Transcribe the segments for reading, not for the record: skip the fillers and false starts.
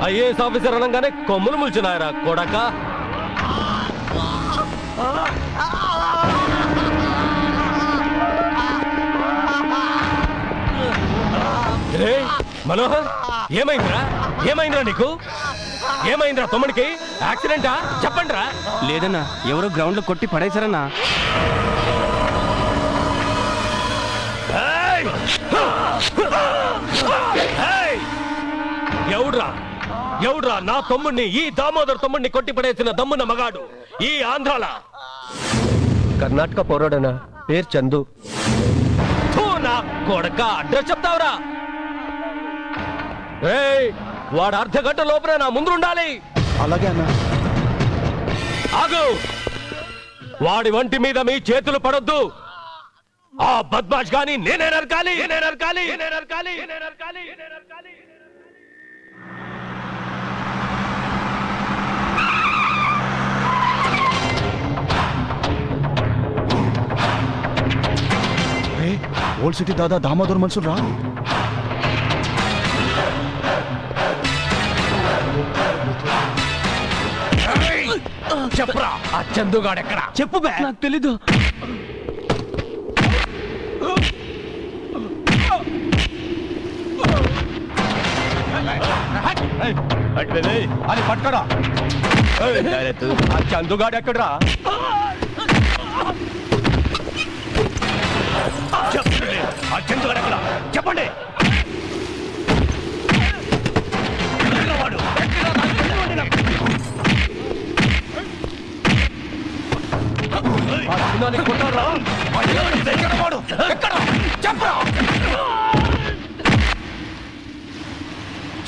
IAS officer అనగానే కొమ్ములు ముల్చున్నాయరా కొడక. మనోహర్ ఏమైందిరా? ఏమైందిరా నీకు? ఏమైందిరా? తమ్ముడికి యాక్సిడెంటా? చెప్పండి రా. లేదన్నా, ఎవరో గ్రౌండ్ లో కొట్టి పడేశారన్నా. ఎవడ్రా నా తమ్ముడిని, ఈ దామోదర్ తమ్ముడిని కొట్టి పడేసిన దమ్మున మగాడు ఈ ఆంధ్రాల? కర్ణాటక పౌరుడనా, పేరు చందు. నా కొడక అడ్రస్ చెప్తావురా? వాడు అర్ధ గంట లోపల నా ముందు ఉండాలి. అలాగే అన్నా. ఆగు! వాడి వంటి మీద మీ చేతులు పడొద్దు. ఆ బద్మాష్ గాని నేనే నరకాలి. ఓల్డ్ సిటీ దాదా దామోదర్ మనుషులు రా. చెప్పరా, ఆ చందుగాడు ఎక్కడ? చెప్పు బే. నాకు తెలీదు. అది పట్టుకరా. ఆ చందుగాడు ఎక్కడరా? ఆ చందుగాడు ఎక్కడ? చెప్పండి.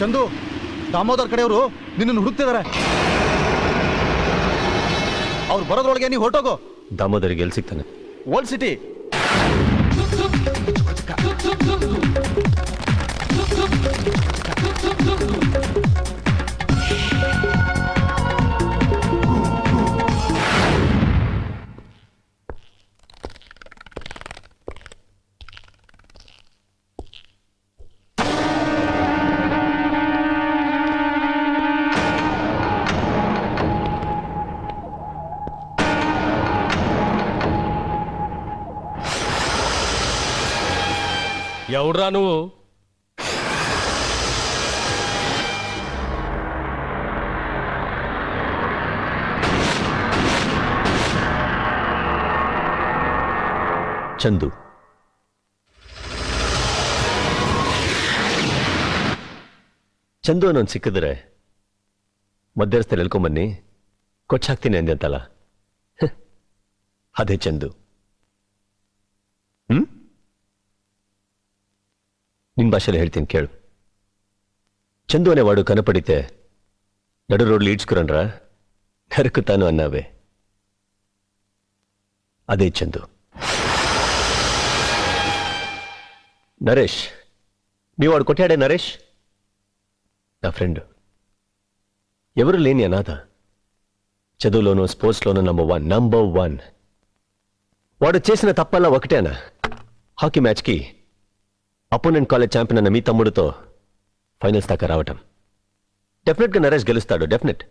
ಚಂದು, ದಾಮೋದರ್ ಕಡೆಯವರು ನಿನ್ನನ್ನು ಹುಡುಕ್ತಿದಾರೆ. ಅವ್ರು ಬರೋದ್ರೊಳಗೆ ನೀ ಹೊರಟೋಗೋ. ದಾಮೋದರಿಗೆ ಎಲ್ಲಿ ಸಿಗ್ತಾನೆ? Old city. ఎవడ్రా నువ్వు? ಚಂದು. ಚಂದು ಅನ್ನೋನು ಸಿಕ್ಕಿದ್ರೆ ಮಧ್ಯಸ್ಥಲ್ಲಿ ಎಳ್ಕೊಂಬನ್ನಿ ಕೊಚ್ಚಾಕ್ತೀನಿ ಅಂದೆ ಅಂತಲ್ಲ, ಅದೇ ಚಂದು. ನಿನ್ ಭಾಷೆಯಲ್ಲಿ ಹೇಳ್ತೀನಿ ಕೇಳು. ಚಂದು అనేవాడు కనపడితే నడు రోడ్లు ఈడ్చుకురనరా, నరుకుతాను అన్నావే, అదే చందు. నరేష్, మీ వాడు కొట్టాడే నరేష్, నా ఫ్రెండ్. ఎవరు లేని అనాథ, చదువులోనూ స్పోర్ట్స్లోనూ నంబర్ వన్. వాడు చేసిన తప్పల్లా ఒకటేనా, హాకీ మ్యాచ్కి అపోనెంట్ కాలేజ్ ఛాంపియన్ అన్న మీ తమ్ముడితో ఫైనల్స్ దాకా రావటం. డెఫినెట్గా నరేష్ గెలుస్తాడు, డెఫినెట్.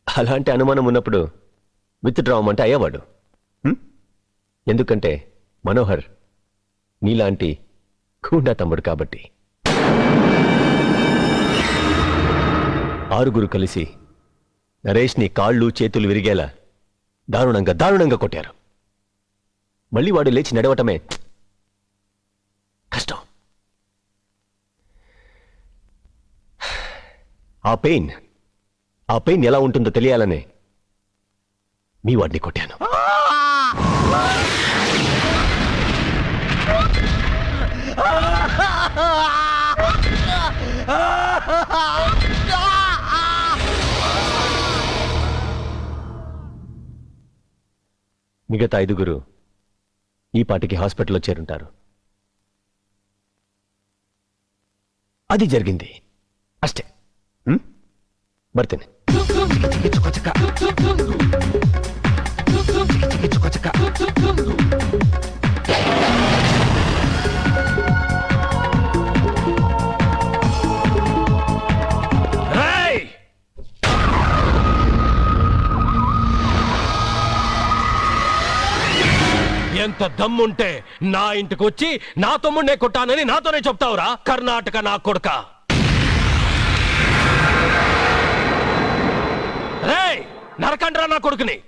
అలాంటి అనుమానం ఉన్నప్పుడు విత్డ్రా అవ్వమంటే అయ్యేవాడు. ఎందుకంటే మనోహర్ నీలాంటి గూండా తమ్ముడు కాబట్టి. 6 కలిసి నరేష్ని కాళ్ళు చేతులు విరిగేలా దారుణంగా కొట్టారు. మళ్ళీ వాడు లేచి నడవటమే కష్టం. ఆ పెయిన్ ఎలా ఉంటుందో తెలియాలనే మీ వాడిని కొట్టాను. మిగతా 5 ఈ పాటికి హాస్పిటల్లో చేరుంటారు. అది జరిగింది అಷ್ಟೇ. బರ್ತೇನೆ. ఎంత దమ్ముంటే నా ఇంటికి వచ్చి నా తమ్ముడినే కొట్టానని నాతోనే చెప్తావురా కర్ణాటక నా కొడుక. రేయ్ నరకండ్రా నా కొడుకుని.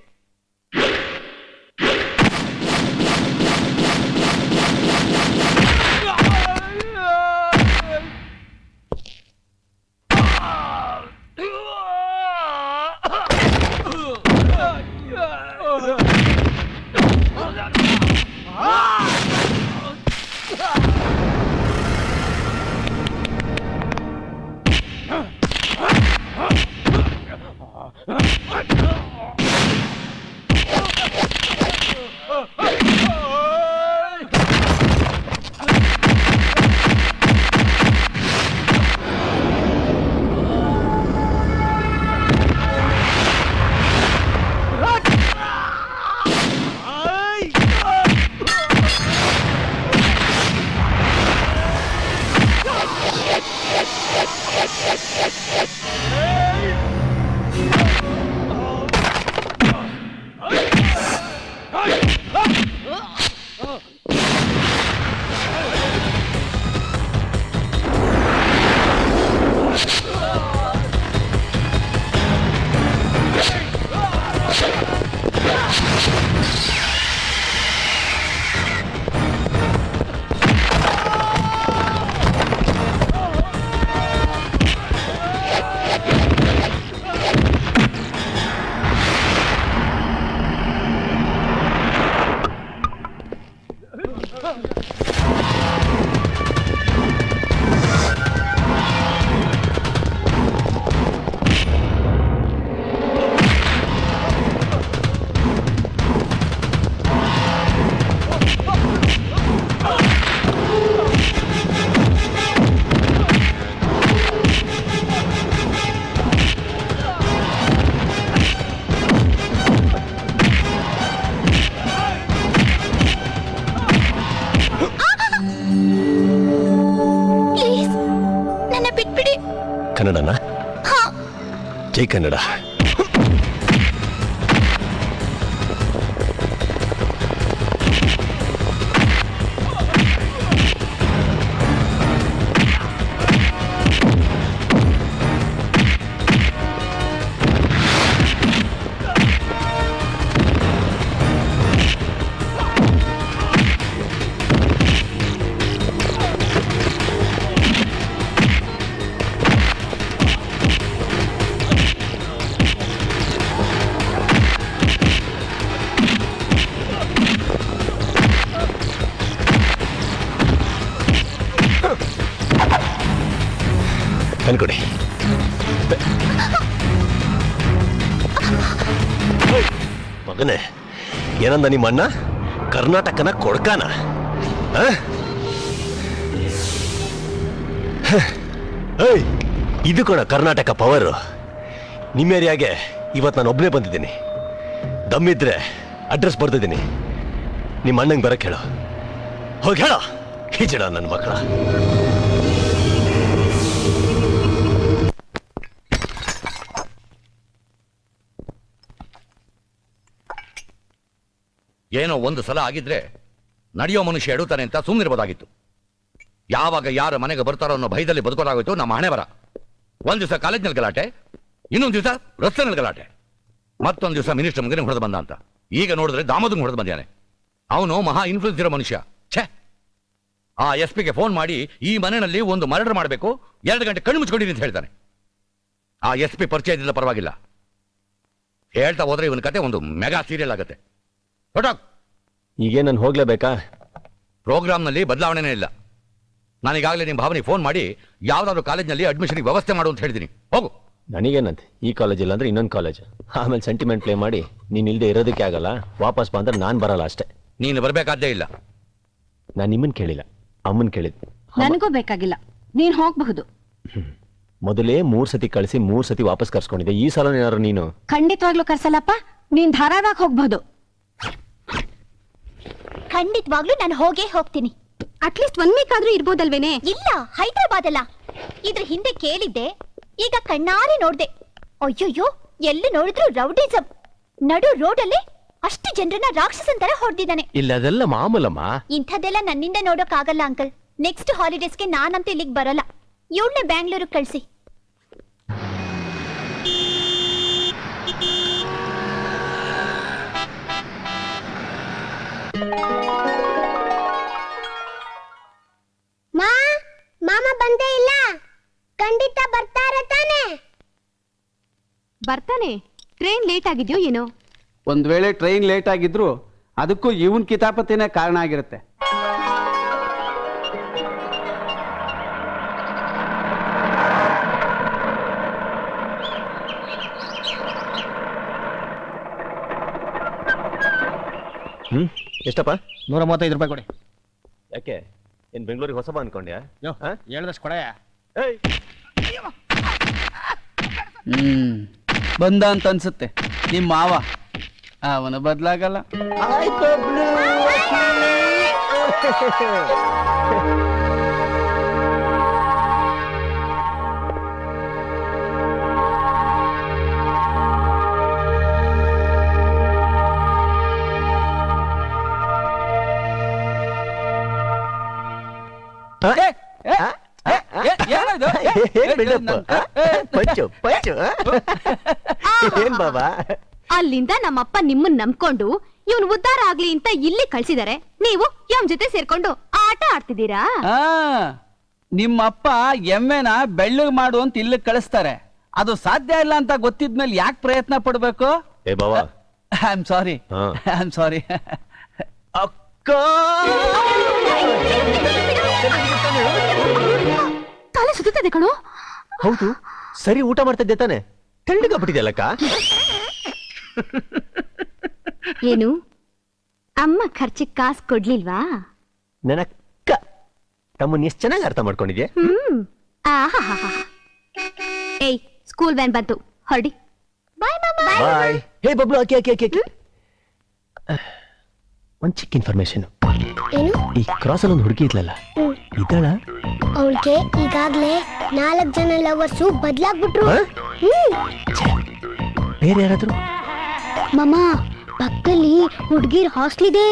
ಕನ್ನಡನಾ? ಜೈ ಕನ್ನಡ. ಅನ್ಕೊಡಿ. ಮಗನೇ, ಏನಂದ ನಿಮ್ಮ ಅಣ್ಣ? ಕರ್ನಾಟಕನ ಕೊಡ್ಕಾನ? ಇದು ಕೂಡ ಕರ್ನಾಟಕ ಪವರು. ನಿಮ್ಮ ಏರಿಯಾಗೆ ಇವತ್ತು ನಾನು ಒಬ್ಬನೇ ಬಂದಿದ್ದೀನಿ. ದಮ್ಮಿದ್ರೆ ಅಡ್ರೆಸ್ ಬರ್ತಿದ್ದೀನಿ. ನಿಮ್ಮ ಅಣ್ಣಂಗೆ ಬರಕ್ಕೆ ಹೇಳು. ಹೋಗಿ ಹೇಳ ಹಿಜಡ ನನ್ನ ಮಕ್ಕಳ. ಏನೋ ಒಂದು ಸಲ ಆಗಿದ್ರೆ ನಡೆಯೋ ಮನುಷ್ಯ ಎಡುತ್ತಾನೆ ಅಂತ ಸುಮ್ಮನಿರ್ಬೋದಾಗಿತ್ತು. ಯಾವಾಗ ಯಾರ ಮನೆಗೆ ಬರ್ತಾರೋ ಅನ್ನೋ ಭಯದಲ್ಲಿ ಬದುಕೋದಾಗೋಯ್ತು ನಮ್ಮ ಹಣೆ ಬರ. ಒಂದ್ ದಿವಸ ಕಾಲೇಜ್ನಲ್ಲಿ ಗಲಾಟೆ, ಇನ್ನೊಂದು ದಿವಸ ರಸ್ತೆನಲ್ಲಿ ಗಲಾಟೆ, ಮತ್ತೊಂದು ದಿವಸ ಮಿನಿಸ್ಟರ್ ಮಗನಿಗೆ ಹೊಡೆದು ಬಂದ ಅಂತ. ಈಗ ನೋಡಿದ್ರೆ ದಾಮೋದಂಗೆ ಹೊಡೆದು ಬಂದಾನೆ. ಅವನು ಮಹಾ ಇನ್ಫ್ಲೂಯೆನ್ಸ್ ಇರೋ ಮನುಷ್ಯ. ಛೇ, ಆ SP ಗೆ ಫೋನ್ ಮಾಡಿ ಈ ಮನೆಯಲ್ಲಿ ಒಂದು ಮರ್ಡರ್ ಮಾಡಬೇಕು, 2 ಗಂಟೆ ಕಣ್ಣು ಮುಚ್ಕೊಂಡಿರಿ ಅಂತ ಹೇಳ್ತಾನೆ. ಆ SP ಪರಿಚಯ ಇದ್ದಿಲ್ಲ ಪರವಾಗಿಲ್ಲ, ಹೇಳ್ತಾ ಹೋದ್ರೆ ಇವನ ಕತೆ ಒಂದು ಮೆಗಾ ಸೀರಿಯಲ್ ಆಗುತ್ತೆ. ಈಗೇ ನಾನು ಹೋಗ್ಲೇಬೇಕಾ? ಪ್ರೋಗ್ರಾಮ್ನಲ್ಲಿ ಬದಲಾವಣೆನೇ ಇಲ್ಲ. ನಾನೀಗಾಗಲೇ ನಿಮ್ಮ ಭಾವನೆಗೆ ಫೋನ್ ಮಾಡಿ ಯಾವ್ದಾದ್ರು ಕಾಲೇಜ್ನಲ್ಲಿ ಅಡ್ಮಿಷನ್ಗೆ ವ್ಯವಸ್ಥೆ ಮಾಡು ಅಂತ ಹೇಳ್ತೀನಿ. ಹೋಗು. ನನಗೇನಂತೆ, ಈ ಕಾಲೇಜ್ ಇಲ್ಲ ಅಂದ್ರೆ ಇನ್ನೊಂದು ಕಾಲೇಜ್. ಆಮೇಲೆ ಸೆಂಟಿಮೆಂಟ್ ಪ್ಲೇ ಮಾಡಿ ನೀನ್ ಇಲ್ದೆ ಇರೋದಕ್ಕೆ ಆಗಲ್ಲ, ವಾಪಸ್ ಬಂದ್ರೆ ನಾನು ಬರಲ್ಲ ಅಷ್ಟೇ. ನೀನು ಬರ್ಬೇಕಾದ್ದೇ ಇಲ್ಲ. ನಾನು ನಿಮ್ಮನ್ ಕೇಳಿಲ್ಲ, ಅಮ್ಮನ್ ಕೇಳಿದ್. ನನಗೂ ಬೇಕಾಗಿಲ್ಲ, ನೀನ್ ಹೋಗ್ಬಹುದು. ಮೊದಲೇ 3 ಸತಿ ಕಳಿಸಿ 3 ಸತಿ ವಾಪಸ್ ಕರ್ಸ್ಕೊಂಡಿದ್ದೆ. ಈ ಸಲ ಏನಾರು ನೀನು? ಖಂಡಿತವಾಗ್ಲೂ ಕರ್ಸಲ್ಲಪ್ಪ, ನೀನ್ ಧಾರಾಳವಾಗಿ ಹೋಗ್ಬಹುದು. ಖಂಡಿತವಾಗ್ಲೂ ನಾನು ಹೋಗೇ ಹೋಗ್ತೀನಿ. ಅಟ್ಲೀಸ್ಟ್ 1 ವೀಕ್ ಆದ್ರೂ ಇರ್ಬೋದಲ್ವೇನೆ? ಇಲ್ಲ, ಹೈದರಾಬಾದ್ ಅಲ್ಲ, ಇದ್ರ ಹಿಂದೆ ಕೇಳಿದ್ದೆ, ಈಗ ಕಣ್ಣಾರೆ ನೋಡ್ದೆ. ಅಯ್ಯೋಯ್ಯೋ, ಎಲ್ಲಿ ನೋಡಿದ್ರು ರೌಡಿಸಂ. ನಡು ರೋಡಲ್ಲಿ ಅಷ್ಟು ಜನರನ್ನ ರಾಕ್ಷಸನ್ ತರ ಹೊಡೆದಿದ್ದಾನೆ. ಇಲ್ಲ, ಅದೆಲ್ಲ ಮಾಮೂಲಮ್ಮ. ಇಂಥದ್ದೆಲ್ಲ ನನ್ನಿಂದ ನೋಡೋಕ್ ಆಗಲ್ಲ ಅಂಕಲ್. ನೆಕ್ಸ್ಟ್ ಹಾಲಿಡೇಸ್ಗೆ ನಾನಂತೂ ಇಲ್ಲಿಗೆ ಬರಲ್ಲ. ಇವಳನ್ನೇ ಬ್ಯಾಂಗ್ಳೂರಿಗೆ ಕಳಿಸಿ. ಮಾಮ ಬಂದೇ ಇಲ್ಲ. ಖಂಡಿತ ಬರ್ತಾರೆ ತಾನೆ? ಬರ್ತಾನೆ. ಟ್ರೈನ್ ಲೇಟ್ ಆಗಿದ್ಯೋ ಏನೋ? ಒಂದ್ ವೇಳೆ ಟ್ರೈನ್ ಲೇಟ್ ಆಗಿದ್ರು ಅದಕ್ಕೂ ಇವನ್ ಕಿತಾಪತಿನೇ ಕಾರಣ ಆಗಿರುತ್ತೆ. ಎಷ್ಟಪ್ಪ? 135 ರೂಪಾಯಿ ಕೊಡಿ. ಯಾಕೆ, ಏನ್ ಬೆಂಗಳೂರಿಗೆ ಹೊಸಬ ಅನ್ಕೊಂಡ್ಯಾ? ಹೇಳ್ದಷ್ಟು ಕೊಡ. ಬಂದ ಅಂತ ಅನ್ಸುತ್ತೆ ನಿಮ್ ಮಾವ. ಅವನು ಬದ್ಲಾಗಲ್ಲ. ಏನ್ ಬಾಬಾ? ಅಲ್ಲಿಂದ ನಮ್ಮಪ್ಪ ನಿಮ್ಮನ್ ನಂಬ್ಕೊಂಡು ಇವನ್ ಉದ್ಧಾರ ಆಗ್ಲಿ ಅಂತ ಇಲ್ಲಿ ಕಳ್ಸಿದಾರೆ. ನೀವು ಇವನ್ ಜೊತೆ ಸೇರ್ಕೊಂಡು ಆಟ ಆಡ್ತಿದ್ದೀರಾ? ನಿಮ್ಮಪ್ಪ ಎಮ್ಮೆನ ಬೆಳ್ಳಗ್ ಮಾಡು ಅಂತ ಇಲ್ಲಿ ಕಳಿಸ್ತಾರೆ. ಅದು ಸಾಧ್ಯ ಇಲ್ಲ ಅಂತ ಗೊತ್ತಿದ್ಮೇಲೆ ಯಾಕೆ ಪ್ರಯತ್ನ ಪಡ್ಬೇಕು? ಏ ಬಾಬಾ, I am sorry, I am sorry. ಅಕ್ಕ, ತಲೆ ಸುತ್ತದೆ ಕಣೋ. ಹೌದು, ಸರಿ ಊಟ ಮಾಡ್ತಿದ್ದೆ ತಾನೆ? ತೆಳ್ಳಗಾಗ್ಬಿಟ್ಟಿದ್ಯಲ್ಲಕ್ಕ. ಏನು ಅಮ್ಮ ಖರ್ಚಿಗೆ ಕಾಸು ಕೊಡ್ಲಿಲ್ವಾ? ನನಕ್ಕ ತಮ್ಮನ್ ಎಷ್ಟು ಚೆನ್ನಾಗಿ ಅರ್ಥ ಮಾಡ್ಕೊಂಡಿದ್ಯಾ? ಆಹಾಹಾಹಾ. ಏಯ್, ಸ್ಕೂಲ್ ವ್ಯಾನ್ ಬಂತು, ಹೊರಡಿ. ಬಾಯ್. ಹೇ ಬಬ್ಲು, ಆಕಿ ಆಕಿ ಆಕಿ ಒಂದ್ ಚಿಕ್ಕ ಇನ್ಫಾರ್ಮೇಶನ್. ಈ ಕ್ರಾಸ್ ಅಲ್ಲಿ ಒಂದು ಹುಡುಗಿ ಇದ್ಲಲ್ಲ, ಇದ್ದಾಳ? ಅವಳಿಗೆ ಈಗಾಗ್ಲೇ 4 ಜನ ಲವರ್ಸು ಬದ್ಲಾಗ್ಬಿಟ್ರು. ಬೇರೆ ಯಾರಾದ್ರು? ಮಮ್ಮ, ಪಕ್ಕದಲ್ಲಿ ಹುಡ್ಗಿರ್ ಹಾಸ್ಟೆಲ್ ಇದೆ.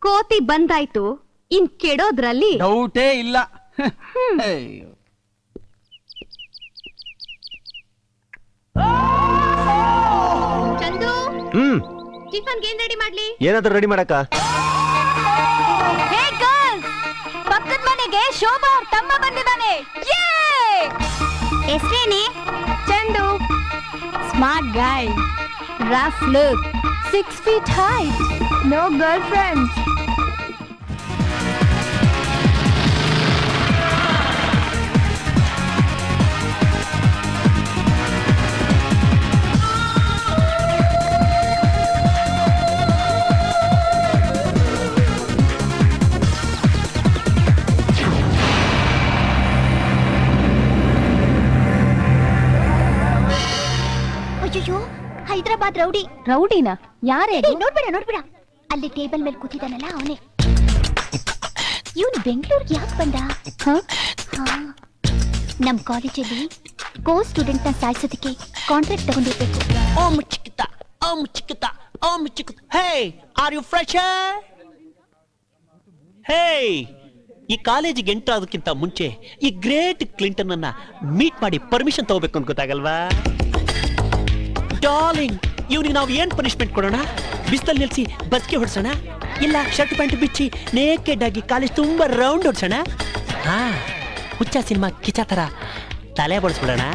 ಕೋತಿ ಬಂದಾಯ್ತು, ಇನ್ ಕೆಡೋದ್ರಲ್ಲಿ ಡೌಟೇ ಇಲ್ಲ. ಚಂದು, ಟಿಫನ್ ಏನ್ ರೆಡಿ ಮಾಡ್ಲಿ? ಏನಾದ್ರೂ ರೆಡಿ ಮಾಡಕ್ಕ? ಹೇ ಗರ್ಲ್ಸ್, ಪಕ್ಕದ ಮನೆಗೆ ಶೋಭಾ ಅವ್ರ ತಮ್ಮ ಬಂದಿದ್ದಾನೆ. ಹೆಸರೇನೆ? Chandu. Smart guy, rough look, 6 feet height, no girlfriends. ಅಯ್ಯೋ, ಹೈದರಾಬಾದ್ ರೌಡಿ. ರೌಡಿನ? ಯಾರೇ? ನೋಡ್ಬೇಡ ನೋಡ್ಬೇಡ, ಅಲ್ಲಿ ಟೇಬಲ್ ಮೇಲೆ ಕೂತಿದ್ದಾನಲ್ಲ ಅವನೇ. ಇವನು ಬೆಂಗಳೂರಿಗೆ ಯಾಕೆ ಬಂದ? ನಮ್ ಕಾಲೇಜಲ್ಲಿ ಕೋ ಸ್ಟೂಡೆಂಟ್ ನ ಸಾಯಿಸೋದಕ್ಕೆ contract ತಗೊಂಡಿರ್ಬೇಕು. Oh muchikita, oh muchikita, oh muchikita. Hey, are you fresher? Hey, ಈ ಕಾಲೇಜಿಗೆ ಎಂಟರ್ ಆಗೋದಕ್ಕಿಂತ ಮುಂಚೆ ಈ ಗ್ರೇಟ್ ಕ್ಲಿಂಟನ್ ಅನ್ನ ಮೀಟ್ ಮಾಡಿ ಪರ್ಮಿಷನ್ ತಗೋಬೇಕು ಅಂತ ಗೊತ್ತಾಗಲ್ವಾ? ಡಾರ್ಲಿಂಗ್, ಇವನಿಗೆ ನಾವು ಏನ್ ಪನಿಷ್ಮೆಂಟ್ ಕೊಡೋಣ? ಬಿಸ್ತಲ್ ನಿಲ್ಸಿ ಬಸ್ಗೆ ಹೊಡ್ಸೋಣ, ಇಲ್ಲ ಶರ್ಟ್ ಪ್ಯಾಂಟ್ ಬಿಚ್ಚಿ ನೇಕೆಡ್ ಆಗಿ ಕಾಲೇಜ್ ತುಂಬಾ ರೌಂಡ್ ಹೊಡ್ಸೋಣ? ಹಾ, ಹುಚ್ಚ ಸಿನಿಮಾ ಕಿಚ ತರ ತಲೆ ಬಡಿಸ್ಬಿಡೋಣ.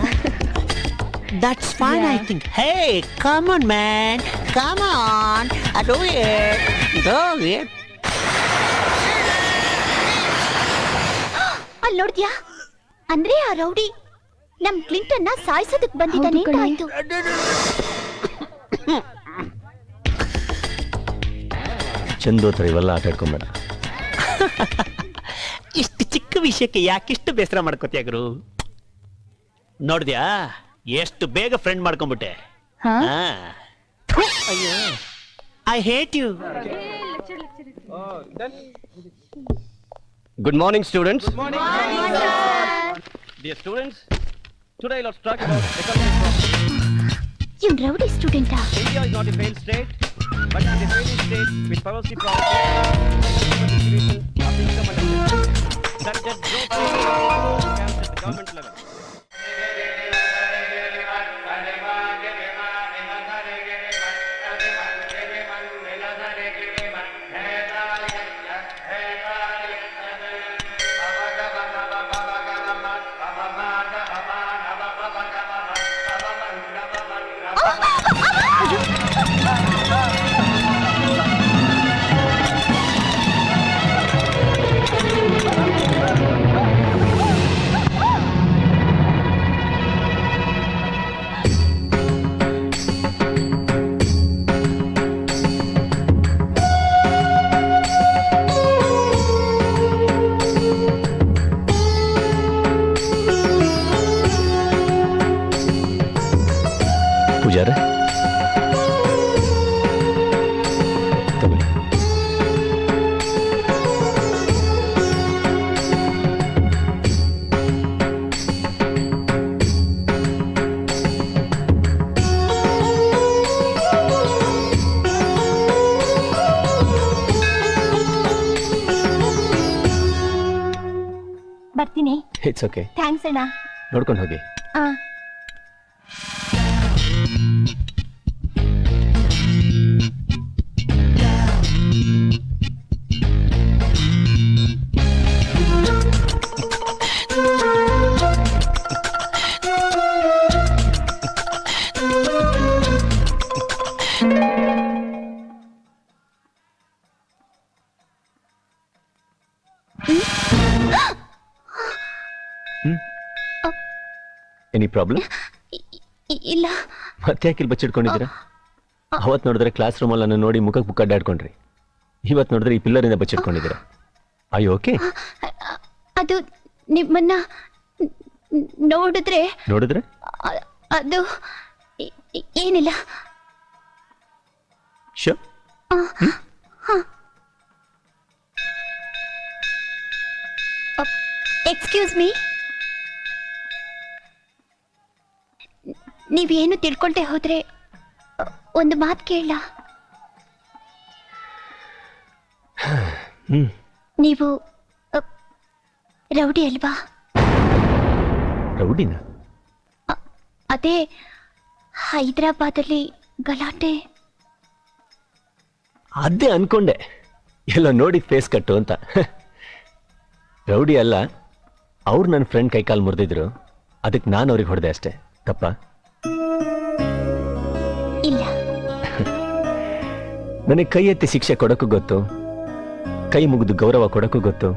That's fine, I think. Hey, come on, man. Come on. Do it. Do it. ಅಲ್ಲಿ ನೋಡ್ದ್ಯಾ? ಅಂದ್ರೆ ಆ ರೌಡಿ ನಮ್ ಕ್ಲಿಂಟನ್ ನ ಸಾಯಿಸೋದಕ್ ಬಂದಿದ್ದಾನೆ ಅಂತ ಆಯ್ತು. ಚಂದು ಹತ್ರ ಇವೆಲ್ಲ ಆಟ ಆಡ್ಕೊಂಬೇಡ. ಇಷ್ಟು ಚಿಕ್ಕ ವಿಷಯಕ್ಕೆ ಯಾಕಿಷ್ಟು ಬೇಸರ ಮಾಡ್ಕೋತೀಯ ಗುರು? ನೋಡ್ದ್ಯಾ ಎಷ್ಟು ಬೇಗ ಫ್ರೆಂಡ್ ಮಾಡ್ಕೊಂಡ್ಬಿಟ್ಟೆ. I hate you. Good morning, students. Dear students, today let's talk about economic problems. ಇವ್ನ್ rowdy ಸ್ಟೂಡೆಂಟಾ? India is not a failed state, but it is a failing state with policy problems, distribution of income and assets. That growth rate comes at the government level. ಪೂಜಾರ ತಗೊಳ್ಳಿ. ಬರ್ತೀನಿ. It's okay. Thanks ಅಣ್ಣ. ನೋಡ್ಕೊಂಡು ಹೋಗಿ. ಆ any problem? ಇಲ್ಲ. ಮತ್ತೆ ಯಾಕೆ ಇಲ್ಲಿ ಬಚ್ಚಿಟ್ಕೊಂಡಿದ್ದೀರಾ? ಅವತ್ತು ನೋಡಿದ್ರೆ ಕ್ಲಾಸ್ ರೂಮಲ್ಲಿ ನನ್ನ ನೋಡಿ ಮುಖಕ್ಕೆ ಮುಖ ಅಡ್ಡಾಡ್ಕೊಂಡ್ರಿ. ಇವತ್ತು ನೋಡಿದ್ರೆ ಈ ಪಿಲ್ಲರಿಂದ ಬಚ್ಚಿಟ್ಕೊಂಡಿದ್ದೀರಾ. ಅಯ್ಯೋ ಓಕೆ. ಅದು ನಿಮ್ಮನ್ನ ನೋಡಿದ್ರೆ ಅದು ಏನಿಲ್ಲ. Show excuse me. ನೀವೇನು ತಿಳ್ಕೊಳ್ದೆ ಹೋದ್ರೆ ಒಂದು ಮಾತು ಕೇಳ. ನೀವು ರೌಡಿ ಅಲ್ವಾ? ರೌಡಿನ? ಅದೇ ಹೈದರಾಬಾದಲ್ಲಿ ಗಲಾಟೆ. ಅದೇ ಅನ್ಕೊಂಡೆ, ಎಲ್ಲ ನೋಡಿ ಫೇಸ್ ಕಟ್ಟು ಅಂತ. ರೌಡಿ ಅಲ್ಲ, ಅವ್ರು ನನ್ನ ಫ್ರೆಂಡ್ ಕೈಕಾಲು ಮುರಿದಿದ್ರು, ಅದಕ್ಕೆ ನಾನು ಅವ್ರಿಗೆ ಹೊಡೆದೆ ಅಷ್ಟೇ. ತಪ್ಪ? ಇಲ್ಲ. ನನಗೆ ಕೈ ಎತ್ತಿ ಶಿಕ್ಷೆ ಕೊಡೋಕ್ಕೂ ಗೊತ್ತು, ಕೈ ಮುಗಿದು ಗೌರವ ಕೊಡೋಕ್ಕೂ ಗೊತ್ತು,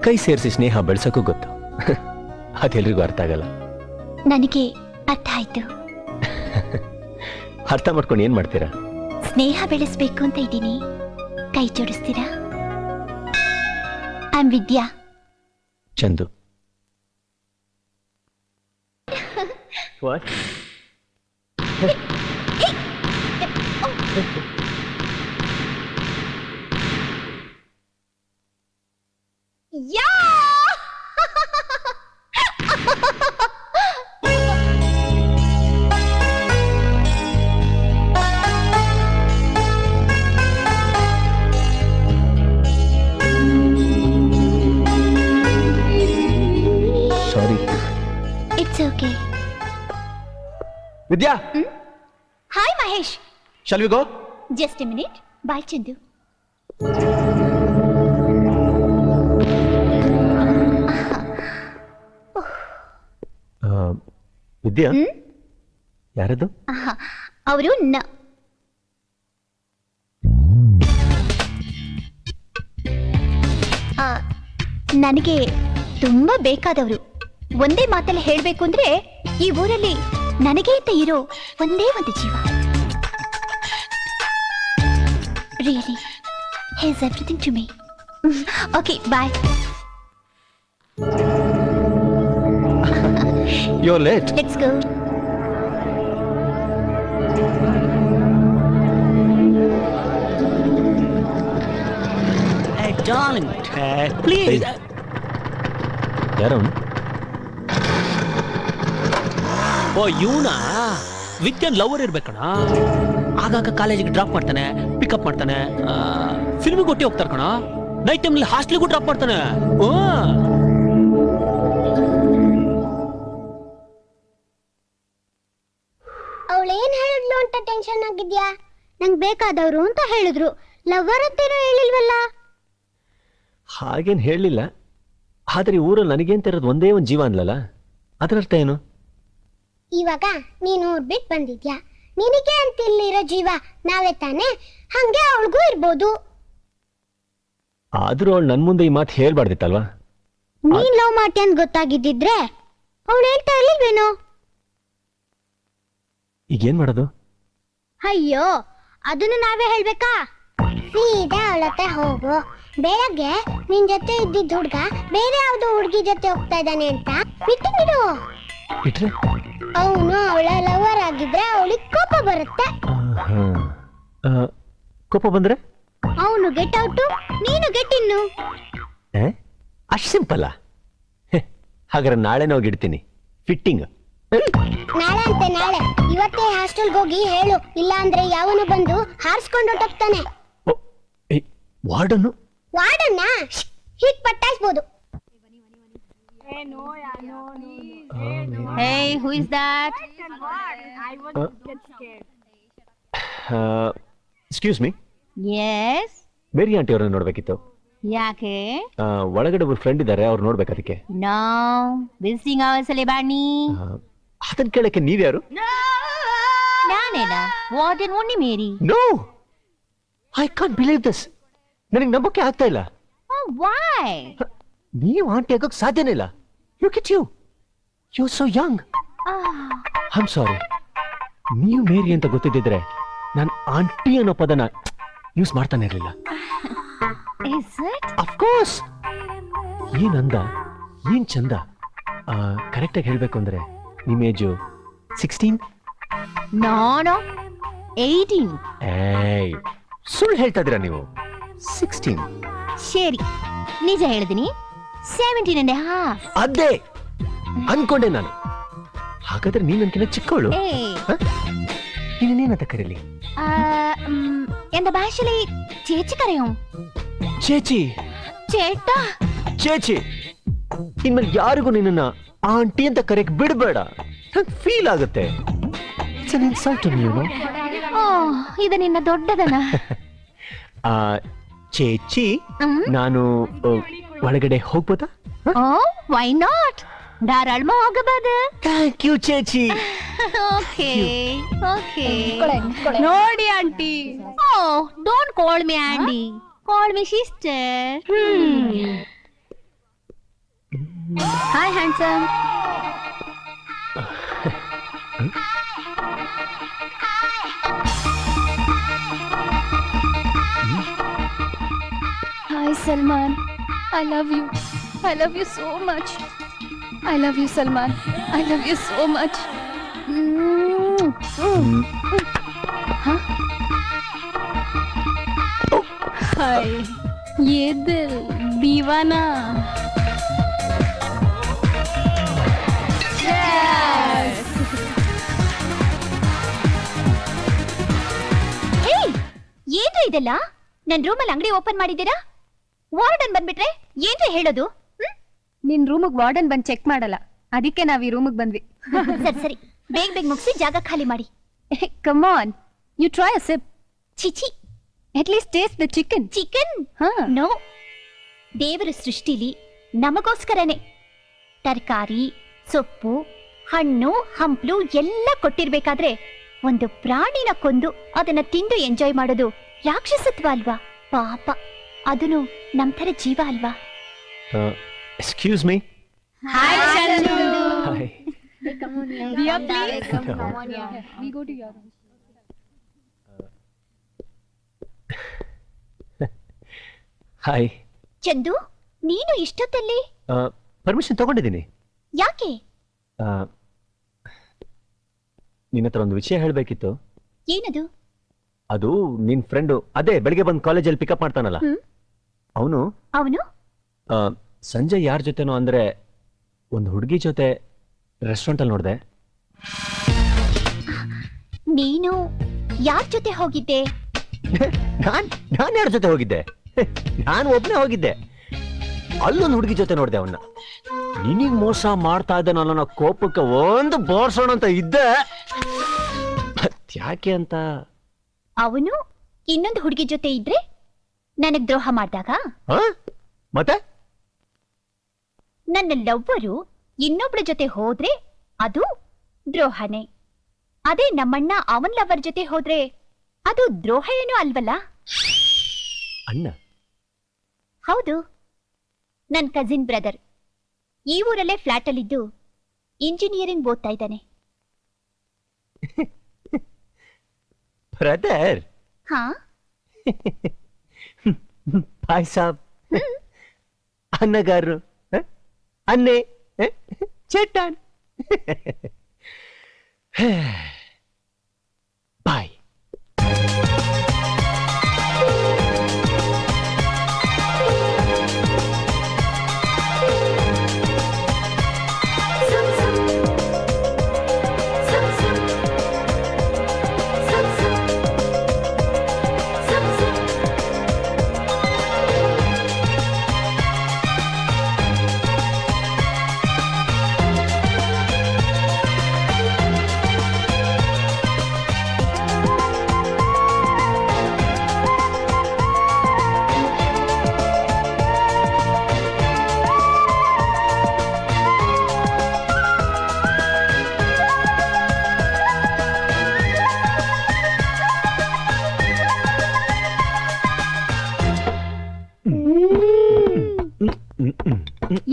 ಕೈ ಸೇರಿಸಿ ಸ್ನೇಹ ಬೆಳೆಸೋಕ್ಕೂ ಗೊತ್ತು. ಅದೆಲ್ರಿಗೂ ಅರ್ಥ ಆಗಲ್ಲ. ನನಗೆ ಅರ್ಥ ಆಯ್ತು. ಅರ್ಥ ಮಾಡ್ಕೊಂಡು ಏನ್ ಮಾಡ್ತೀರಾ? ಸ್ನೇಹ ಬೆಳೆಸ್ಬೇಕು ಅಂತ ಇದ್ದೀನಿ. ಕೈ ಜೋಡಿಸ್ತೀರಾ? I am Vidya. Chandu. What? Yeah! Sorry. It's okay. Vidya, Hi Mahesh. shall we go? Just a minute. Bye Chandu. ವಿದ್ಯಾ, ಯಾರದು? ಅವರು ನನಗೆ ತುಂಬಾ ಬೇಕಾದವರು. ಒಂದೇ ಮಾತಲ್ಲಿ ಹೇಳ್ಬೇಕು ಅಂದ್ರೆ ಈ ಊರಲ್ಲಿ ನನಗೆ ಅಂತ ಇರೋ ಒಂದೇ ಒಂದು ಜೀವ. Really He is everything to me. Okay, bye. You're late. Let's go. Hey, darling, please. ಯಾರವನು? ಓ ಇವನಾ ವಿದ್ಯಾನ್ ಲವರ್ ಇರ್ಬೇಕಣ. ಆಗಾಗ ಕಾಲೇಜಿಗೆ ಡ್ರಾಪ್ ಮಾಡ್ತಾನೆ, ಪಿಕಪ್ ಮಾಡ್ತಾನೆ, ಫಿಲ್ಮಿಗೆ ಒಟ್ಟಿ ಹೋಗ್ತಾರ ಕಣ. ನೈಟ್ ಟೈಮ್ಲಿ ಹಾಸ್ಟೆಲ್ಗೂ ಡ್ರಾಪ್ ಮಾಡ್ತಾನೆ. ಅವಳೇನ್ ಹೇಳಿದ್ಲು ಅಂತ ಟೆನ್ಷನ್ ಆಗಿದ್ಯಾ? ನಂಗ್ ಬೇಕಾದವ್ರು ಅಂತ ಹೇಳಿದ್ರು, ಲವರ್ ಅಂತೇನೋ ಹೇಳಿಲ್ವಲ್ಲ. ಹಾಗೇನ್ ಹೇಳಲಿಲ್ಲ. ಆದ್ರೆ ಊರಲ್ಲಿ ನನಗೇಂತ ಇರೋದು ಒಂದೇ ಒಂದು ಜೀವ ಅನ್ಲಲ್ಲ, ಅದರ ಅರ್ಥ ಏನು? ಇವಾಗ ನೀನು ಊರ್ ಬಿಟ್ಟು ಬಂದಿದ್ಯಾ, ನಿನಗೆ ಅಂತ ಇಲ್ಲಿರೋ ಜೀವ ನಾವೇ ತಾನೆ, ಹಂಗೆ ಅವಳಿಗೂ ಇರ್ಬೋದು. ಆದ್ರೂ ಅವಳು ನನ್ ಮುಂದೆ ಈ ಮಾತು ಹೇಳ್ಬಾರ್ದಿತ್ತಲ್ವಾ? ನೀನ್ ಲವ್ ಮಾಡ್ತಿ ಅಂತ ಗೊತ್ತಾಗಿದ್ದಿದ್ರೆ ಅವಳು ಹೇಳ್ತಾ ಇರ್ಲಿಲ್ವೇನೋ. ಈಗೇನ್ ಮಾಡೋದು? ಅಯ್ಯೋ, ಅದನ್ನು ನಾವೇ ಹೇಳ್ಬೇಕಾ? ಸೀದಾ ಅವಳ ಹತ್ರ ಹೋಗು. ಬೆಳಗ್ಗೆ ನಿನ್ ಜೊತೆ ಇದ್ದಿದ್ದ ಹುಡ್ಗ ಬೇರೆ ಯಾವ್ದೋ ಹುಡ್ಗಿ ಜೊತೆ ಹೋಗ್ತಾ ಇದ್ದಾನೆ ಅಂತ ಬಿಟ್ಟು ಬಿಟ್ರೆ ಅವನು ಅವಳ ಲವರ್ ಆಗಿದ್ರೆ ಅವಳಿಗೆ ಕೋಪ ಬರುತ್ತೆ. ಕೋಪ ಬಂದ್ರೆ ಅವನು ಗೆಟ್ ಔಟು, ನೀನು ಗೆಟ್ ಇನ್ನು. ಅಷ್ಟು ಸಿಂಪಲ್ಲ. ಹಾಗಾದ್ರೆ ನಾಳೆನೇ ಹೋಗಿಡ್ತೀನಿ ಫಿಟ್ಟಿಂಗ್. ನಾಳೆ ಅಂತೆ ನಾಳೆ, ಇವತ್ತೇ ಹಾಸ್ಟೆಲ್ಗೆ ಹೋಗಿ ಹೇಳು, ಇಲ್ಲ ಅಂದ್ರೆ ಯಾವನು ಬಂದು ಹಾರಿಸ್ಕೊಂಡು ಹೊಟ್ಟೋಗ್ತಾನೆ. ವಾರ್ಡನ್ನು ವಾರ್ಡನ್ನ ಹೀಗ್ ಪಟ್ಟಾಯಿಸ್ಬೋದು. Hey, who is that? Excuse me, Yes. Mary aunty ಅವ್ರನ್ನ ನೋಡ್ಬೇಕಿತ್ತು. ಯಾಕೆ? ಒಳಗಡೆ ಒಬ್ರು ಫ್ರೆಂಡ್ ಇದ್ದಾರೆ, ಅವ್ರು ನೋಡ್ಬೇಕು ಅದಕ್ಕೆ. No. Visiting hours ಅಲ್ಲಿ ಬನ್ನಿ. ಅದನ್ನ ಕೇಳಕ್ಕೆ ನೀವ್ಯಾರು? ನಾನೇನಾ? Warden only Mary. No, I can't believe this. ನನಗೆ ನಂಬಕ್ಕೆ ಆಗ್ತಾ ಇಲ್ಲ. Oh, why? ನೀವು ಆಂಟಿ ಆಗೋಕ್ ಸಾಧ್ಯನೇ ಇಲ್ಲ. Look at you, you so young. I am sorry. ನೀವು ಮೇರಿ ಅಂತ ಗೊತ್ತಿದ್ದಿದ್ರೆ ನಾನು ಆಂಟಿ ಅನ್ನೋ ಪದನ ಯೂಸ್ ಮಾಡ್ತಾನೆ ಇರಲಿಲ್ಲ. Is it? Of course. ಏನ್ ಅಂದ, ಏನ್ ಚಂದ. ಕರೆಕ್ಟಾಗಿ ಹೇಳ್ಬೇಕು ಅಂದ್ರೆ ನಿಮ್ಮ ಏಜು 16? No, no. 18. ಏಯ್, ಸುಳ್ಳು ಹೇಳ್ತಾ ಇದ್ದೀರಾ ನೀವು. 16. ಸರಿ, ನಿಜ ಹೇಳಿದಿನಿ. 17 and a half. ಅದೇ ಅನ್ಕೊಂಡೆ ನಾನು. ಹಾಗಾದ್ರೆ ನೀನ್ ನನ್ಕಿನ್ನ ಚಿಕ್ಕವಳು. ನೀನೇನಂತ ಕರೀಲಿ? എന്റെ ഭാഷയില് ചേച്ചി കരയും. ಚೇಚಿ. ചേട്ടാ. ಚೇಚಿ, ಇನ್ಮೇಲೆ ಯಾರಿಗೂ ನಿನ್ನ ಆಂಟಿ ಅಂತ ಕರೆಯಕ್ ಬಿಡಬೇಡ. ನಂಗೆ ಫೀಲ್ ಆಗುತ್ತೆ. It's an insult to me, you know. ಓ, ಇದು ನಿನ್ನ ದೊಡ್ಡದನ. ಚೇಚಿ, ನಾನು ಒಳಗಡೆ ಹೋಗ್ಬೋದಾ? ಓ, ವೈ ನಾಟ್? ಧಾರಾಳ ಹೋಗಬಹುದು. ಥ್ಯಾಂಕ್ ಯು ಚೇಚಿ. Okay okay. ನೋಡಿ aunty. Oh, don't call me aunty, call me sister. Hi handsome. Hi Salman, I love you. I love you so much. I love you Salman. I love you so much. Huh? Hi. ये दिल दीवाना. Yes. ಏಯ್, ಏನ್ರಿ ಇದೆಲ್ಲ? ನನ್ ರೂಮಲ್ಲಿ ಅಂಗಡಿ open ಮಾಡಿದ್ದೀರಾ? ವಾರ್ಡನ್ ಬಂದ್ಬಿಟ್ರೆ ಏನ್ರಿ ಹೇಳೋದು? ನಿನ್ ರೂಮಿಗೆ ವಾರ್ಡನ್ ಬಂದ್ ಚೆಕ್ ಮಾಡಲ್ಲ, ಅದಕ್ಕೆ ನಾವ್ ಈ ರೂಮಿಗೆ ಬಂದ್ವಿ. ಸರಿ ಸರಿ, ಬೇಗ ಬೇಗ ಮುಗಿಸಿ ಜಾಗ ಖಾಲಿ ಮಾಡಿ. Come on, you try a sip. ಚಿಚಿ, At least taste the chicken. Chicken Huh? No. ದೇವರ ಸೃಷ್ಟಿಲಿ ನಮಗೋಸ್ಕರನೇ ತರಕಾರಿ, ಸೊಪ್ಪು, ಹಣ್ಣು, ಹಂಪ್ಲು ಎಲ್ಲ ಕೊಟ್ಟಿರ್ಬೇಕಾದ್ರೆ ಒಂದು ಪ್ರಾಣಿನ ಕೊಂದು ಅದನ್ನ ತಿಂದು ಎಂಜಾಯ್ ಮಾಡೋದು ರಾಕ್ಷಸತ್ವ ಅಲ್ವಾ? ಪಾಪ, ಅದನ್ನು ನಮ್ ತರ ಜೀವ ಅಲ್ವಾ? Excuse me. Hi Chandu. Hi. Diya, please. Come on, yeah. We go to your room. Hi. Chandu, ನೀನು ಇಷ್ಟೊತ್ತಲ್ಲಿ? ಪರ್ಮಿಷನ್ ತಗೊಂಡಿದ್ದೀನಿ. ಯಾಕೆ? ನಿನ್ನ ಹತ್ರ ಒಂದು ವಿಷಯ ಹೇಳಬೇಕಿತ್ತು. ಏನದು? ಅದು ನಿನ್ ಫ್ರೆಂಡು ಅದೇ ಬೆಳಿಗ್ಗೆ ಬಂದು ಕಾಲೇಜಲ್ಲಿ ಪಿಕಪ್ ಮಾಡ್ತಾನಲ್ಲ, ಅವನು ಸಂಜೆ ಯಾರ ಜೊತೆನೋ ಅಂದ್ರೆ ಒಂದು ಹುಡುಗಿ ಜೊತೆ ರೆಸ್ಟೋರೆಂಟ್ ಅಲ್ಲಿ ನೋಡಿದೆ. ನೀನು ಯಾರ ಜೊತೆ ಹೋಗಿದ್ದೆ? ನಾನು ಯಾರ ಜೊತೆ ಹೋಗಿದ್ದೆ? ನಾನು ಒಬ್ನೇ ಹೋಗಿದ್ದೆ. ಅಲ್ಲೊಂದು ಹುಡುಗಿ ಜೊತೆ ನೋಡಿದೆ ಅವನ್ನ. ನಿನಗ್ ಮೋಸ ಮಾಡ್ತಾ ಇದ್ದ ನನ್ನ ಕೋಪಕ್ಕೆ ಒಂದು ಬೋರ್ಸೋಣ ಅಂತ ಇದ್ದೆ. ಯಾಕೆ ಅಂತ? ಅವನು ಇನ್ನೊಂದು ಹುಡುಗಿ ಜೊತೆ ಇದ್ರೆ ನನಗ್ ದ್ರೋಹ ಮಾಡ್ದಾಗ? ಮತ್ತೆ ನನ್ನ ಲವ್ವರು ಇನ್ನೊಬ್ಳ ಜೊತೆ ಹೋದ್ರೆ ಅದು ದ್ರೋಹನೇ. ಅದೇ ನಮ್ಮಣ್ಣ ಅವನ್ ಲವರ್ ಜೊತೆ ಹೋದ್ರೆ ಅದು ದ್ರೋಹ ಏನೂ ಅಲ್ವಲ್ಲ? ಅಣ್ಣ? ಹೌದು, ನನ್ ಕಸಿನ್ ಬ್ರದರ್. ಈ ಊರಲ್ಲೇ ಫ್ಲಾಟ್ ಅಲ್ಲಿದ್ದು ಇಂಜಿನಿಯರಿಂಗ್ ಓದ್ತಾ ಇದ್ದಾನೆ. ಬ್ರದರ್? ಹಾ. ಭಾಯ್ ಸಾಬ್, ಅನ್ನಗಾರರು, ಅನ್ನೆ, ಚೇಟನ್. ಬಾಯ್.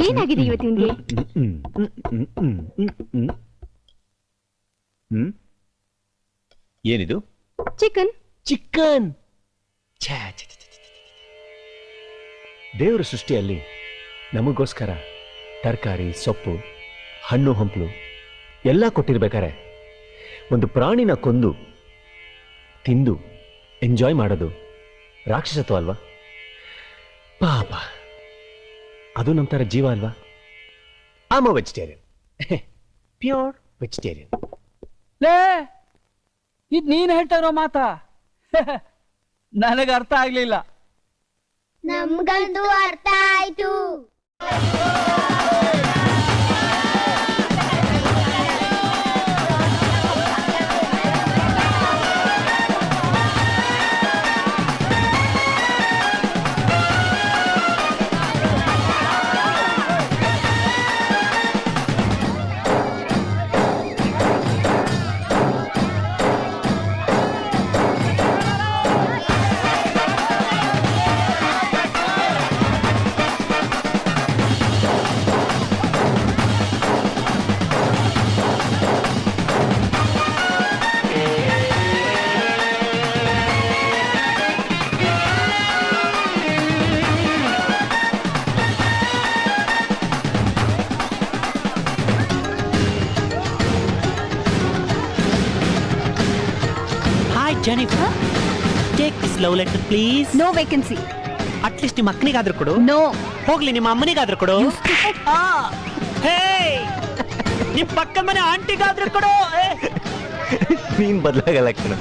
ಏನಾಗಿದೆ ಇವತ್ತಿಗೆ? ಏನಿದು? ಚಿಕನ್. ಚಿಕನ್? ದೇವರ ಸೃಷ್ಟಿಯಲ್ಲಿ ನಮಗೋಸ್ಕರ ತರಕಾರಿ, ಸೊಪ್ಪು, ಹಣ್ಣು ಹಂಪಲು ಎಲ್ಲ ಕೊಟ್ಟಿರ್ಬೇಕಾರೆ ಒಂದು ಪ್ರಾಣಿನ ಕೊಂದು ತಿಂದು ಎಂಜಾಯ್ ಮಾಡೋದು ರಾಕ್ಷಸತ್ವ ಅಲ್ವಾ? ಪಾಪ, ಅದು ನಮ್ಮ ತರ ಜೀವ ಅಲ್ವಾ? Am a vegetarian, pure vegetarian. ಲೇ, ಇದ್ ನೀನ್ ಹೇಳ್ತಾ ಇರೋ ಮಾತಾ? ನನಗೆ ಅರ್ಥ ಆಗ್ಲಿಲ್ಲ. ನಮ್ಗಂತೂ ಅರ್ಥ ಆಯ್ತು. Jennifer, take this love letter, please. No vacancy. At least ನಿಮ್ಮ ಅಕ್ಕನಿಗಾದ್ರೂ ಕೊಡು. No. ಹೋಗ್ಲಿ, ನಿಮ್ಮ ಅಮ್ಮನಿಗಾದ್ರೂ ಕೊಡು. ಹೇ, ನಿಮ್ಮ ಪಕ್ಕದ ಮನೆ ಆಂಟಿಗಾದ್ರೂ ಕೊಡು. ನೀನ್ ಬದಲಾಗಲ್ಲ ಕಣ.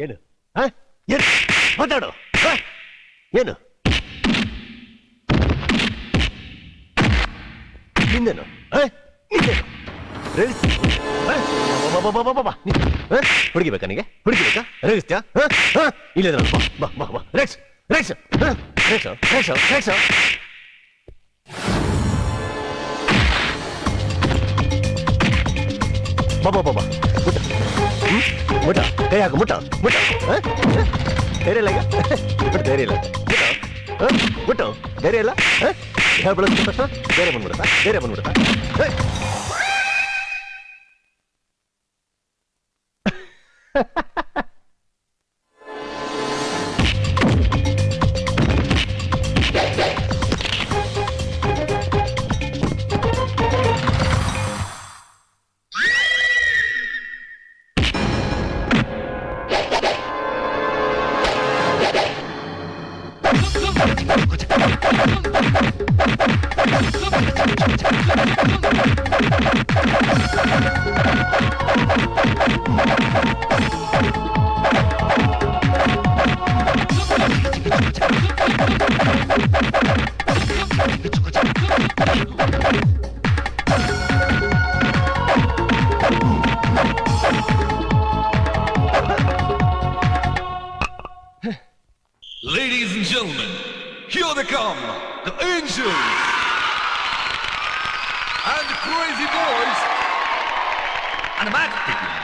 ಏನು ಏನು ಮಾತಾಡು ಏನು ನಿಂದೇನು ಹುಡುಗಿಬೇಕಾ ನಿಗೆ ಹುಡುಗಿಬೇಕಾ ರೇಗಿಸ್ತ್ಯಾ ಇಲ್ಲ ಬಾ ಬಾ ಬಾ ರೇಕ್ಸ್ ರೇಕ್ಸ್ ರೇಕ್ಸ್ ರೇಕ್ಸ್ ರೇಕ್ಸ್ ಬಾಬಾ ಬಾಬಾ ಮುಟ್ಟ ಮುಟ್ಟ ಕೈ ಹಾಕು ಮುಟ್ಟ ಮುಟ್ಟ ಧೈರ್ಯ ಇಲ್ಲ ಈಗ ಧೈರ್ಯ ಇಲ್ಲ ಮುಟ್ಟು ಧೈರ್ಯ ಇಲ್ಲ ಹೇಳ್ಬಿಡುತ್ತ ಧೈರ್ಯ ಬಂದ್ಬಿಡುತ್ತಾ ಧೈರ್ಯ ಬಂದ್ಬಿಡುತ್ತಾ Ladies and gentlemen, here they come, the Angels and the Crazy Boys and the Magic Begins.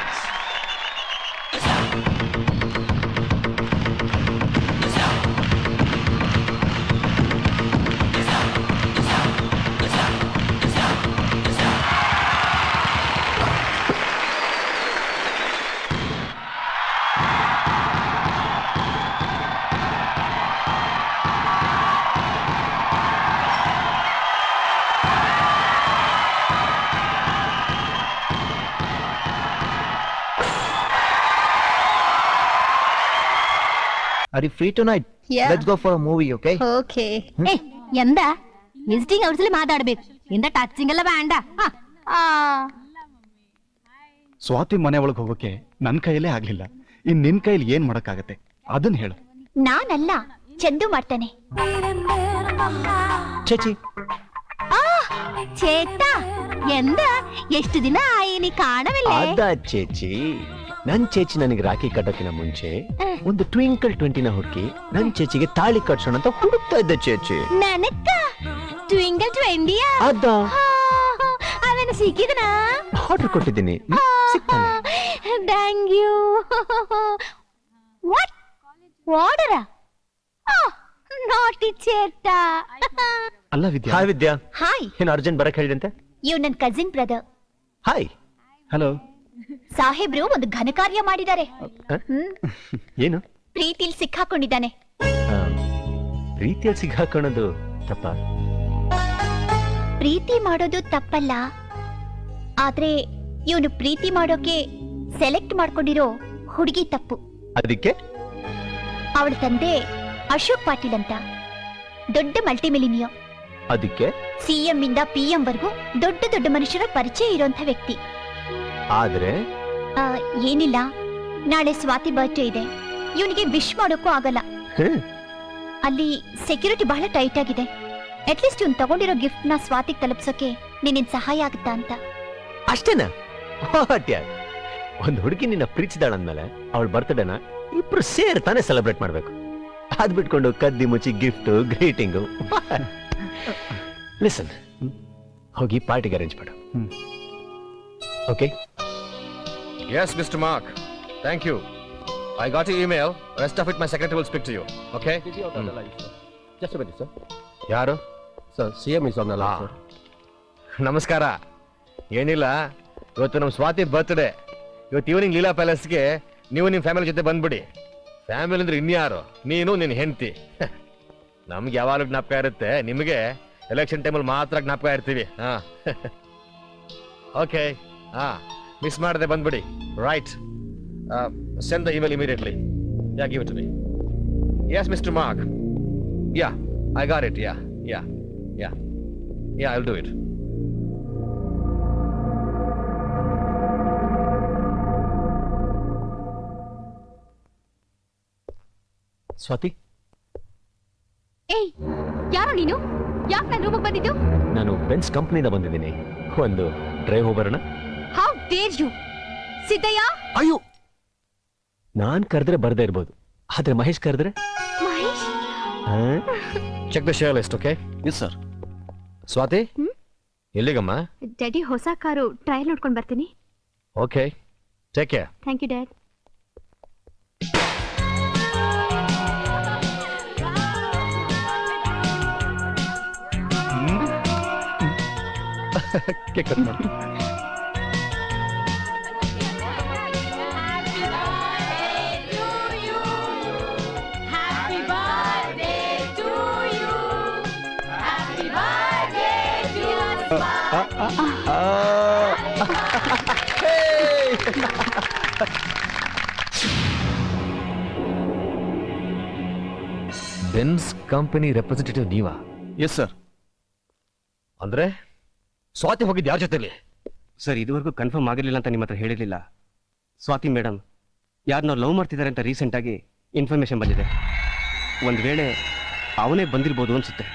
Are you free tonight? Yeah. Let's go for a movie, okay? Okay. എന്താ വിസിറ്റിംഗ് ഹൗസിൽ മാതാಡ್ಬೇಕು ಇಂದ ಟಚಿಂಗ್ ಎಲ್ಲ ಬೇಡ ಸ್ವಾತಿ ಮನೆ ಒಳಗೆ ಹೋಗೋಕೆ ನನ್ ಕೈಯಲ್ಲೇ ಆಗ್ಲಿಲ್ಲ ಇನ್ ನಿನ್ ಕೈಲಿ ಏನ್ ಮಾಡಕ್ಕಾಗತ್ತೆ ಅದನ್ನ ಹೇಳು. ನಾನಲ್ಲ, ಚಂದು ಮಾಡ್ತಾನೆ. ಚೇಚಿ ചേട്ടാ എന്താ ಎಷ್ಟು ದಿನ ಆಯಿ ನೀ ಕಾಣವಿಲ್ಲ ಅದ ಚೇಚಿ ನನ್ ಚೇಚಿ ನನಗೆ ರಾಖಿ ಕಟ್ಟೋಕಿನ ಮುಂಚೆ ಒಂದು ಟ್ವಿಂಕಲ್ 20ನ ಹುಡುಕಿ ನನ್ ಚೇಚಿಗೆ ತಾಳಿ ಕಟ್ಸೋಣ ಅಂತ ಹುಡುಕ್ತಾ ಇದ್ದ ಚೇಚಿ. ನನಕ್ಕ ಟ್ವಿಂಕಲ್ 20 ಅದ ಅವನ ಸಿಕ್ಕಿದನಾ ಆರ್ಡರ್ ಕೊಟ್ಟಿದ್ದೀನಿ ಸಿಗ್ತಾನೆ. Thank you. ವಾಟ್ ಆರ್ಡರ್ ನಾಟಿ ಚೇಟಾ. ಅಲ್ಲ ವಿದ್ಯಾ. ಹಾಯ್ ವಿದ್ಯಾ. ಹಾಯ್. ಏನು ಅರ್ಜೆಂಟ್ ಬರಕ್ ಹೇಳಿದಂತೆ? ಇವ್ ನನ್ ಕಸಿನ್ ಬ್ರದರ್. ಹಾಯ್. ಹಲೋ. ಸಾಹೇಬ್ರು ಒಂದು ಘನ ಕಾರ್ಯ ಮಾಡಿದ್ದಾರೆ. ಏನು? ಪ್ರೀತಿಲ್ ಸಿಕ್ಕಾಕೊಂಡಿದ್ದಾನೆ. ಪ್ರೀತಿಯಲ್ಲಿ ಸಿಕ್ಕಾಕೊಳ್ಳೋದು ತಪ್ಪ? ಪ್ರೀತಿ ಮಾಡೋದು ತಪ್ಪಲ್ಲ, ಆದ್ರೆ ಇವನು ಪ್ರೀತಿ ಮಾಡೋಕೆ ಸೆಲೆಕ್ಟ್ ಮಾಡ್ಕೊಂಡಿರೋ ಹುಡುಗಿ ತಪ್ಪು. ಅದಕ್ಕೆ ಅವಳ ತಂದೆ ಅಶೋಕ್ ಪಾಟೀಲ್ ಅಂತ ದೊಡ್ಡ ಮಲ್ಟಿಮಿಲಿನಿಯರ್. ಅದಕ್ಕೆ ಸಿಎಂ ಇಂದ ಪಿಎಂ ವರ್ಗೂ ದೊಡ್ಡ ದೊಡ್ಡ ಮನುಷ್ಯರ ಪರಿಚಯ ಇರುವಂತ ವ್ಯಕ್ತಿ. ಆದ್ರೆ ಏನಿಲ್ಲ, ನಾಳೆ ಸ್ವಾತಿ ಬರ್ತ್ಡೇ ಇದೆ, ಇವನಿಗೆ ವಿಶ್ ಮಾಡೋಕ್ಕೂ ಆಗಲ್ಲ. ಅಲ್ಲಿ ಸೆಕ್ಯೂರಿಟಿ ಬಹಳ ಟೈಟ್ ಆಗಿದೆ. ಅಟ್ಲೀಸ್ಟ್ ಇವ್ನು ತಗೊಂಡಿರೋ ಗಿಫ್ಟ್ ನ ಸ್ವಾತಿಗೆ ತಲುಪ್ಸೋಕೆ ನಿನ್ನ ಸಹಾಯ ಆಗುತ್ತಾ ಅಂತ. ಅಷ್ಟೇನಾ? ಒಂದು ಹುಡುಗಿ ನಿನ್ನ ಪ್ರೀತಿಸಿದಾಳಂದ್ಮೇಲೆ ಅವಳ ಬರ್ತ್ಡೇನ ಇಬ್ರು ಸೇರ್ತಾನೆ ಸೆಲೆಬ್ರೇಟ್ ಮಾಡ್ಬೇಕು. ಅದ್ ಬಿಟ್ಕೊಂಡು ಕದ್ದಿ ಮುಚ್ಚಿ ಗಿಫ್ಟ್ ಗ್ರೀಟಿಂಗು. ಲಿಸನ್, ಹೋಗಿ ಪಾರ್ಟಿಗೆ ಅರೇಂಜ್ ಮಾಡು. Okay? Yes, Mr. Mark. Thank you. I got your email. Rest of it my secretary will speak to you. Okay? Just a minute, sir. ಯಾರು? Sir, CM is on the line, sir. ನಮಸ್ಕಾರ. ಏನಿಲ್ಲ, ಇವತ್ತು ನಮ್ಮ Swati birthday. ಇವತ್ತು evening Leela ಪ್ಯಾಲೇಸ್ಗೆ ನೀವು ನಿಮ್ಮ family ಜೊತೆ ಬಂದ್ಬಿಡಿ. ಫ್ಯಾಮಿಲಿ ಅಂದ್ರೆ ಇನ್ಯಾರು? ನೀನು ನಿನ್ನ ಹೆಂಡತಿ. ನಮ್ಗೆ ಯಾವಾಗಲೂ ಜ್ಞಾಪಕ ಇರುತ್ತೆ, ನಿಮಗೆ ಎಲೆಕ್ಷನ್ ಟೈಮಲ್ಲಿ ಮಾತ್ರ ಜ್ಞಾಪಕ ಇರ್ತೀವಿ. ಓಕೆ, ಮಿಸ್ ಮಾಡದೆ ಬಂದ್ಬಿಡಿ. Right, send the email immediately. Yeah, give it to me. Yes mister Mark. Yeah, I got it. Yeah, I will do it. Swati, ಏಯ್, ಯಾರೋ ನೀನು? ಯಾಕೆ ನನ್ನ ರೂಮಿಗೆ ಬಂದಿದ್ದು? ನಾನು ಬೆನ್ಸ್ ಕಂಪ್ನಿಯಿಂದ ಬಂದಿದ್ದೀನಿ. ಒಂದು ಡ್ರೈವ್ ಹೋಗ್ಬರೋಣ? How dare you? ಸಿದ್ದಯ್ಯ, ಅಯ್ಯೋ, ನಾನ್ ಕರೆದ್ರೆ ಬರ್ದೇ ಇರ್ಬೋದು, ಆದ್ರೆ ಮಹೇಶ್ ಕರೆದ್ರೆ Mahesh, check the share list. Okay? Yes sir. Swathi, ಎಲ್ಲಿಗಮ್ಮ? ಡ್ಯಾಡಿ ಹೊಸ ಕಾರು ಟ್ರಯಲ್ ನೋಡ್ಕೊಂಡು ಬರ್ತೀನಿ. Okay, take care. Thank you dad. Cake cut ಮಾಡಿ. ಬೆನ್ಸ್ ಕಂಪನಿ ರೆಪ್ರೆಸೆಂಟೇಟಿವ್ ನೀವಾ? Yes sir. ಅಂದ್ರೆ ಸ್ವಾತಿ ಹೋಗಿದ್ದು ಯಾರ ಜೊತೆಲಿ? ಸರ್, ಇದುವರೆಗೂ ಕನ್ಫರ್ಮ್ ಆಗಿರಲಿಲ್ಲ ಅಂತ ನಿಮ್ಮ ಹತ್ರ ಹೇಳಿರಲಿಲ್ಲ. ಸ್ವಾತಿ ಮೇಡಮ್ ಯಾರನ್ನ ಲವ್ ಮಾಡ್ತಿದ್ದಾರೆ ಅಂತ ರೀಸೆಂಟ್ ಆಗಿ ಇನ್ಫಾರ್ಮೇಶನ್ ಬಂದಿದೆ. ಒಂದು ವೇಳೆ ಅವನೇ ಬಂದಿರ್ಬೋದು ಅನ್ಸುತ್ತೆ.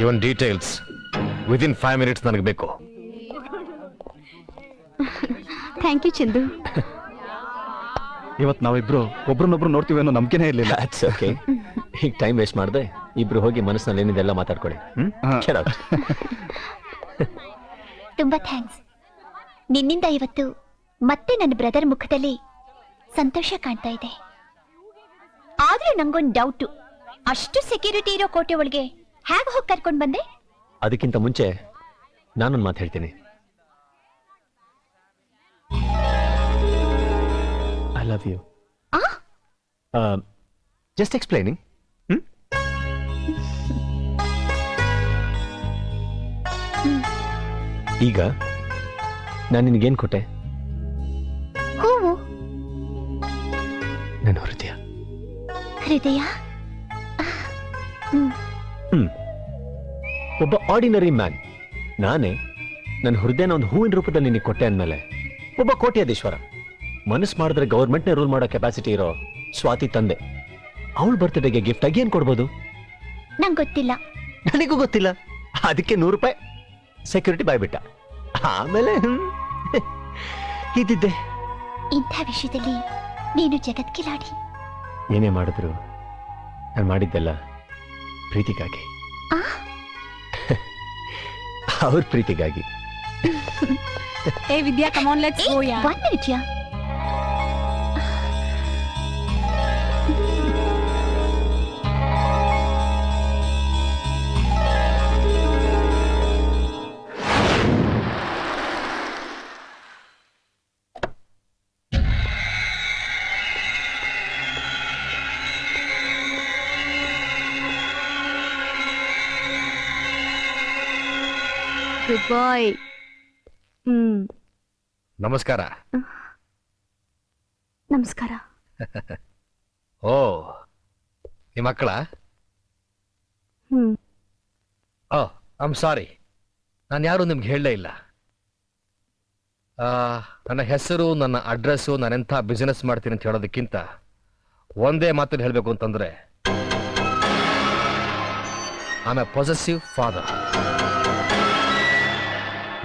ಇವನ್ ಡೀಟೇಲ್ಸ್ ವಿದಿನ್ 5 minutes ನನಗೆ ಬೇಕು. Thank you Chandu. ಇವತ್ತು ನಾವಿಬ್ರು ಒಬ್ರನ್ನೊಬ್ರು ನೋಡ್ತೀವಿ ಅನ್ನೋ ನಂಬಿಕೆನೇ ಇರಲಿಲ್ಲ. ಓಕೆ, ಈಗ ಟೈಮ್ ವೇಸ್ಟ್ ಮಾಡದೆ ಇಬ್ರು ಹೋಗಿ ಮನಸ್ಸಿನಲ್ಲಿ ಏನಿದೆಲ್ಲ ಮಾತಾಡ್ಕೊಳ್ಳಿ. ತುಂಬಾ ಥ್ಯಾಂಕ್ಸ್. ನಿನ್ನಿಂದ ಇವತ್ತು ಮತ್ತೆ ನನ್ನ ಬ್ರದರ್ ಮುಖದಲ್ಲಿ ಸಂತೋಷ ಕಾಣ್ತಾ ಇದೆ. ಆದ್ರೂ ನಂಗೊಂದು ಡೌಟು, ಅಷ್ಟು ಸೆಕ್ಯೂರಿಟಿ ಇರೋ ಕೋಟೆ ಒಳಗೆ ಹೇಗೆ ಹೋಗಿ ಕರ್ಕೊಂಡು ಬಂದೆ? ಅದಕ್ಕಿಂತ ಮುಂಚೆ ನಾನೊಂದು ಮಾತು ಹೇಳ್ತೀನಿ. I love you. Just explaining. ಈಗ ನಾನು ನಿನಗೇನು ಕೊಟ್ಟೆ? ಹೂವು. ನನ್ನ ಹೃದಯ. ಹೃದಯ? ಒಬ್ಬ ಆರ್ಡಿನರಿ ಮ್ಯಾನ್ ನಾನೇ ನನ್ನ ಹೃದಯನ ಒಂದು ಹೂವಿನ ರೂಪದಲ್ಲಿ ನಿನಗೆ ಕೊಟ್ಟೆ ಅಂದಮೇಲೆ ಒಬ್ಬ ಕೋಟ್ಯಾಧೀಶ್ವರ ಮನಸ್ಸು ಮಾಡಿದ್ರೆ ಗವರ್ಮೆಂಟ್ನೇ ರೂಲ್ ಮಾಡೋ ಕೆಪಾಸಿಟಿ ಇರೋ ಸ್ವಾತಿ ತಂದೆ ಅವಳ ಬರ್ತ್ಡೇಗೆ ಗಿಫ್ಟ್ ಆಗಿ ಏನ್ ಕೊಡ್ಬೋದು? ನಂಗೆ ಗೊತ್ತಿಲ್ಲ. ನನಗೂ ಗೊತ್ತಿಲ್ಲ. ಅದಕ್ಕೆ 100 ರೂಪಾಯಿ ಸೆಕ್ಯೂರಿಟಿ ಬಾಯ್ಬಿಟ್ಟ. ಆಮೇಲೆ ಇದ್ದಿದ್ದೆ. ಇಂಥ ವಿಷಯದಲ್ಲಿ ನೀನು ಜಗತ್ಕಿಲಾಡಿ. ಏನೇ ಮಾಡಿದ್ರು ನಾನು ಮಾಡಿದ್ದೆಲ್ಲ ಪ್ರೀತಿಗಾಗಿ, ಅವ್ರ ಪ್ರೀತಿಗಾಗಿ. ಏ Vidya, come on let's go. Yeah, 1 minute yeah. Goodbye. ನಮಸ್ಕಾರ. ನಮಸ್ಕಾರ. ಓ, ನಿಮ್ಮ ಮಕ್ಕಳ? ಓ, ಐ ಆಮ್ ಸಾರಿ, ನಾನು ಯಾರು ನಿಮ್ಗೆ ಹೇಳಲೇ ಇಲ್ಲ. ನನ್ನ ಹೆಸರು, ನನ್ನ ಅಡ್ರೆಸ್ಸು, ನಾನೆಂಥ ಬಿಸ್ನೆಸ್ ಮಾಡ್ತೀನಿ ಅಂತ ಹೇಳೋದಕ್ಕಿಂತ ಒಂದೇ ಮಾತಲ್ಲಿ ಹೇಳಬೇಕು ಅಂತಂದ್ರೆ, I am a possessive father.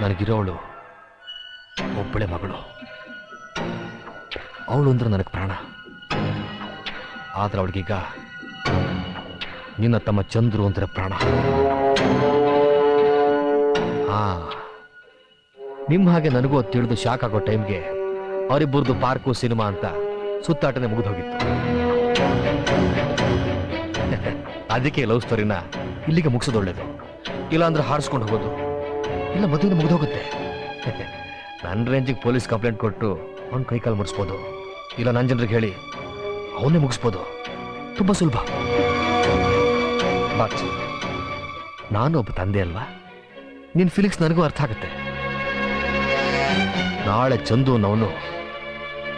ನನಗಿರೋವಳು ಒಬ್ಬಳೆ ಮಗಳು. ಅವಳು ಅಂದ್ರೆ ನನಗೆ ಪ್ರಾಣ. ಆದ್ರೆ ಅವಳಿಗೀಗ ನಿನ್ನ ತಮ್ಮ ಚಂದ್ರು ಅಂದ್ರೆ ಪ್ರಾಣ. ನಿಮ್ಮ ಹಾಗೆ ನನಗೂ ಅದು ತಿಳಿದು ಶಾಕ್ ಆಗೋ ಟೈಮ್ಗೆ ಅವರಿಬ್ಬರದು ಪಾರ್ಕು ಸಿನಿಮಾ ಅಂತ ಸುತ್ತಾಟನೆ ಮುಗಿದು ಹೋಗಿತ್ತು. ಅದಕ್ಕೆ ಲವ್ ಸ್ಟೋರಿನ ಇಲ್ಲಿಗೆ ಮುಗಿಸೋದು ಒಳ್ಳೇದು. ಇಲ್ಲ ಅಂದ್ರೆ ಹಾರಿಸ್ಕೊಂಡು ಹೋಗೋದು, ಇಲ್ಲ ಮದುವೆ ಮುಗಿದು ಹೋಗುತ್ತೆ. ನನ್ನ ರೇಂಜಿಗೆ ಪೊಲೀಸ್ ಕಂಪ್ಲೇಂಟ್ ಕೊಟ್ಟು ಅವ್ನ ಕೈಕಾಲು ಮುಡಿಸ್ಬೋದು, ಇಲ್ಲ ನನ್ನ ಜನರಿಗೆ ಹೇಳಿ ಅವನ್ನೇ ಮುಗಿಸ್ಬೋದು. ತುಂಬಾ ಸುಲಭ. ಬಟ್ ನಾನು ಒಬ್ಬ ತಂದೆ ಅಲ್ವಾ, ನಿನ್ನ ಫೀಲಿಂಗ್ಸ್ ನನಗೂ ಅರ್ಥ ಆಗುತ್ತೆ. ನಾಳೆ ಚಂದು ಅವನು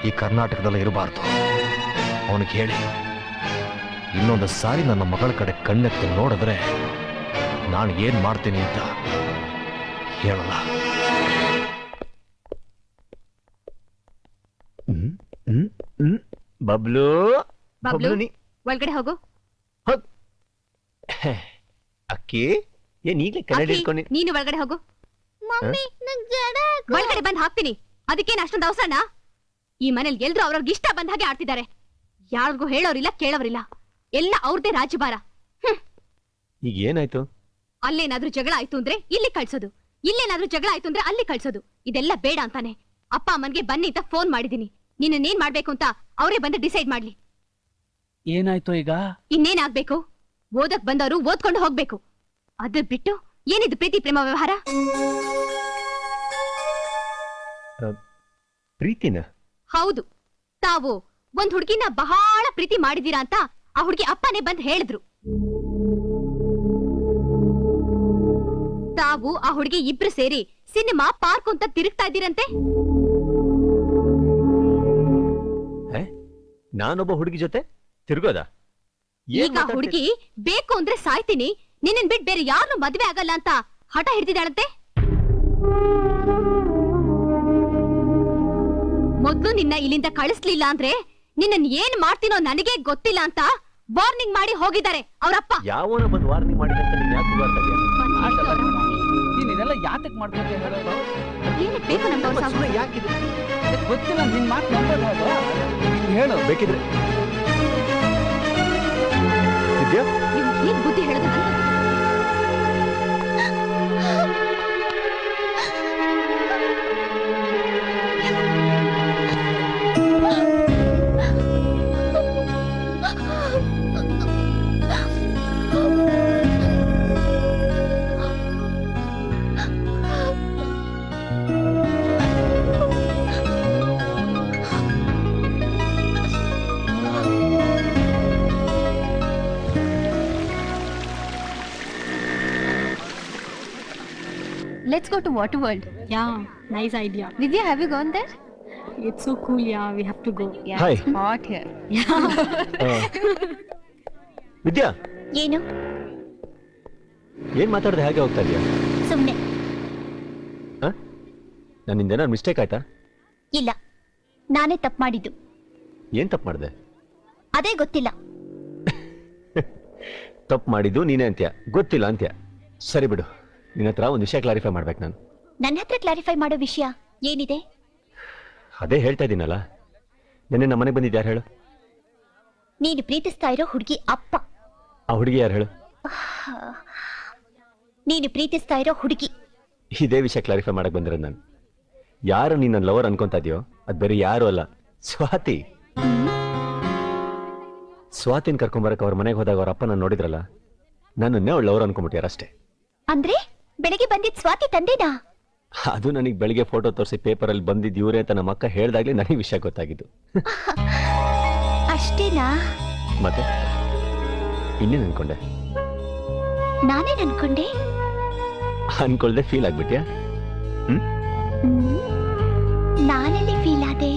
ಈ ಕರ್ನಾಟಕದಲ್ಲಿ ಇರಬಾರ್ದು. ಅವನಿಗೆ ಹೇಳಿ ಇನ್ನೊಂದು ಸಾರಿ ನನ್ನ ಮಗಳ ಕಡೆ ಕಣ್ಣೆತ್ತು ನೋಡಿದ್ರೆ ನಾನು ಏನ್ ಮಾಡ್ತೀನಿ ಅಂತ ಹೇಳಲ್ಲ. ಬಬ್ಲು ಬಬ್ಲು ಒಳಗಡೆ ಹೋಗು. ಅಕ್ಕಿ ಏನ್ ಈಗಲೇ ಕನ್ನಡ ಅಕ್ಕಿ, ಹಿಡ್ಕೊಂಡು ನೀನು ಒಳಗಡೆ ಹೋಗು. ಒಳಗಡೆ ಬಂದ್ ಹಾಕ್ತೀನಿ. ಅದಕ್ಕೇನು ಅಷ್ಟೊಂದು ಅವಸರನ? ಈ ಮನೇಲಿ ಎಲ್ರು ಅವ್ರವ್ರಿಗೆ ಇಷ್ಟ ಬಂದ ಹಾಗೆ ಆಡ್ತಿದ್ದಾರೆ. ಯಾರಿಗೂ ಹೇಳೋರಿಲ್ಲ ಕೇಳೋರಿಲ್ಲ, ಎಲ್ಲ ಅವ್ರದೇ ರಾಜಭಾರ. ಈಗ ಏನಾಯ್ತು? ಅಲ್ಲೇನಾದ್ರೂ ಜಗಳ ಆಯ್ತು ಅಂದ್ರೆ ಇಲ್ಲಿ ಕಳ್ಸೋದು, ಇಲ್ಲೇನಾದ್ರೂ ಜಗಳ ಆಯ್ತು ಅಂದ್ರೆ ಅಲ್ಲಿ ಕಳ್ಸೋದು. ಇದೆಲ್ಲ ಬೇಡ ಅಂತಾನೆ ಅಪ್ಪ ಅಮ್ಮನ್ಗೆ ಬನ್ನಿ ಅಂತ ಫೋನ್ ಮಾಡಿದೀನಿ. ನಿನ್ನೇನ್ ಮಾಡ್ಬೇಕು ಅಂತ ಅವರೇ ಬಂದು ಡಿಸೈಡ್ ಮಾಡ್ಲಿ. ಏನಾಯ್ತು ಈಗ? ಇನ್ನೇನಾಗ್ಬೇಕು? ಓದಕ್ ಬಂದವರು ಓದ್ಕೊಂಡು ಹೋಗ್ಬೇಕು. ಅದ್ ಬಿಟ್ಟು ಏನಿದು ಪ್ರೀತಿ ಪ್ರೇಮ ವ್ಯವಹಾರ? ಪ್ರೀತಿನ? ಹೌದು. ತಾವು ಒಂದ್ ಹುಡುಗಿನ ಬಹಳ ಪ್ರೀತಿ ಮಾಡಿದೀರಾ ಅಂತ ಆ ಹುಡುಗಿ ಅಪ್ಪನೇ ಬಂದ್ ಹೇಳಿದ್ರು. ತಾವು ಆ ಹುಡುಗಿ ಇಬ್ರು ಸೇರಿ ಸಿನಿಮಾ ಪಾರ್ಕ್ ಅಂತ ತಿರುಗ್ತಾ ಇದ್ದೀರಂತೆ. ನಾನೊಬ್ಬ ಹುಡುಗಿ ಜೊತೆ ತಿರುಗೋದ? ಈಗ ಹುಡುಗಿ ಬೇಕು ಅಂದ್ರೆ ಸಾಯ್ತೀನಿ, ನಿನ್ನ ಬಿಟ್ಟು ಬೇರೆ ಯಾರನ್ನು ಮದ್ವೆ ಆಗಲ್ಲ ಅಂತ ಹಠ ಹಿಡಿದಿದ್ದಾಳಂತೆ. ಮೊದ್ಲು ನಿನ್ನ ಇಲ್ಲಿಂದ ಕಳಿಸ್ಲಿಲ್ಲ ಅಂದ್ರೆ ನಿನ್ನ ಏನ್ ಮಾಡ್ತೀನೋ ನನಗೆ ಗೊತ್ತಿಲ್ಲ ಅಂತ ವಾರ್ನಿಂಗ್ ಮಾಡಿ ಹೋಗಿದ್ದಾರೆ ಅವರಪ್ಪ. ಯಾವನ ಬಂದು ವಾರ್ನಿಂಗ್ ಮಾಡಿದ ಅಂತ ನೀನ್ ಯಾಕೆ ಮಾಡ್ತಾ ಇದೀಯ? ನೀನ್ ಇದೆಲ್ಲ ಯಾತಕ್ ಮಾಡ್ಕೊಂತ ಹೇಳೋದು? ಏನಕ್ಕೆ ಬೇಕು ನಮ್ಗೆ ಅವ್ರ ಸಾವು? ಯಾಕಿದೆ ಗೊತ್ತಿಲ್ಲ, ನಿನ್ ಮಾತು ನಂಬೋದು ಹೇಳು. ಬೇಕಿದ್ರೆ ವಿದ್ಯಾ, ಇವ್ನಿಗೆ ಏನ್ ಬುದ್ಧಿ ಹೇಳೋದು ನನಗೆ? Let's go to Water World. Yeah, nice idea. Vidya, have you gone there? It's so cool, yeah, we have to go. Yeah, Hi. it's hot here. ವಿದ್ಯಾ, ಏನು? ಏನ್ ಮಾತಾಡ್ದೆ ಹೇಗೆ ಹೋಗ್ತಾ ಇದೀಯಾ? ಸುಮ್ನೆ. ನನ್ನಿಂದ ಏನಾದ್ರು ಮಿಸ್ಟೇಕ್ ಆಯ್ತಾ? ಇಲ್ಲ, ನಾನೇ ತಪ್ಪು ಮಾಡಿದ್ದು. ಏನ್ ತಪ್ಪು ಮಾಡಿದೆ? ಅದೇ ಗೊತ್ತಿಲ್ಲ. ತಪ್ಪು ಮಾಡಿದ್ದು ನೀನೇ ಅಂತ್ಯ, ಗೊತ್ತಿಲ್ಲ ಅಂತ್ಯ. ಸರಿ ಬಿಡು, ನಿನ್ನ ಹತ್ರ ಒಂದು ವಿಷಯ ಕ್ಲಾರಿಫೈ ಮಾಡ್ಬೇಕು ನಾನು. ನನ್ನ ಹತ್ರ ಕ್ಲಾರಿಫೈ ಮಾಡೋ ವಿಷಯ ಏನಿದೆ? ಅದೇ ಹೇಳ್ತಾ ಇದ್ದೀನಲ್ಲ, ನಿನ್ನೆ ನಮ್ಮ ಮನೆಗೆ ಬಂದಿದ್ದು ಯಾರು ಹೇಳು? ನೀನು ಪ್ರೀತಿಸ್ತಾ ಇರೋ ಹುಡುಗಿ ಅಪ್ಪ. ಆ ಹುಡುಗಿ ಯಾರು ಹೇಳು? ನೀನು ಪ್ರೀತಿಸ್ತಾ ಇರೋ ಹುಡುಗಿ. ಇದೇ ವಿಷಯ ಕ್ಲಾರಿಫೈ ಮಾಡಕ್ ಬಂದಿರೋದು ನಾನು. ಯಾರು ನೀನ್ ನನ್ನ ಲವರ್ ಅನ್ಕೊಂತಾ ಇದೆಯೋ ಅದು ಬೇರೆ ಯಾರು ಅಲ್ಲ, ಸ್ವಾತಿ. ಸ್ವಾತಿನ ಕರ್ಕೊಂಬರಕ್ಕೆ ಅವ್ರ ಮನೆಗೆ ಹೋದಾಗ ಅವ್ರ ಅಪ್ಪ ನಾನು ನೋಡಿದ್ರಲ್ಲ, ನನ್ನನ್ನೇ ಅವಳು ಲವರ್ ಅನ್ಕೊಂಡ್ಬಿಟ್ಯಾರಷ್ಟೇ. ಅಂದ್ರೆ ಬೆಳಿಗ್ಗೆ ಬಂದಿದ್ ಸ್ವಾತಿ ತಂದೆನಾ? ಅದು ನನಗೆ ಬೆಳಿಗ್ಗೆ ಫೋಟೋ ತೋರಿಸಿ ಪೇಪರಲ್ಲಿ ಬಂದಿದ್ದು ಇವರೇ ಅಂತ ನಮ್ಮ ಅಕ್ಕ ಹೇಳ್ದಾಗ್ಲೇ ನನಗೆ ವಿಷಯ ಗೊತ್ತಾಗಿದ್ದು. ಅಷ್ಟೇನಾ? ಮತ್ತೆ ಇನ್ನೇನು ಅನ್ಕೊಂಡೆ? ನಾನೇನ್ ಅನ್ಕೊಂಡೆ? ಅನ್ಕೊಳ್ದೆ ಫೀಲ್ ಆಗ್ಬಿಟ್ಯಾ? ನಾನೆಲ್ಲಿ ಫೀಲ್ ಆದೆ?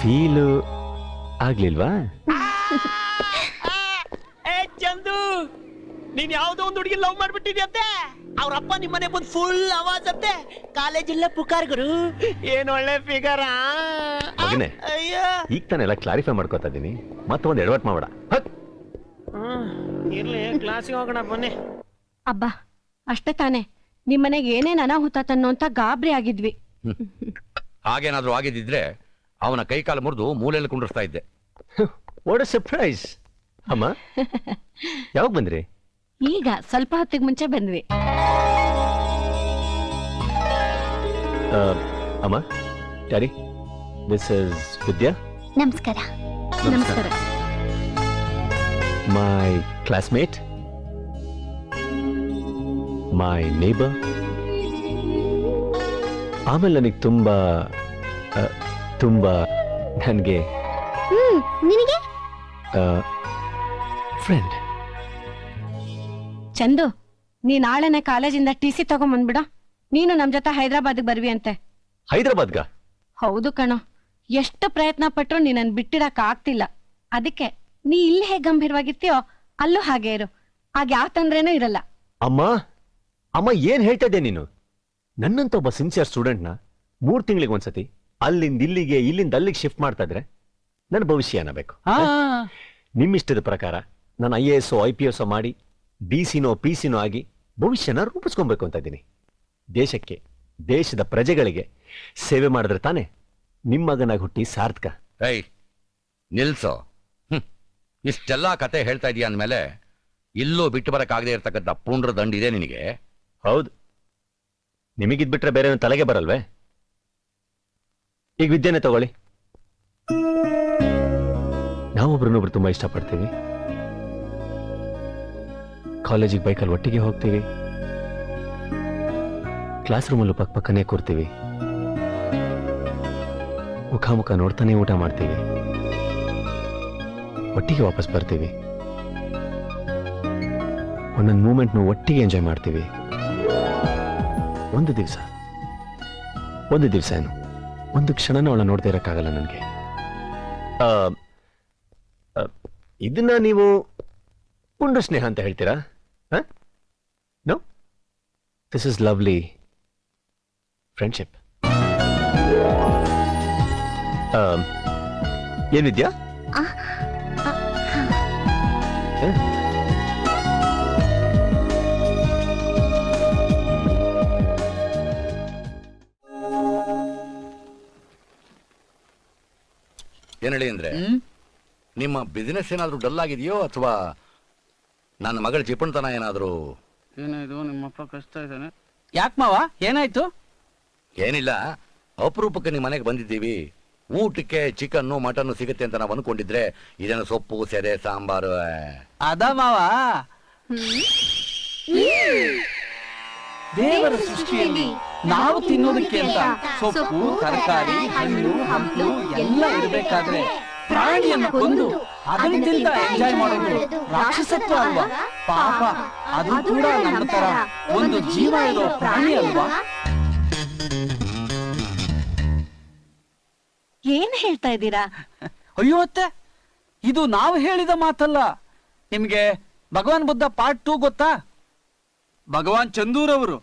ಫೀಲು ಆಗ್ಲಿಲ್ವಾ? ಚಂದು, ನೀನ್ ಯಾವ್ದೋ ಒಂದು ಹುಡುಗಿ ಲವ್ ಮಾಡ್ಬಿಟ್ಟಿದ್ಯಂತೆ. ಅವ್ರಪ್ಪ ನಿಮ್ಮನೆ ಬಂದು ಫುಲ್ ಆವಾಜ್ ಅಂತೆ. ಕಾಲೇಜಿಲ್ಲ ಪುಕಾರ್ಗರು. ಏನ್ ಒಳ್ಳೆ ಫಿಗರ್. ಮಗನೇ, ಈಗ ತಾನೆಲ್ಲ ಎಲ್ಲ ಕ್ಲಾರಿಫೈ ಮಾಡ್ಕೋತಾ ಇದೀನಿ, ಮತ್ತೆ ಒಂದು ಎಡವಟ್ ಮಾಡಬೇಡ. ಇರ್ಲಿ, ಕ್ಲಾಸಿಗೆ ಹೋಗೋಣ ಬನ್ನಿ. ಅಬ್ಬಾ, ಅಷ್ಟೇ ತಾನೆ. ನಿಮ್ಮನೆಗೆ ಏನೇನ್ ಅನಾಹುತ ತನ್ನೋ ಅಂತ ಗಾಬರಿ ಆಗಿದ್ವಿ. ಹಾಗೇನಾದ್ರೂ ಆಗಿದ್ದಿದ್ರೆ ಅವನ ಕೈ ಕಾಲು ಮುರಿದು ಮೂಲೆಯಲ್ಲಿ ಕುಂಡಿಸ್ತಾ ಇದ್ದೆ. What a surprise. ಅಮ್ಮ, ಯಾವಾಗ ಬಂದ್ರಿ? ಈಗ ಸ್ವಲ್ಪ ಹೊತ್ತಿಗೆ ಮುಂಚೆ ಬಂದ್ವಿ. ಅಮ್ಮ, ಯಾರಿ? ದಿಸ್ ಇಸ್ ವಿದ್ಯಾ. ನಮಸ್ಕಾರ. ನಮಸ್ಕಾರ. ಮೈ ಕ್ಲಾಸ್ಮೇಟ್, ಮೈ ನೇಬರ್. ಆಮೇಲೆ ನನಗೆ ತುಂಬಾ ತುಂಬಾ ನನಗೆ ನಿನಗೆ ಫ್ರೆಂಡ್. ಚಂದು, ನೀ ನಾಳೆನೆ ಕಾಲೇಜಿಂದ TC ತಗೊಂಬಂದ್ಬಿಡ. ನೀನು ನಮ್ ಜೊತೆ ಹೈದರಾಬಾದ್ಗೆ ಬರ್ವಿ ಅಂತೆ. ಹೈದರಾಬಾದ್ಗ? ಹೌದು ಕಣ. ಎಷ್ಟು ಪ್ರಯತ್ನ ಪಟ್ರು ನೀನನ್ ಬಿಟ್ಟಿರಕ್ ಆಗ್ತಿಲ್ಲ. ಅದಕ್ಕೆ ನೀ ಇಲ್ಲಿ ಹೇಗ್ ಗಂಭೀರವಾಗಿರ್ತೀಯೋ ಅಲ್ಲೂ ಹಾಗೆ ಇರು. ಆಗ ಯಾವ ತೊಂದ್ರೆನೂ ಇರಲ್ಲ. ಅಮ್ಮ ಅಮ್ಮ ಏನ್ ಹೇಳ್ತಾ ಇದ್ದೆ ನೀನು? ನನ್ನಂತ ಒಬ್ಬ ಸಿನ್ಸಿಯರ್ ಸ್ಟೂಡೆಂಟ್ನ 3 ತಿಂಗಳಿಗೆ ಒಂದ್ಸತಿ ಅಲ್ಲಿಂದ ಇಲ್ಲಿಗೆ ಇಲ್ಲಿಂದ ಅಲ್ಲಿಗೆ ಶಿಫ್ಟ್ ಮಾಡ್ತಾ ಇದ್ರೆ ನನ್ನ ಭವಿಷ್ಯ ಏನಬೇಕು? ನಿಮ್ಮಿಷ್ಟದ ಪ್ರಕಾರ ನಾನು IAS IPS ಮಾಡಿ DC-ನೋ PC-ನೋ ಆಗಿ ಭವಿಷ್ಯನ ರೂಪಿಸ್ಕೊಬೇಕು ಅಂತ ಇದ್ದೀನಿ. ದೇಶಕ್ಕೆ, ದೇಶದ ಪ್ರಜೆಗಳಿಗೆ ಸೇವೆ ಮಾಡಿದ್ರೆ ತಾನೆ ನಿಮ್ಮ ಮಗನಾಗಿ ಹುಟ್ಟಿ ಸಾರ್ಥಕ. ಏಯ್ ನಿಲ್ಸೋ. ಇಷ್ಟೆಲ್ಲಾ ಕತೆ ಹೇಳ್ತಾ ಇದೀಯ ಅಂದ್ಮೇಲೆ ಇಲ್ಲೂ ಬಿಟ್ಟು ಬರಕ್ಕಾಗದೆ ಇರ್ತಕ್ಕಂಥ ಪುಂಡ್ರ ದಂಡಿದೆ ನಿನಗೆ. ಹೌದು, ನಿಮಗಿದ್ಬಿಟ್ರೆ ಬೇರೆ ತಲೆಗೆ ಬರಲ್ವೇ? ಈಗ ವಿದ್ಯೆನೆ ತಗೊಳ್ಳಿ. ನಾವೊಬ್ರನ್ನೊಬ್ರು ತುಂಬಾ ಇಷ್ಟಪಡ್ತೀವಿ. ಕಾಲೇಜಿಗೆ ಬೈಕಲ್ಲಿ ಒಟ್ಟಿಗೆ ಹೋಗ್ತೀವಿ, ಕ್ಲಾಸ್ ರೂಮಲ್ಲೂ ಪಕ್ಕನೇ ಕೂರ್ತೀವಿ, ಮುಖಾಮುಖ ನೋಡ್ತಾನೆ ಊಟ ಮಾಡ್ತೀವಿ, ಒಟ್ಟಿಗೆ ವಾಪಸ್ ಬರ್ತೀವಿ, ಒಂದೊಂದು ಮೂಮೆಂಟ್ನು ಒಟ್ಟಿಗೆ ಎಂಜಾಯ್ ಮಾಡ್ತೀವಿ. ಒಂದು ದಿವಸ ಏನು, ಒಂದು ಕ್ಷಣನೂ ಅವಳ ನೋಡ್ದೇ ಇರಕ್ಕಾಗಲ್ಲ ನನಗೆ. ಇದನ್ನ ನೀವು ಪುಂಡು ಸ್ನೇಹ ಅಂತ ಹೇಳ್ತೀರಾ? No, this is lovely friendship. ಏನಿದ್ಯಾ? ಏನ್ ಹೇಳಿ ಅಂದ್ರೆ, ನಿಮ್ಮ ಬಿಸಿನೆಸ್ ಏನಾದ್ರೂ ಡಲ್ ಆಗಿದೆಯೋ ಅಥವಾ ನನ್ನ ಮಗಳ ಚಿಪ್ಪಣತನ ಏನಾದ್ರೂ? ಏನಾಯ್ತು? ನಿಮ್ಮಪ್ಪ ಕಷ್ಟ ಇದ್ದಾನೆ. ಯಾಕೆ ಮಾವ, ಏನಾಯ್ತು? ಏನಿಲ್ಲ, ಅಪರೂಪಕ್ಕೆ ನಿಮ್ಮ ಮನೆಗೆ ಬಂದಿದ್ದೀವಿ, ಊಟಕ್ಕೆ ಚಿಕನ್ನು ಮಟನ್ನು ಸಿಗುತ್ತೆ ಅಂತ ನಾವು ಅನ್ಕೊಂಡಿದ್ರೆ ಇದೇನು ಸೊಪ್ಪು ಸೆರೆ ಸಾಂಬಾರು. ಅದ ಮಾವ, ದೇವರ ಸೃಷ್ಟಿಯಲ್ಲಿ ನಾವು ತಿನ್ನೋದಕ್ಕೆ ಅಂತ ಸೊಪ್ಪು, ತರಕಾರಿ, ಹಣ್ಣು, ಹಂಪಲು ಎಲ್ಲ ಇರಬೇಕಾದ್ರೆ ಪ್ರಾಣಿಯನ್ನು ಕೊಂದು ಅದನ್ನ ತಿಂತ ಎಂಜಾಯ್ ಮಾಡೋದು ರಾಕ್ಷಸತ್ವ ಅಲ್ವಾ? ಪಾಪ, ಅದು ಕೂಡ ನಮ್ಮ ತರ ಒಂದು ಜೀವ ಇರೋ ಪ್ರಾಣಿ ಅಲ್ವಾ? ಏನ್ ಹೇಳ್ತಾ ಇದ್ದೀರಾ? ಅಯ್ಯೋ ಅತ್ತೆ, ಇದು ನಾವು ಹೇಳಿದ ಮಾತಲ್ಲ. ನಿಮ್ಗೆ ಭಗವಾನ್ ಬುದ್ಧ ಪಾರ್ಟ್ 2 ಗೊತ್ತಾ? ಭಗವಾನ್ ಚಂದೂರವರು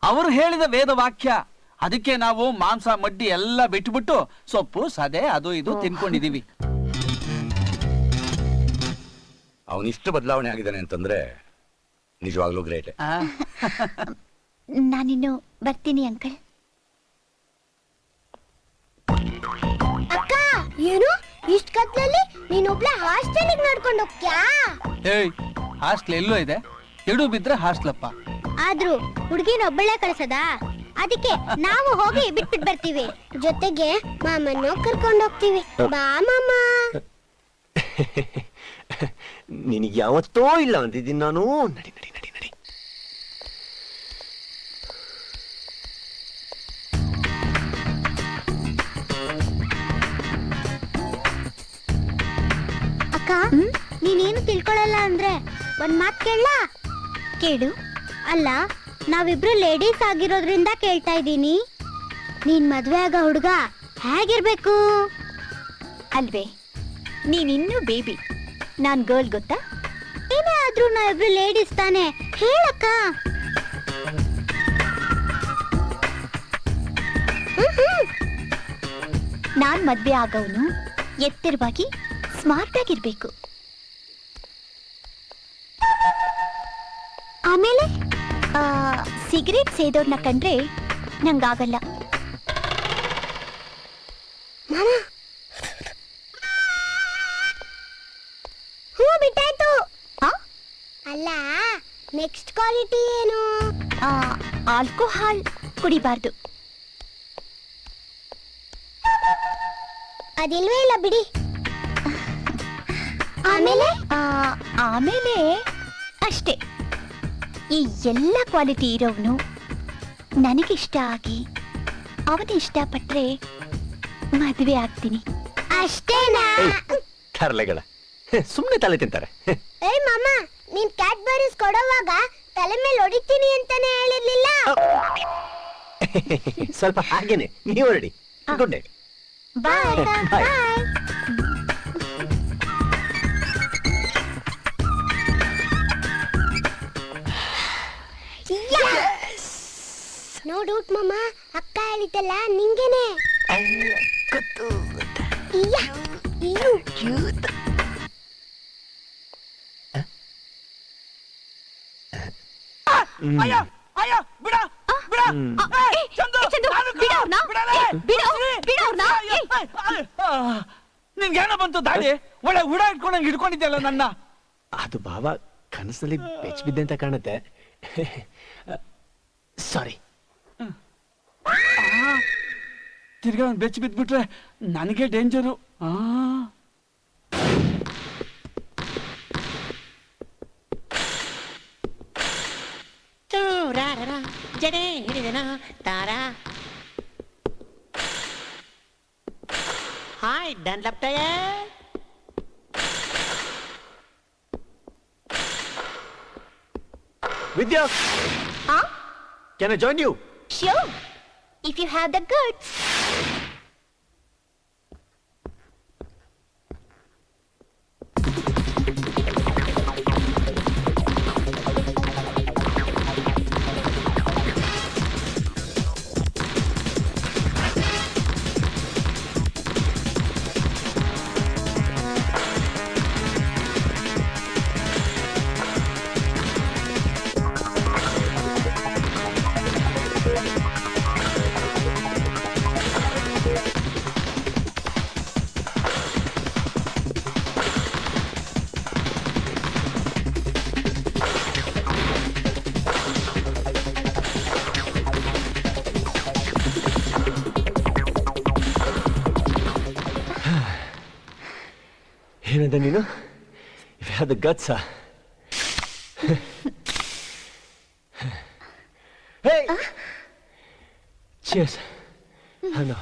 ಅವರು ಹೇಳಿದ ವೇದ ವಾಕ್ಯ. ಅದಕ್ಕೆ ನಾವು ಮಾಂಸ ಮಡ್ಡಿ ಎಲ್ಲ ಬಿಟ್ಟುಬಿಟ್ಟು ಸೊಪ್ಪು ಸದೆ ಅದು ಇದು ತಿನ್ಕೊಂಡಿದೀವಿ. ಅವನಿಷ್ಟು ಬದಲಾವಣೆ ಆಗಿದ್ದಾನೆ ಅಂತಂದ್ರೆ ನಿಜವಾಗ್ಲೂ ಗ್ರೇಟ್. ನಾನಿನ್ನು ಬರ್ತೀನಿ ಅಂಕಲ್. ಅಕ್ಕ, ಏನು ಇಷ್ಟ ಕತ್ಲಲ್ಲಿ ನೀನೊಬ್ಳೆ ಹಾಸ್ಟೆಲಿಗೆ ನಡ್ಕೊಂಡು ಹೋಗ್ತ್ಯಾ? ಏಯ್, ಹಾಸ್ಟೆಲ್ ಎಲ್ಲೋ ಇದೆ, ಎಡು ಬಿದ್ರೆ ಹಾಸ್ಟೆಲಪ್ಪ. ಆದ್ರೂ ಹುಡುಗಿನ ಒಬ್ಬಳೆ ಕಳ್ಸದಾ? ಅದಕ್ಕೆ ನಾವು ಹೋಗಿ ಬಿಟ್ಬಿಟ್ ಬರ್ತೀವಿ. ಜೊತೆಗೆ ಮಾಮನ್ನು ಕರ್ಕೊಂಡು ಹೋಗ್ತೀವಿ. ಬಾ ಮಾಮ. ನಿನಗೆ ಯಾವತ್ತೋ ಇಲ್ಲ ಅಂತಿದ್ದೀನಿ ನಾನು. ನಡಿ ನಡಿ ನಡಿ ನಡಿ. ಅಕ್ಕ, ನೀನೇನು ತಿಳ್ಕೊಳಲ್ಲ ಅಂದ್ರೆ ಒಂದ್ ಮಾತ್ ಕೇಳಲ್ಲ? ಕೇಳು. ಅಲ್ಲ, ನಾವಿಬ್ರು ಲೇಡೀಸ್ ಆಗಿರೋದ್ರಿಂದ ಕೇಳ್ತಾ ಇದ್ದೀನಿ. ನೀನ್ ಮದ್ವೆ ಆಗ ಹುಡುಗ ಹೇಗಿರ್ಬೇಕು? ಅಲ್ವೇ, ನೀನಿನ್ನೂ ಬೇಬಿ, ನಾನ್ ಗರ್ಲ್ ಗೊತ್ತಾ? ಏನೇ ಆದ್ರೂ ನಾವಿಬ್ರು ಲೇಡೀಸ್ ತಾನೆ, ಹೇಳಕ್ಕ. ನಾನ್ ಮದ್ವೆ ಆಗವನು ಎತ್ತರವಾಗಿ ಸ್ಮಾರ್ಟ್ ಆಗಿರ್ಬೇಕು. ಆಮೇಲೆ ಸಿಗರೇಟ್ ಸೇದೋರ್ನ ಕಂಡ್ರೆ ನಂಗಾಗಲ್ಲ. ಹೂ ಬಿಟ್ಟಾಯ್ತು. ಅಲ್ಲ, ನೆಕ್ಸ್ಟ್ ಕ್ವಾಲಿಟಿ ಏನು? ಆಲ್ಕೋಹಾಲ್ ಕುಡಿಬಾರ್ದು. ಅದಿಲ್ವೇ ಇಲ್ಲ ಬಿಡಿ. ಆಮೇಲೆ ಅಷ್ಟೇ. ಈ ಎಲ್ಲ ಕ್ವಾಲಿಟಿ ಇರೋವನು ನನಗಿಷ್ಟ ಆಗಿ ಅವನು ಇಷ್ಟಪಟ್ರೆ ಮದುವೆ ಆಗ್ತೀನಿ. ಅಷ್ಟೇನಾ? ತರಲೆಗಳ ಸುಮ್ಮನೆ ತಲೆ ತಿಂತಾರೆ. ಏಯ್ ಮಾಮ, ನೀನ್ ಕ್ಯಾಡ್ಬರೀಸ್ ಕೊಡುವಾಗ ತಲೆ ಮೇಲೆ ಹೊಡಿತೀನಿ ಅಂತಾನೆ ಹೇಳಿರ್ಲಿಲ್ಲ? ಸ್ವಲ್ಪ ಹಾಗೇನೆ ನೀವು ಹೊರಡಿ. Good night. Bye bye. ನೋಡು ಮಾಮ, ಅಕ್ಕ ಹೇಳಿದ್ದಲ್ಲ ನಿಂಗೇನೆ. ನಿನ್ಗೇನ ಬಂತು ದಾಡಿ? ಒಳ್ಳೆ ಹುಡ ಇಟ್ಕೊಂಡಂಗೆ ಹಿಡ್ಕೊಂಡಿದ್ದೆಲ್ಲ ನನ್ನ. ಅದು ಬಾಬಾ ಕನಸಲ್ಲಿ ಬೆಚ್ಚ ಬಿದ್ದೆ ಅಂತ ಕಾಣುತ್ತೆ. ಸಾರಿ. ತಿರ್ಗಾ ಒಂದು ಬೆಚ್ಚ ಬಿದ್ಬಿಟ್ರೆ ನನಗೆ ಡೇಂಜರು. ಜಡೆ ಹಿಡಿದನ ತಾರ. Hi Dunlop tyre. Vidya, Huh? can I join you? Sure. If you have the goods. ಏನಂದೆ ನೀನು? If you have the guts, hey! Cheers. Hello.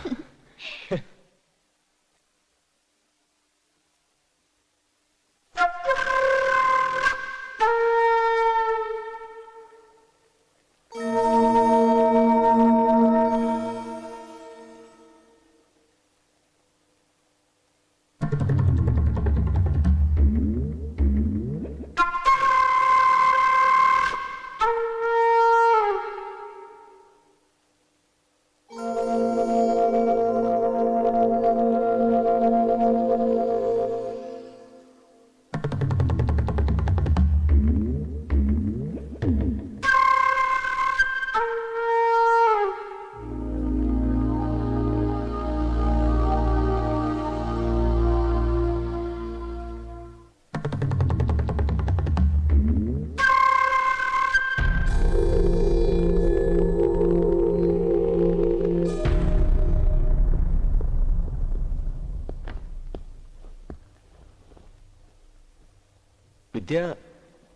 Vidya,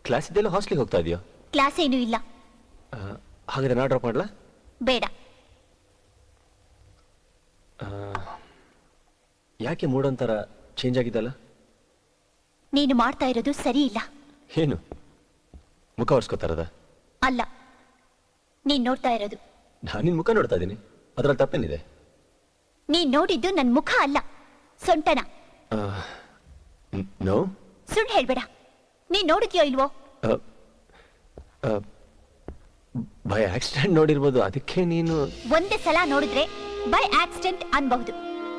class ಇದೆಲ್ಲ ಹಾಸ್ಟೆಲ್ಗೆ ಹೋಗ್ತಾ ಇದೆಯಾ? ಕ್ಲಾಸ್ ಏನೂ ಇಲ್ಲ. ಹಾಗಾದ್ರೆ ನಾ ಡ್ರಾಪ್ ಮಾಡಲಾ? ಬೇಡ. ಯಾಕೆ ಮೂಡೊಂಥರ ಚೇಂಜ್ ಆಗಿದ್ದಲ್ಲ? ನೀನು ಮಾಡ್ತಾ ಇರೋದು ಸರಿ ಇಲ್ಲ. ಏನು ಮುಖ ಒರೆಸ್ಕೋತಾರದ? ಅಲ್ಲ, ನೀನ್ ನೋಡ್ತಾ ಇರೋದು. ನಾನು ನಿನ್ ಮುಖ ನೋಡ್ತಾ ಇದ್ದೀನಿ, ಅದ್ರಲ್ಲಿ ತಪ್ಪೇನಿದೆ? ನೀನ್ ನೋಡಿದ್ದು ನನ್ ಮುಖ ಅಲ್ಲ, ಸೊಂಟನ. ನೋ, ಸುಳ್ಳು ಹೇಳ್ಬೇಡ. ನೀನ್ ನೋಡಿದ್ಯೋ ಇಲ್ವೋ? ಬೈ ಆಕ್ಸಿಡೆಂಟ್ ನೋಡಿರ್ಬೋದು, ಅದಕ್ಕೆ ನೀನು ಒಂದೇ ಸಲ ನೋಡಿದ್ರೆ ಬೈ ಆಕ್ಸಿಡೆಂಟ್ ಅನ್ಬಹುದು,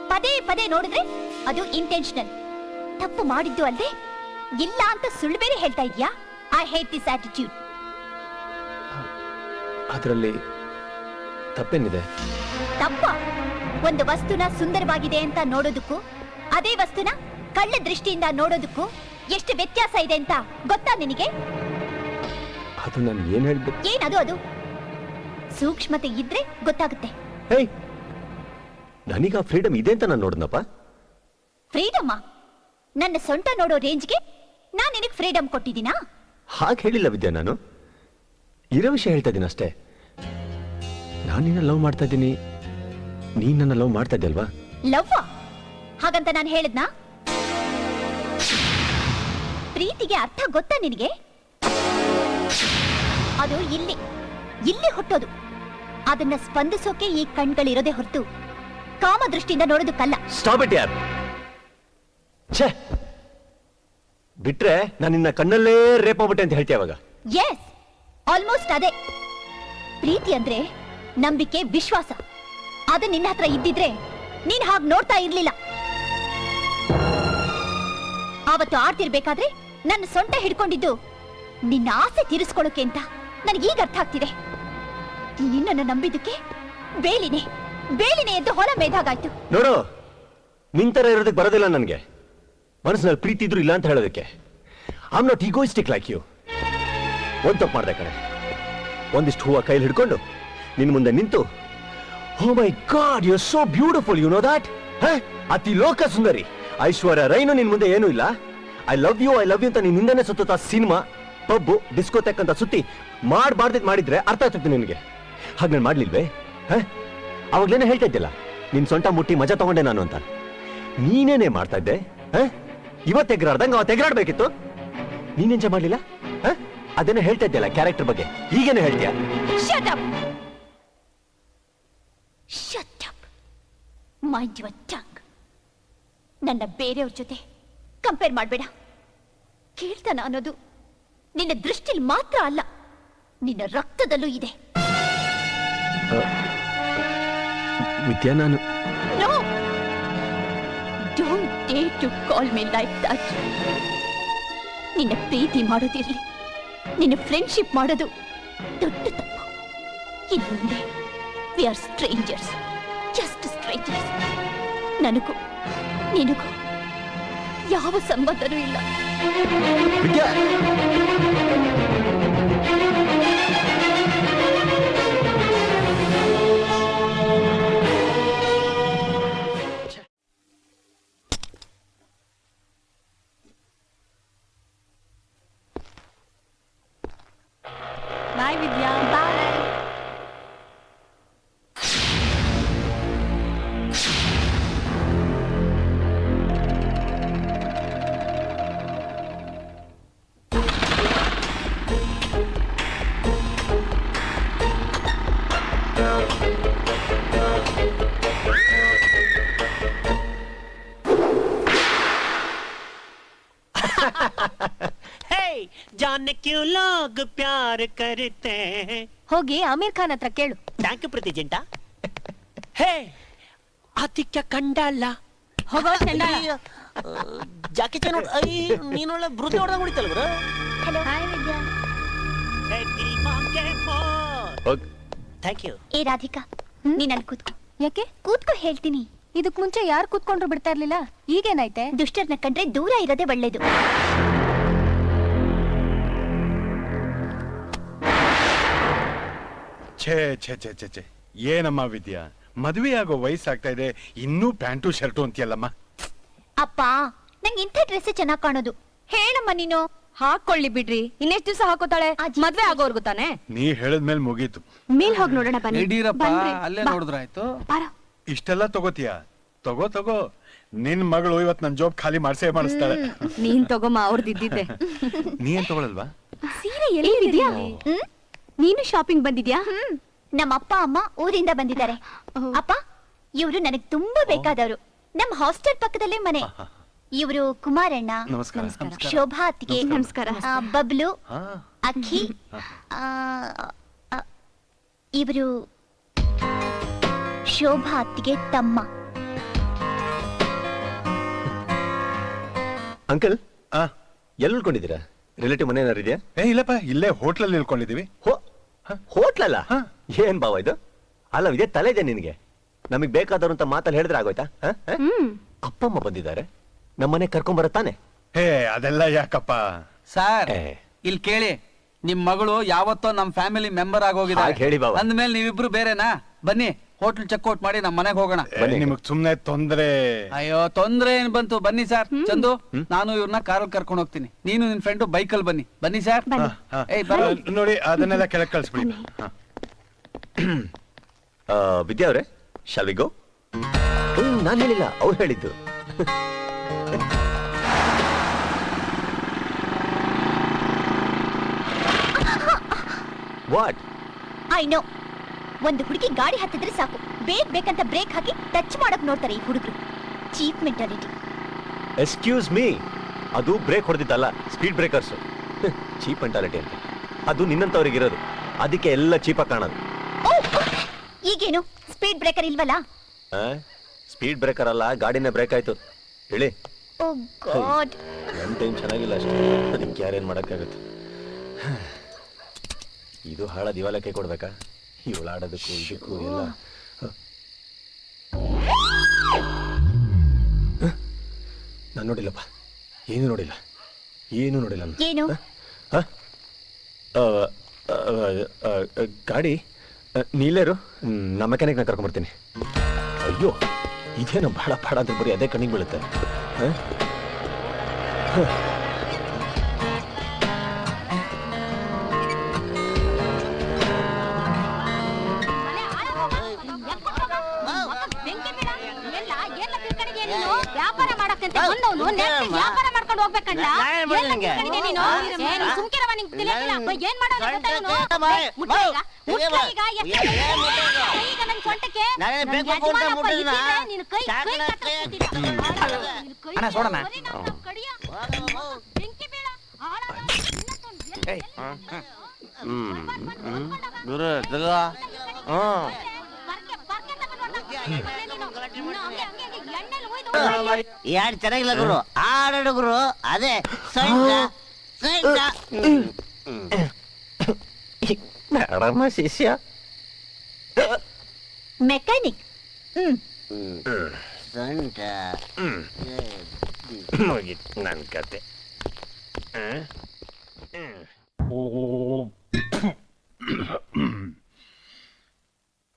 ಪದೇ ಪದೇ ನೋಡಿದ್ರೆ ಅದು ಇಂಟೆನ್ಷನಲ್. ತಪ್ಪು ಮಾಡಿದ್ದು ಅಲ್ದೆ ಇಲ್ಲ ಅಂತ ಸುಳ್ಳು ಬೇರೆ ಹೇಳ್ತಾ ಇದ್ಯಾ? I hate this attitude. ಅದರಲ್ಲಿ ತಪ್ಪೇನಿದೆ? ತಪ್ಪ? ಒಂದು ವಸ್ತುನ ಸುಂದರವಾಗಿದೆ ಅಂತ ನೋಡೋದಕ್ಕೂ ಅದೇ ವಸ್ತುನ ಕಳ್ಳ ದೃಷ್ಟಿಯಿಂದ ನೋಡೋದಕ್ಕೂ ಎಷ್ಟು ವ್ಯತ್ಯಾಸ ಇದೆ ಅಂತ ಗೊತ್ತಾ ನಿನಗೆ? ಅದು ನಾನು ಏನ್ ಹೇಳ್ಬೇಕು? ಏನದು? ಅದು ಸೂಕ್ಷ್ಮತೆ ಇದ್ರೆ ಗೊತ್ತಾಗುತ್ತೆ. ಹೇಯ್, ನನಗ ಫ್ರೀಡಮ್ ಇದೆ ಅಂತ ನಾನು ನೋಡ್ನಪ್ಪ. ಫ್ರೀಡಮ್? ನನ್ನ ಸೊಂಟ ನೋಡೋ ರೇಂಜ್ಗೆ ನಾನ್ ನಿನಗೆ ಫ್ರೀಡಮ್ ಕೊಟ್ಟಿದ್ದೀನಾ? ಹಾಗೆ ಹೇಳಿಲ್ಲ ವಿದ್ಯಾ, ನಾನು ಇರೋ ವಿಷಯ ಹೇಳ್ತಾ ಇದ್ದೀನಿ ಅಷ್ಟೇ. ನಾನು ನಿನ್ನ ಲವ್ ಮಾಡ್ತಾ ಇದ್ದೀನಿ, ನೀನ್ ನನ್ನ ಲವ್ ಮಾಡ್ತಾ ಇದ್ದಲ್ವಾ? ಲವ್ವ ಹಾಗಂತ ನಾನು ಹೇಳಿದ್ನಾ? ಪ್ರೀತಿಗೆ ಅರ್ಥ ಗೊತ್ತಾ ನಿನಗೆ? ಅದು ಇಲ್ಲಿ ಇಲ್ಲಿ ಹುಟ್ಟೋದು. ಅದನ್ನ ಸ್ಪಂದಿಸೋಕೆ ಈ ಕಣ್ಗಳಿರೋದೇ ಹೊರತು ಕಾಮ ದೃಷ್ಟಿಯಿಂದ ನೋಡೋದಕ್ಕಲ್ಲ. ಸ್ಟಾಪ್ ಇಟ್ ಯಾರ್. ಛೇ, ಬಿಟ್ರೆ ನಾನು ನಿನ್ನ ಕಣ್ಣಲ್ಲೇ ರೇಪ್ ಆಗ್ಬಿಟ್ಟೆ ಅಂತ ಹೇಳ್ತೀಯ ಅವಾಗ? ಎಸ್, ಆಲ್ಮೋಸ್ಟ್ ಅದೇ. ಪ್ರೀತಿ ಅಂದ್ರೆ ನಂಬಿಕೆ, ವಿಶ್ವಾಸ. ಅದು ನಿನ್ನ ಹತ್ರ ಇದ್ದಿದ್ರೆ ನೀನ್ ಹಾಗೆ ನೋಡ್ತಾ ಇರ್ಲಿಲ್ಲ. ಆವತ್ತು ಆಡ್ತಿರ್ಬೇಕಾದ್ರೆ ನನ್ನ ಸೊಂಟ ಹಿಡ್ಕೊಂಡಿದ್ದು ನಿನ್ನ ಆಸೆ ತೀರಿಸ್ಕೊಳ್ಳೋಕೆ ಅಂತ ನನಗೀಗ ಅರ್ಥ ಆಗ್ತಿದೆ. ನಿನ್ನನ್ನು ನಂಬಿದ್ದಕ್ಕೆ ಬೇಲಿನೇ ಎಂದು ಹೊಲ ಮೇದಾಗಾಯ್ತು. ನೋಡು, ನಿಂತರ ಇರೋದಕ್ಕೆ ಬರೋದಿಲ್ಲ ನನಗೆ. ಮನಸ್ಸಿನಲ್ಲಿ ಪ್ರೀತಿ ಇದ್ರು ಇಲ್ಲ ಅಂತ ಹೇಳೋದಕ್ಕೆ. I am not egoistic like you. ಒಂದ್ ತಪ್ಪು ಮಾಡ್ದೆ ಕಣೆ. ಒಂದಿಷ್ಟು ಹೂವ ಕೈಲಿ ಹಿಡ್ಕೊಂಡು ನಿನ್ ಮುಂದೆ ನಿಂತು, oh my God, you are so beautiful, you know that, ಅತಿ ಲೋಕ ಸುಂದರಿ ಐಶ್ವರ್ಯ ರೈನು ನಿನ್ ಮುಂದೆ ಏನೂ ಇಲ್ಲ, ಐ ಲವ್ ಯು ಅಂತ ನೀನ್ ಹಿಂದೆನೆ ಸುತ್ತ ಸಿನಿಮಾ, ಪಬ್ಬು, ಡಿಸ್ಕೋಟೆಕ್ ಅಂತ ಸುತ್ತಿ ಮಾಡಬಾರ್ದಿದ್ ಮಾಡಿದ್ರೆ ಅರ್ಥ ಆಗ್ತದೆ ನಿನಗೆ. ಹಾಗೆ ನಾನು ಮಾಡ್ಲಿಲ್ವೇ? ಅವಾಗ್ಲೇನೆ ಹೇಳ್ತಾ ಇದ್ದಿಲ್ಲ ನಿನ್ ಸೊಂಟ ಮುಟ್ಟಿ ಮಜಾ ತಗೊಂಡೆ ನಾನು ಅಂತ. ನೀನೇನೇ ಮಾಡ್ತಾ ಇದ್ದೆ. ಇವತ್ತು ಎಗರಾಡ್ದಂಗ ಅವತ್ತು ಎಗರಾಡ್ಬೇಕಿತ್ತು. ನೀನೆಂಜ ಮಾಡ್ಲಿಲ್ಲ. ಅದೇನೋ ಹೇಳ್ತಾ ಇದ್ದಿಲ್ಲ ಕ್ಯಾರೆಕ್ಟರ್ ಬಗ್ಗೆ, ಈಗೇನೆ ಹೇಳ್ತೀಯ? Shut up! Shut up! Mind your tongue. ನನ್ನ ಬೇರೆಯವ್ರ ಜೊತೆ ಕಂಪೇರ್ ಮಾಡಬೇಡ. ಕೇಳ್ತಾನ ಅನ್ನೋದು ನಿನ್ನ ದೃಷ್ಟಿಲಿ ಮಾತ್ರ ಅಲ್ಲ, ನಿನ್ನ ರಕ್ತದಲ್ಲೂ ಇದೆ. ವಿದ್ಯಾ, ನಾನು No! Don't dare to call me like that. ನಿನ್ನ ಪ್ರೀತಿ ಮಾಡೋದಿರ್ಲಿ, ನಿನ್ನ ಫ್ರೆಂಡ್ಶಿಪ್ ಮಾಡೋದು ದೊಡ್ಡ ತಪ್ಪು. ಇನ್ನು ಮುಂದೆ we are stranger's, just stranger's. ನನಗೂ ನಿನಗೂ ಯಾವ ಸಂಬಂಧನೂ ಇಲ್ಲ. ವಿದ್ಯಾ, ಬಾಯ್ ವಿದ್ಯಾ. ಬಾಯ್. जाने क्यों लोग प्यार करते हैं. ಹೋಗಿ ಆಮೀರ್ ಖಾನ್ ಹತ್ರ ಕೇಳು. ಥ್ಯಾಂಕ್ ಯು ಪ್ರತಿ ಜಂಟ. ಹೇ, ಆತಿಕ್ಯ ಕಂಡಲ್ಲ. ಹೋಗೋ ಚಂಡಾಳ. ಜಾಕಿ ಚಾನ್ ನೀನೊಳ್ಳೆ ಬೃತಿ ಹೊಡೆದ ಹೊಡಿತಲ್ಲ ಗುರು. Hello. Hi Vidya. Thank you. ಏ ರಾಧಿಕಾ, ನೀನ್ ಅಲ್ಲಿ ಕೂತ್ಕೋ. ಯಾಕೆ? ಕೂತ್ಕೋ ಹೇಳ್ತೀನಿ. ಇದಕ್ ಮುಂಚೆ ಯಾರು ಕೂತ್ಕೊಂಡ್ರು ಬಿಡ್ತಾ ಇರ್ಲಿಲ್ಲ, ಈಗೇನಾಯ್ತೆ? ದುಷ್ಟರನ್ನ ಕಂಡ್ರೆ ದೂರ ಇರೋದೇ ಒಳ್ಳೇದು. ಛೇ ಛೇ ಛೇ ಛೇ ಛೇ, ಏನಮ್ಮ ವಿದ್ಯಾ, ಮದುವೆ ಆಗೋ ವಯಸ್ಸಾಗ್ತಾ ಇದೆ, ಇನ್ನೂ ಪ್ಯಾಂಟು ಶರ್ಟು ಅಂತೀಯಲ್ಲಮ್ಮ. ಅಪ್ಪ, ನಂಗೆ ಇಂಥ ಡ್ರೆಸ್ ಚೆನ್ನಾಗ್ ಕಾಣೋದು. ಹೇಳಮ್ಮ ನೀನು. ಹಾಕೊಳ್ಳಿ ಬಿಡ್ರಿ, ಇನ್ನೆಷ್ಟು ದಿವಸ ಹಾಕೋತಾಳೆ? ಮದ್ವೆ ಆಗೋರ್ಗು ತಾನೆ. ನೀ ಹೇಳಿದ್ಮೇಲೆ ಮುಗೀತು. ಮೇಲ್ ಹೋಗಿ ನೋಡೋಣ ಬನ್ನಿ. ಯಡಿಯೂರಪ್ಪ ಅಲ್ಲೇ ನೋಡಿದ್ರಾಯ್ತು. ಇಷ್ಟೆಲ್ಲ ತಗೋತೀಯ? ತಗೋ. ನಿನ್ ಮಗಳು ಇವತ್ ನನ್ ಜಾಬ್ ಖಾಲಿ ಮಾಡಿಸ್ತಾಳೆ. ನೀನ್ ತಗೋಮ್ಮ, ಅವ್ರದ್ದಿದ್ದೆ. ನೀ ಏನ್ ತಗೊಳಲ್ವಾ? ಸೀರೆ ಎಲ್ಲಿದ್ಯಾ? ನೀನು ಶಾಪಿಂಗ್ ಬಂದಿದ್ಯಾ? ನಮ್ಮ ಅಪ್ಪ ಅಮ್ಮ ಊರಿಂದ ಬಂದಿದ್ದಾರೆ. ಅಪ್ಪ, ಇವರು ನನಗೆ ತುಂಬಾ ಬೇಕಾದವರು. ನಮ್ಮ ಹಾಸ್ಟೆಲ್ ಪಕ್ಕದಲ್ಲೇ ಮನೆ. ಇವರು ಕುಮಾರಣ್ಣ, ಶೋಭಾ ಅತ್ತಿಗೆ, ನಮಸ್ಕಾರ, ಬಬ್ಲು, ಅಕ್ಕಿ, ಇವರು ಶೋಭಾ ಅತ್ತಿಗೆ ತಮ್ಮ. ಅಂಕಲ್, ಎಲ್ಲಿ ಉಳ್ಕೊಂಡಿದ್ದೀರಾ? ರಿಲೇಟಿವ್ ಮನೆ ಏನಾರು ಇದೆಯಾ? ಇಲ್ಲಪ್ಪ, ಇಲ್ಲೇ ಹೋಟ್ಲಲ್ಲಿ ನಿಲ್ಕೊಂಡಿದೀವಿ. ಹೋಟ್ಲಲ್ಲ? ಏನ್ ಭಾವ ಇದು? ಅಲ್ಲ ಇದೇ ತಲೆ ಇದೆ ನಿನಗೆ? ನಮಗ್ ಬೇಕಾದವ್ರು ಅಂತ ಮಾತಲ್ಲಿ ಹೇಳಿದ್ರೆ ಆಗೋಯ್ತಾ? ಅಪ್ಪ ಅಮ್ಮ ಬಂದಿದ್ದಾರೆ, ನಮ್ಮನೆ ಕರ್ಕೊಂಬರತ್ತಾನೆ. ಹೇ, ಅದೆಲ್ಲ ಯಾಕಪ್ಪ ಸರ್, ಇಲ್ಲಿ ಕೇಳಿ, ನಿಮ್ ಮಗಳು ಯಾವತ್ತೋ ನಮ್ ಫ್ಯಾಮಿಲಿ ಮೆಂಬರ್ ಆಗೋಗಿದ್ದಾರೆ. ಹೇಳಿ ಬಾವ. ಅಂದ್ಮೇಲೆ ನೀವಿಬ್ರು ಬೇರೆನಾ? ಬನ್ನಿ, ಹೋಟ್ಲ್ ಚೆಕ್ಔಟ್ ಮಾಡಿ ನಮ್ಮ ಮನೆಗೆ ಹೋಗೋಣ. ನಿಮಗ್ ಸುಮ್ನೆ ತೊಂದ್ರೆ? ಅಯ್ಯೋ, ತೊಂದ್ರೆ ಏನ್ ಬಂತು? ಬನ್ನಿ ಸರ್. ಚಂದು, ನಾನು ಇವ್ರನ್ನ ಕಾರಲ್ಲಿ ಕರ್ಕೊಂಡು ಹೋಗ್ತೀನಿ, ನೀನು ನಿನ್ ಫ್ರೆಂಡು ಬೈಕಲ್ಲಿ ಬನ್ನಿ. ಬನ್ನಿ ಸರ್. ನೋಡಿ, ಅದನ್ನೆಲ್ಲ ಕೆಳಗೆ ಕಳಿಸ್ಬಿಡಿ. ವಿದ್ಯಾ ಅವರೇ, ಶಾಲ್ ವಿ ಗೋ? ನಾನ್ ಹೇಳಿಲ್ಲ, ಅವ್ರು ಹೇಳಿದ್ದು. ವಾಟ್? I know. ಒಂದು ಹುಡುಗಿ ಗಾಡಿ ಹತ್ತಿದ್ರೆ ಸಾಕು, ಬೇಕಂತ ಬ್ರೇಕ್ ಹಾಕಿ ಟಚ್ ಮಾಡಕ್ ನೋಡ್ತಾರೆ ಈ ಹುಡುಗರು. Cheap mentality. ಎಕ್ಸ್ಕ್ಯೂಸ್ ಮೀ, ಅದು ಬ್ರೇಕ್ ಹೊಡೆದಿದ್ದಲ್ಲ, ಸ್ಪೀಡ್ ಬ್ರೇಕರ್ಸ್. ಚೀಪ್ ಮೆಂಟಾಲಿಟಿ ಅಂತ ಅದು ನಿನ್ನಂತವ್ರಿಗಿರೋದು, ಅದಕ್ಕೆ ಎಲ್ಲ ಚೀಪಾಗಿ ಕಾಣೋದು. ಈಗೇನು ಸ್ಪೀಡ್ ಬ್ರೇಕರ್ ಇಲ್ವಲ್ಲ? ಸ್ಪೀಡ್ ಬ್ರೇಕರ್ ಅಲ್ಲ, ಗಾಡಿನೇ ಬ್ರೇಕ್ ಆಯ್ತು. ಹೇಳಿ. ಓ ಗಾಡ್, ನನ್ನ ಟೈಮ್ ಚೆನ್ನಾಗಿಲ್ಲ ಅಷ್ಟೇ, ಅದಕ್ಕೆ ಯಾರೇನು ಮಾಡೋಕ್ಕಾಗತ್ತೆ. ಇದು ಹಾಳ ದಿವಾಲಕ್ಕೆ ಕೊಡ್ಬೇಕಾ? ಇವಳು ಆಡೋದಕ್ಕೂ ಇದಕ್ಕೂ ಎಲ್ಲ. ನಾನು ನೋಡಿಲ್ಲಪ್ಪ, ಏನು ನೋಡಿಲ್ಲ, ಏನು ನೋಡಿಲ್ಲ. ಏನು? ಗಾಡಿ ನೀಲೇರು, ನಮ್ಮ ಮೆಕ್ಯಾನಿಕ್ನ ಕರ್ಕೊಂಡ್ಬರ್ತೀನಿ. ಅಯ್ಯೋ, ಇದೇನೋ ಬಹಳ ಪಾಡ ಅಂತ ಬರೀ ಅದೇ ಕಣ್ಣಿಗೆ ಬೀಳುತ್ತೆ. ವ್ಯಾಪಾರ ಮಾಡಕ್ಕಂತ ಬಂದವನು ವ್ಯಾಪಾರ ಮಾಡ್ಕೊಂಡು ಹೋಗ್ಬೇಕಂಡ. ಸುಮ್ಕಿರವ, ನಿಂಗೆ ತಿಳಿಯಲ್ಲ. ಏನ್ ಮಾಡೋದು ಸೊಂಟಕ್ಕೆ ಯಾರು ಚೆನ್ನಾಗಿಲ್ಲ ಗುರು, ಆಡಾಡು ಗುರು. ಅದೇ ಮೇಡಮ್ಮ ಶಿಷ್ಯ ಮೆಕ್ಯಾನಿಕ್. ಮುಗಿತು ನನ್ನ ಕತೆ.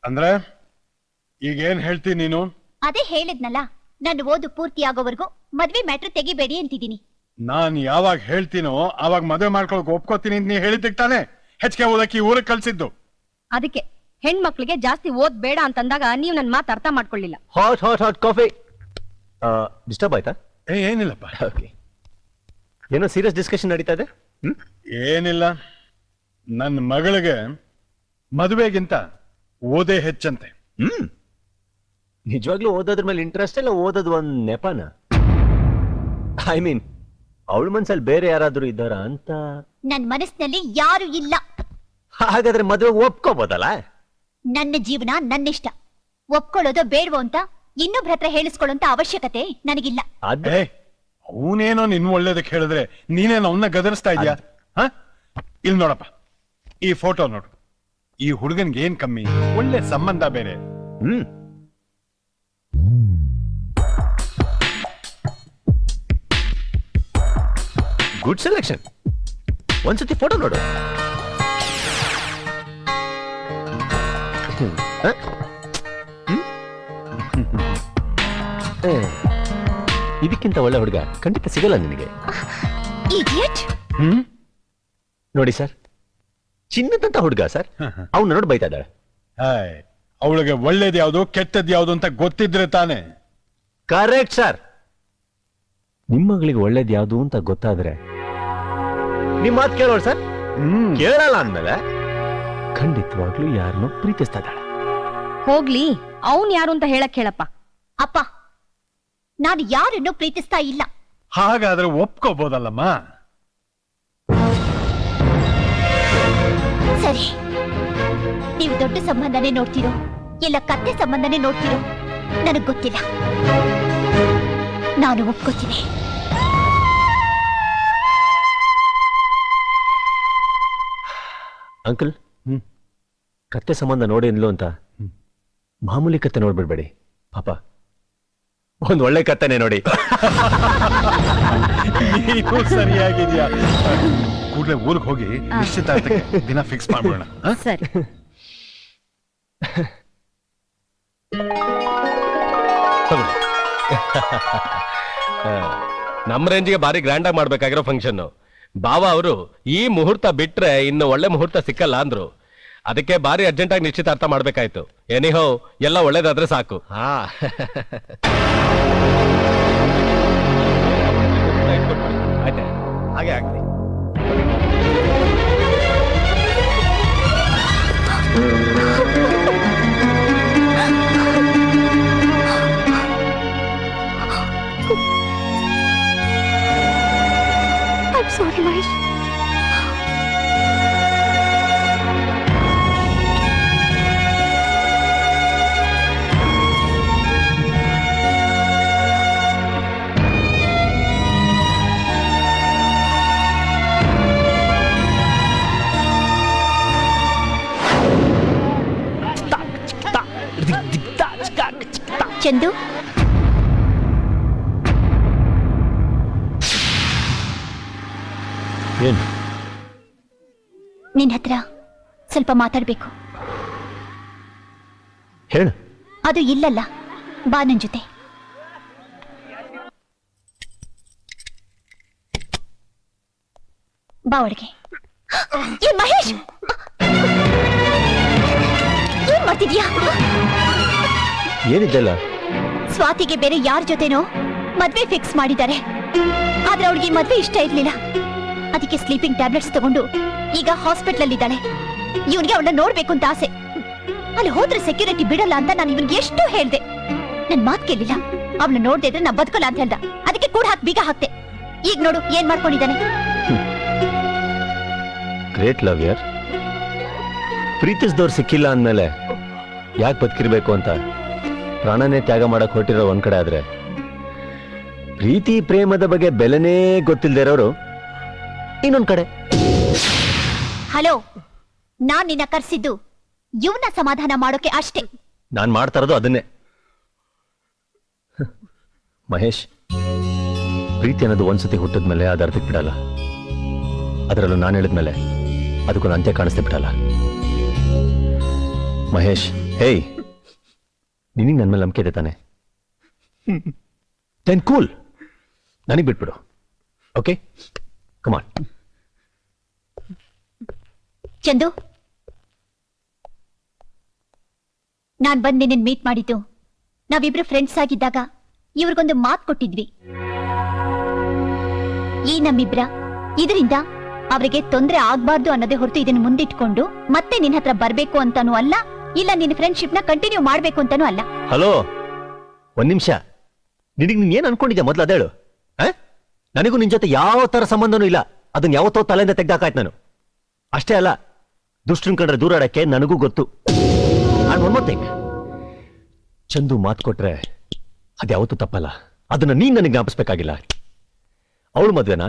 ಅಂದ್ರೆ ಈಗೇನ್ ಹೇಳ್ತೀನಿ ನೀನು? ಅದೇ ಹೇಳಿದ್ನಲ್ಲ, ನನ್ನ ಓದು ಪೂರ್ತಿ ಆಗೋವರೆಗೂ ಮದ್ವೆ ಮ್ಯಾಟ್ರ್ ತೆಗಿಬೇಡಿ ಅಂತಿದ್ದೀನಿ. ನಾನ್ ಯಾವಾಗ ಹೇಳ್ತೀನೋ ಅವಾಗ ಮದುವೆ ಮಾಡ್ಕೊಳಕ್ ಒಪ್ಕೋತೀನಿ ಅಂತ ನೀ ಹೇಳಿದ್ದಕ್ಕೆ ತಾನೆ ಹೆಚ್ಚಿಗೆ ಓದಕ್ಕೆ ಈ ಊರಿಗೆ ಕಳ್ಸಿದ್ದು. ಅದಕ್ಕೆ ಹೆಣ್ಮಕ್ಳಿಗೆ ಜಾಸ್ತಿ ಓದ್ ಬೇಡ ಅಂತಂದಾಗ ನೀವು ನನ್ನ ಮಾತು ಅರ್ಥ ಮಾಡ್ಕೊಳ್ಳಿಲ್ಲ. Hot hot hot coffee. Disturb ಆಯ್ತಾ? ಏನಿಲ್ಲಪ್ಪ. ಓಕೆ, ಏನೋ ಸೀರಿಯಸ್ ಡಿಸ್ಕಷನ್ ನಡೀತಾ ಇದೆ. ಏನಿಲ್ಲ, ನನ್ನ ಮಗಳಿಗೆ ಮದುವೆಗಿಂತ ಓದೇ ಹೆಚ್ಚಂತೆ. ನಿಜವಾಗ್ಲೂ ಓದೋದ್ರ ಮೇಲೆ ಇಂಟ್ರೆಸ್ಟ್ ಇಲ್ಲ, ಓದೋದು ಒಂದ್ ನೆಪನ? ಐ ಮೀನ್, ಅವಳ ಮನ್ಸಲ್ಲಿ ಬೇರೆ ಯಾರಾದ್ರೂ ಇದ್ದಾರಾ ಅಂತ? ನನ್ ಮನಸ್ಸಿನಲ್ಲಿ ಯಾರು ಇಲ್ಲ. ಹಾಗಾದ್ರೆ ಮದುವೆ ಒಪ್ಕೋಬೋದಲ್ಲ? ನನ್ನ ಜೀವನ ನನ್ನಿಷ್ಟ. ಒಪ್ಕೊಳ್ಳೋದು ಬೇಡವೋ ಅಂತ ಇನ್ನೊಬ್ರ ಹತ್ರ ಹೇಳಿಸ್ಕೊಳ್ಳೋಂತ ಅವಶ್ಯಕತೆ ನನಗಿಲ್ಲ. ಅವನೇನೋ ನಿನ್ ಒಳ್ಳೇದಕ್ಕೆ ಹೇಳಿದ್ರೆ ನೀನೇನೋ ಅವನ್ನ ಗದರಿಸ್ತಾ ಇದೀಯಾ? ಇಲ್ಲಿ ನೋಡಪ್ಪ, ಈ ಫೋಟೋ ನೋಡು. ಈ ಹುಡುಗನ್ಗೆ ಏನ್ ಕಮ್ಮಿ, ಒಳ್ಳೆ ಸಂಬಂಧ ಬೇರೆ. Good selection. ಒಂದ್ಸತಿ ಫೋಟೋ ನೋಡು. ಇದಕ್ಕಿಂತ ಒಳ್ಳೆ ಹುಡುಗ ಖಂಡಿತ ಸಿಗಲ್ಲ ನಿನಗೆ. ನೋಡಿ ಸರ್, ಚಿನ್ನದಂತ ಹುಡುಗ ಸರ್, ಅವ್ನ ನೋಡಿ ಬೈತಾ ಇದ್ದಾಳೆ. ಅವಳಿಗೆ ಒಳ್ಳೇದ್ ಯಾವ್ದು ಕೆಟ್ಟದ್ ಯಾವ್ದು ಅಂತ ಗೊತ್ತಿದ್ರೆ ತಾನೆ. Correct sir. ನಿಮ್ಮ ಮಗಳಿಗೆ ಒಳ್ಳೇದ್ ಯಾವ್ದು ಅಂತ ಗೊತ್ತಾದ್ರೆ ನಿಮ್ ಮಾತು ಕೇಳೋಳು ಸರ್. ಕೇಳಲ್ಲ ಅಂದ್ಮೇಲೆ ಖಂಡಿತವಾಗ್ಲೂ ಯಾರನ್ನೋ ಪ್ರೀತಿಸ್ತಾ ಇದ್ದಾಳೆ. ಹೋಗ್ಲಿ, ಅವನ್ ಯಾರು ಅಂತ ಹೇಳಕ್ ಹೇಳಪ್ಪ. ಅಪ್ಪ, ನಾನು ಯಾರನ್ನು ಪ್ರೀತಿಸ್ತಾ ಇಲ್ಲ. ಹಾಗಾದ್ರೆ ಒಪ್ಕೋಬೋದಲ್ಲಮ್ಮ. ಸರಿ, ನೀವು ದೊಡ್ಡ ಸಂಬಂಧನೇ ನೋಡ್ತೀರೋ ಇಲ್ಲ ಕತ್ತೆ ಸಂಬಂಧನೇ ನೋಡ್ತೀರೋ ನನಗ್ ಗೊತ್ತಿಲ್ಲ. ನಾನು ಒಪ್ಕೋತೀನಿ. ಅಂಕಲ್, ಕತ್ತೆ ಸಂಬಂಧ ನೋಡಿ ಅನ್ಲು ಅಂತ ಮಾಮೂಲಿ ಕತ್ತೆ ನೋಡ್ಬಿಡ್ಬೇಡಿ ಪಾಪ, ಒಂದ್ ಒಳ್ಳೆ ಕತ್ತೆನೆ ನೋಡಿ. ನೀನು ಸರಿಯಾಗಿದ್ಯಾ. ಕೂಡಲೇ ಊರಿಗೆ ಹೋಗಿ ನಿಶ್ಚಿತಾರ್ಥಕ್ಕೆ ದಿನ ಫಿಕ್ಸ್ ಮಾಡ್ಬೋಣ. ಸರಿ. ನಮ್ಮ ರೇಂಜ್ಗೆ ಭಾರಿ ಗ್ರ್ಯಾಂಡ್ ಆಗಿ ಮಾಡ್ಬೇಕಾಗಿರೋ ಫಂಕ್ಷನ್. ಬಾವ ಅವರು ಈ ಮುಹೂರ್ತ ಬಿಟ್ರೆ ಇನ್ನು ಒಳ್ಳೆ ಮುಹೂರ್ತ ಸಿಕ್ಕಲ್ಲ ಅಂದ್ರು. ಅದಕ್ಕೆ ಭಾರಿ ಅರ್ಜೆಂಟ್ ಆಗಿ ನಿಶ್ಚಿತಾರ್ಥ ಮಾಡ್ಬೇಕಾಯ್ತು. ಎನಿಹೋ ಎಲ್ಲ ಒಳ್ಳೇದಾದ್ರೆ ಸಾಕು. ಆಯ್ತಾ? ಹಾಗೆ ಆಗ್ಲಿ. ಸಾರಿ ಮಹೇಶ್. ಚಂದು, ಏನು? ನಿನ್ ಹತ್ರ ಸ್ವಲ್ಪ ಮಾತಾಡ್ಬೇಕು. ಹೇಳು. ಅದು ಇಲ್ಲಲ್ಲ, ಬಾ ನನ್ ಜೊತೆ. ಬಾ ಒಳಗೆ. ಏ ಮಹೇಶ್, ಏನ್ ಮಾಡ್ತಿದ್ಯಾ? ಏನಿದ್ದಲ್ಲ? ಸ್ವಾತಿಗೆ ಬೇರೆ ಯಾರ ಜೊತೆನೋ ಮದ್ವೆ ಫಿಕ್ಸ್ ಮಾಡಿದ್ದಾರೆ. ಆದ್ರೆ ಅವಳಿಗೆ ಮದ್ವೆ ಇಷ್ಟ ಇರ್ಲಿಲ್ಲ. ಅದಕ್ಕೆ ಸ್ಲೀಪಿಂಗ್ ಟ್ಯಾಬ್ಲೆಟ್ಸ್ ತಗೊಂಡು ಈಗ ಹಾಸ್ಪಿಟಲ್ ಅಲ್ಲಿ ಇದ್ದಾಳೆ. ಇವನಿಗೆ ಅವಳನ್ನ ನೋಡ್ಬೇಕು ಅಂತ ಆಸೆ. ಅಲ್ಲಿ ಹೋದ್ರೆ ಸೆಕ್ಯೂರಿಟಿ ಬಿಡಲ್ಲ ಅಂತ ನಾನು ಇವನ್ಗೆ ಎಷ್ಟು ಹೇಳ್ದೆ. ನನ್ ಮಾತ್ ಕೇಳಿಲ್ಲ. ಅವಳನ್ನ ನೋಡ್ದೆ ಇದ್ರೆ ನಾ ಬದುಕಲ್ಲ ಅಂತ ಹೇಳ್ದ. ಅದಕ್ಕೆ ಕೂಡ ಹಾಕಿ ಬೀಗ ಹಾಕ್ತೆ. ಈಗ ನೋಡು ಏನ್ ಮಾಡ್ಕೊಂಡಿದ್ದಾನೆ. ಗ್ರೇಟ್ ಲವ್ ಯಾರ್. ಪ್ರೀತಿಸಿದವ್ರು ಸಿಕ್ಕಿಲ್ಲ ಅಂದ್ಮೇಲೆ ಯಾಕೆ ಬದುಕಿರ್ಬೇಕು ಅಂತ ಪ್ರಾಣನೇ ತ್ಯಾಗ ಮಾಡಕ್ ಹೊರಟಿರೋ ಒಂದ್ ಕಡೆ ಆದ್ರೆ, ಪ್ರೀತಿ ಪ್ರೇಮದ ಬಗ್ಗೆ ಬೆಲೆನೇ ಗೊತ್ತಿಲ್ಲದೆ ಇರೋರು ಇನ್ನೊಂದ್ ಕಡೆ. ಹಲೋ, ನಾನ್ ನಿನ್ನ ಕರ್ಸಿದ್ದು ಇವನ್ನ ಸಮಾಧಾನ ಮಾಡೋಕೆ ಅಷ್ಟೇ. ನಾನ್ ಮಾಡ್ತಾ ಇರೋದು ಅದನ್ನೇ. ಮಹೇಶ್, ಪ್ರೀತಿ ಅನ್ನೋದು ಒಂದ್ಸತಿ ಹುಟ್ಟಿದ್ಮೇಲೆ ಅದು ಅರ್ಧಕ್ಕೆ ಬಿಡಲ್ಲ. ಅದರಲ್ಲೂ ನಾನು ಹೇಳಿದ್ಮೇಲೆ ಅದಕ್ಕೊಂದು ಅಂತ್ಯ ಕಾಣಿಸ್ತಾ ಬಿಡಲ್ಲ. ಮಹೇಶ್, ಹೇಯ್, ನಿನಗೆ ನನ್ನ ಮೇಲೆ ನಂಬಿಕೆ ಇದೆ ತಾನೆ? ದೆನ್ ಕೂಲ್, ನನಗೆ ಬಿಟ್ಬಿಡು. ಓಕೆ, ಕಮಾನ್. ಚಂದು, ನಾನ್ ಬಂದ್ ನಿನ್ನ ಮೀಟ್ ಮಾಡಿದ್ದು ನಾವಿಬ್ರು ಫ್ರೆಂಡ್ಸ್ ಆಗಿದ್ದಾಗ ಇವ್ರಿಗೊಂದು ಮಾತು ಕೊಟ್ಟಿದ್ವಿ. ಈ ನಮ್ಮಿಬ್ರ ಇದರಿಂದ ಅವರಿಗೆ ತೊಂದರೆ ಆಗ್ಬಾರ್ದು ಅನ್ನೋದೇ ಹೊರತು ಇದನ್ನ ಮುಂದಿಟ್ಕೊಂಡು ಮತ್ತೆ ನಿನ್ನ ಹತ್ರ ಬರ್ಬೇಕು ಅಂತಾನೂ ಅಲ್ಲ, ಇಲ್ಲ ನಿನ್ನ ಫ್ರೆಂಡ್ಶಿಪ್ ನ ಕಂಟಿನ್ಯೂ ಮಾಡ್ಬೇಕು ಅಂತಾನೂ ಅಲ್ಲ. ಹಲೋ, ಒಂದ್ ನಿಮಿಷ. ನಿನಗೆ ನೀನ್ ಏನ್ ಅನ್ಕೊಂಡಿದ್ಯಾ ಮೊದ್ಲು ಅದೇಳು. ನನಗೂ ನಿನ್ ಜೊತೆ ಯಾವ ತರ ಸಂಬಂಧನೂ ಇಲ್ಲ. ಅದನ್ನ ಯಾವತ್ತೋ ತಲೆಯಿಂದ ತೆಗ್ದಾಕಾಯ್ತು ನಾನು. ಅಷ್ಟೇ ಅಲ್ಲ, ದುಷ್ಟನ್ ಕಂಡ್ರೆ ದೂರಾಡಕ್ಕೆ ನನಗೂ ಗೊತ್ತು. ಒನ್ ಮೋರ್ ಥಿಂಗ್, ಚಂದು ಮಾತು ಕೊಟ್ರೆ ಅದ್ಯಾವತ್ತೂ ತಪ್ಪಲ್ಲ. ಅದನ್ನ ನೀನ್ ನನಗೆ ಜ್ಞಾಪಿಸ್ಬೇಕಾಗಿಲ್ಲ. ಅವಳು ಮದ್ವೆನಾ,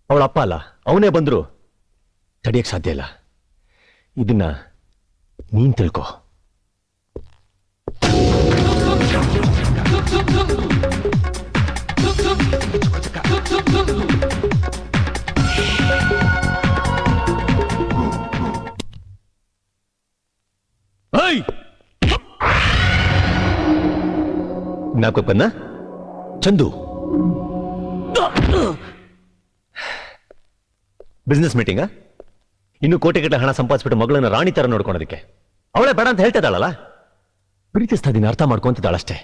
ಅವಳ ಅಪ್ಪ ಅಲ್ಲ, ಅವನೇ ಬಂದ್ರು ತಡಿಯಕ್ ಸಾಧ್ಯ ಇಲ್ಲ. ಇದನ್ನ ನೀನ್ ತಿಳ್ಕೊ. ಜ್ಞಾಪಕ ಬಂದ ಚಂದು? ಬಿಸ್ನೆಸ್ ಮೀಟಿಂಗ? ಇನ್ನು ಕೋಟಿಗಟ್ಟಲೆ ಹಣ ಸಂಪಾದಿಸ್ಬಿಟ್ಟು ಮಗಳನ್ನ ರಾಣಿ ತರ ನೋಡ್ಕೊಳೋದಕ್ಕೆ ಅವಳೇ ಬೇಡ ಅಂತ ಹೇಳ್ತಾ ಇದ್ದಾಳಲ್ಲ. ಪ್ರೀತಿಸ್ತಾ ಇದೀನಿ, ಅರ್ಥ ಮಾಡ್ಕೊಂತಿದ್ದಾಳಷ್ಟೇ.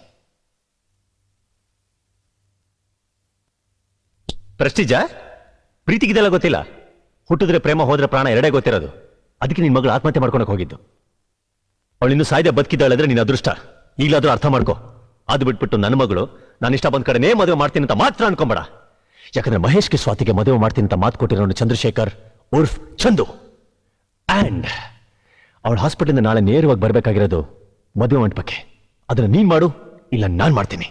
ಪ್ರೆಸ್ಟೀಜ? ಪ್ರೀತಿಗಿದೆಲ್ಲ ಗೊತ್ತಿಲ್ಲ. ಹುಟ್ಟಿದ್ರೆ ಪ್ರೇಮ, ಹೋದ್ರೆ ಪ್ರಾಣ ಎರಡೇ ಗೊತ್ತಿರೋದು. ಅದಕ್ಕೆ ನಿನ್ ಮಗಳು ಆತ್ಮಹತ್ಯೆ ಮಾಡ್ಕೊಳಕ್ ಹೋಗಿದ್ದು. ಅವಳು ಇನ್ನು ಸಾಯ್ದೆ ಬದುಕಿದ್ದಾಳಿದ್ರೆ ನಿನ್ನ ಅದೃಷ್ಟ. ಈಗಲಾದ್ರೂ ಅರ್ಥ ಮಾಡ್ಕೋ. ಅದು ಬಿಟ್ಬಿಟ್ಟು ನನ್ನ ಮಗಳು ನಾನು ಇಷ್ಟ ಬಂದ ಕಡೆನೇ ಮದುವೆ ಮಾಡ್ತೀನಿ ಅಂತ ಮಾತ್ರ ಅನ್ಕೊಂಬೇಡ. ಯಾಕಂದ್ರೆ ಮಹೇಶ್ಗೆ ಸ್ವಾತಿಗೆ ಮದುವೆ ಮಾಡ್ತೀನಿ ಅಂತ ಮಾತು ಕೊಟ್ಟಿರೋನು ಚಂದ್ರಶೇಖರ್ ಉರ್ಫ್ ಚಂದು. ಅಂಡ್ ಅವಳ ಹಾಸ್ಪಿಟಲ್ ನಾಳೆ ನೇರವಾಗಿ ಬರ್ಬೇಕಾಗಿರೋದು ಮದುವೆ ಮಂಟಪಕ್ಕೆ. ಅದನ್ನ ನೀನ್ ಮಾಡು, ಇಲ್ಲ ನಾನ್ ಮಾಡ್ತೀನಿ.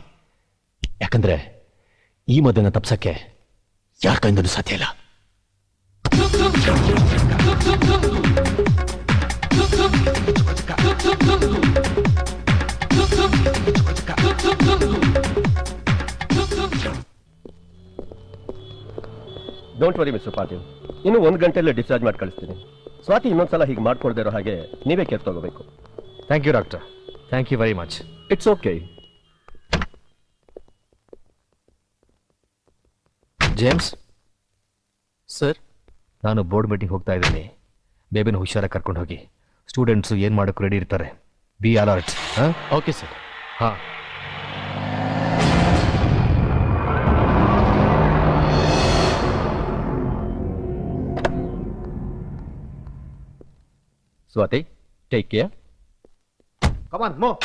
ಯಾಕಂದ್ರೆ ಈ ಮದುವೆನ ತಪ್ಸಕ್ಕೆ ಯಾರ ಕೈಯಿಂದಲೂ ಸಾಧ್ಯ ಇಲ್ಲ. ಡೋಂಟ್ ವರಿ ಮಿಸ್ಟರ್ ಪಾಟೀಲ್, ಇನ್ನು 1 ಗಂಟೆಯಲ್ಲಿ ಡಿಸ್ಚಾರ್ಜ್ ಮಾಡಿ ಕಳಿಸ್ತೀನಿ. ಸ್ವಾತಿ ಇನ್ನೊಂದ್ಸಲ ಹೀಗೆ ಮಾಡ್ಕೊಳ್ದೇ ಇರೋ ಹಾಗೆ ನೀವೇ ಕೇರ್ ತಗೋಬೇಕು. Thank you doctor, thank you very much. It's okay. James sir, ನಾನು ಬೋರ್ಡ್ ಮೀಟಿಂಗ್ ಹೋಗ್ತಾ ಇದ್ದೀನಿ. ಬೇಬಿನ ಹುಷಾರಾಗಿ ಕರ್ಕೊಂಡು ಹೋಗಿ. ಸ್ಟೂಡೆಂಟ್ಸು ಏನು ಮಾಡೋಕ್ಕೆ ರೆಡಿ ಇರ್ತಾರೆ. Be alert. Okay sir. ಹಾಂ. Swathi, take care. Come on, move.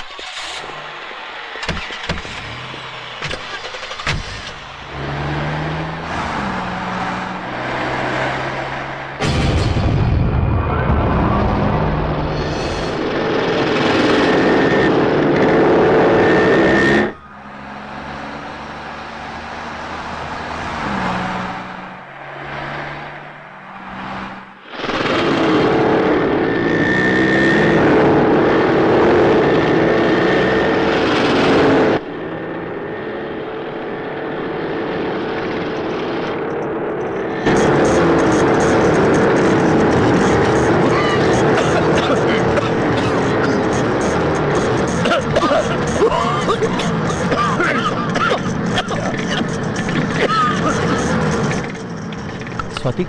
Swathi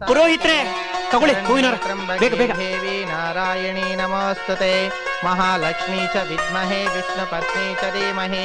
ಪುರೋಹಿತ್ರೆ ತಗೊಳ್ಳಿ ಹೂವಿನ ಬೇಗ ಬೇಗ. ದೇವಿ ನಾರಾಯಣಿ ನಮೋಸ್ತುತೆ ಮಹಾಲಕ್ಷ್ಮೀ ಚ ವಿದ್ಮಹೇ ವಿಷ್ಣು ಪತ್ನಿ ಚ ಧೀಮಹಿ.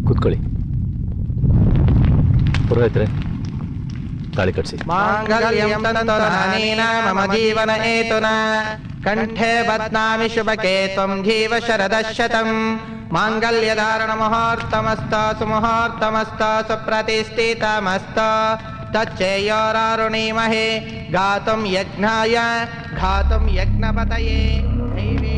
ಕೂತ್ಕೊಳ್ಳಿ. ಪುರೋಹಿತ್ರೆ ತಾಳಿ ಕಟ್ಸಿ. ಮಾಂಗಲ್ಯಂ ತಂತುನಾನೇನ ಮಮ ಜೀವನ ಹೇತುನಾ ಕಂಠೆ ಬಧ್ನಾಮಿ ಶುಭಕೆ ತ್ವಂ ಜೀವ ಶರದಶತಂ. ಮಾಂಗಲ್ಯಧಾರಣ ಮುಹೂರ್ತಮಸ್ತ ಸುಮುಹೂರ್ತಮಸ್ತ ಸುಪ್ರತಿಷ್ಠಿತಮಸ್ತ ತಚ್ಚೇಯೋರಾರುಣೀಮಹೇ ಗಾತುಂ ಯಜ್ಞಾಯ ಘಾತುಂ ಯಜ್ಞಪತಯೇ ದೈವೇ.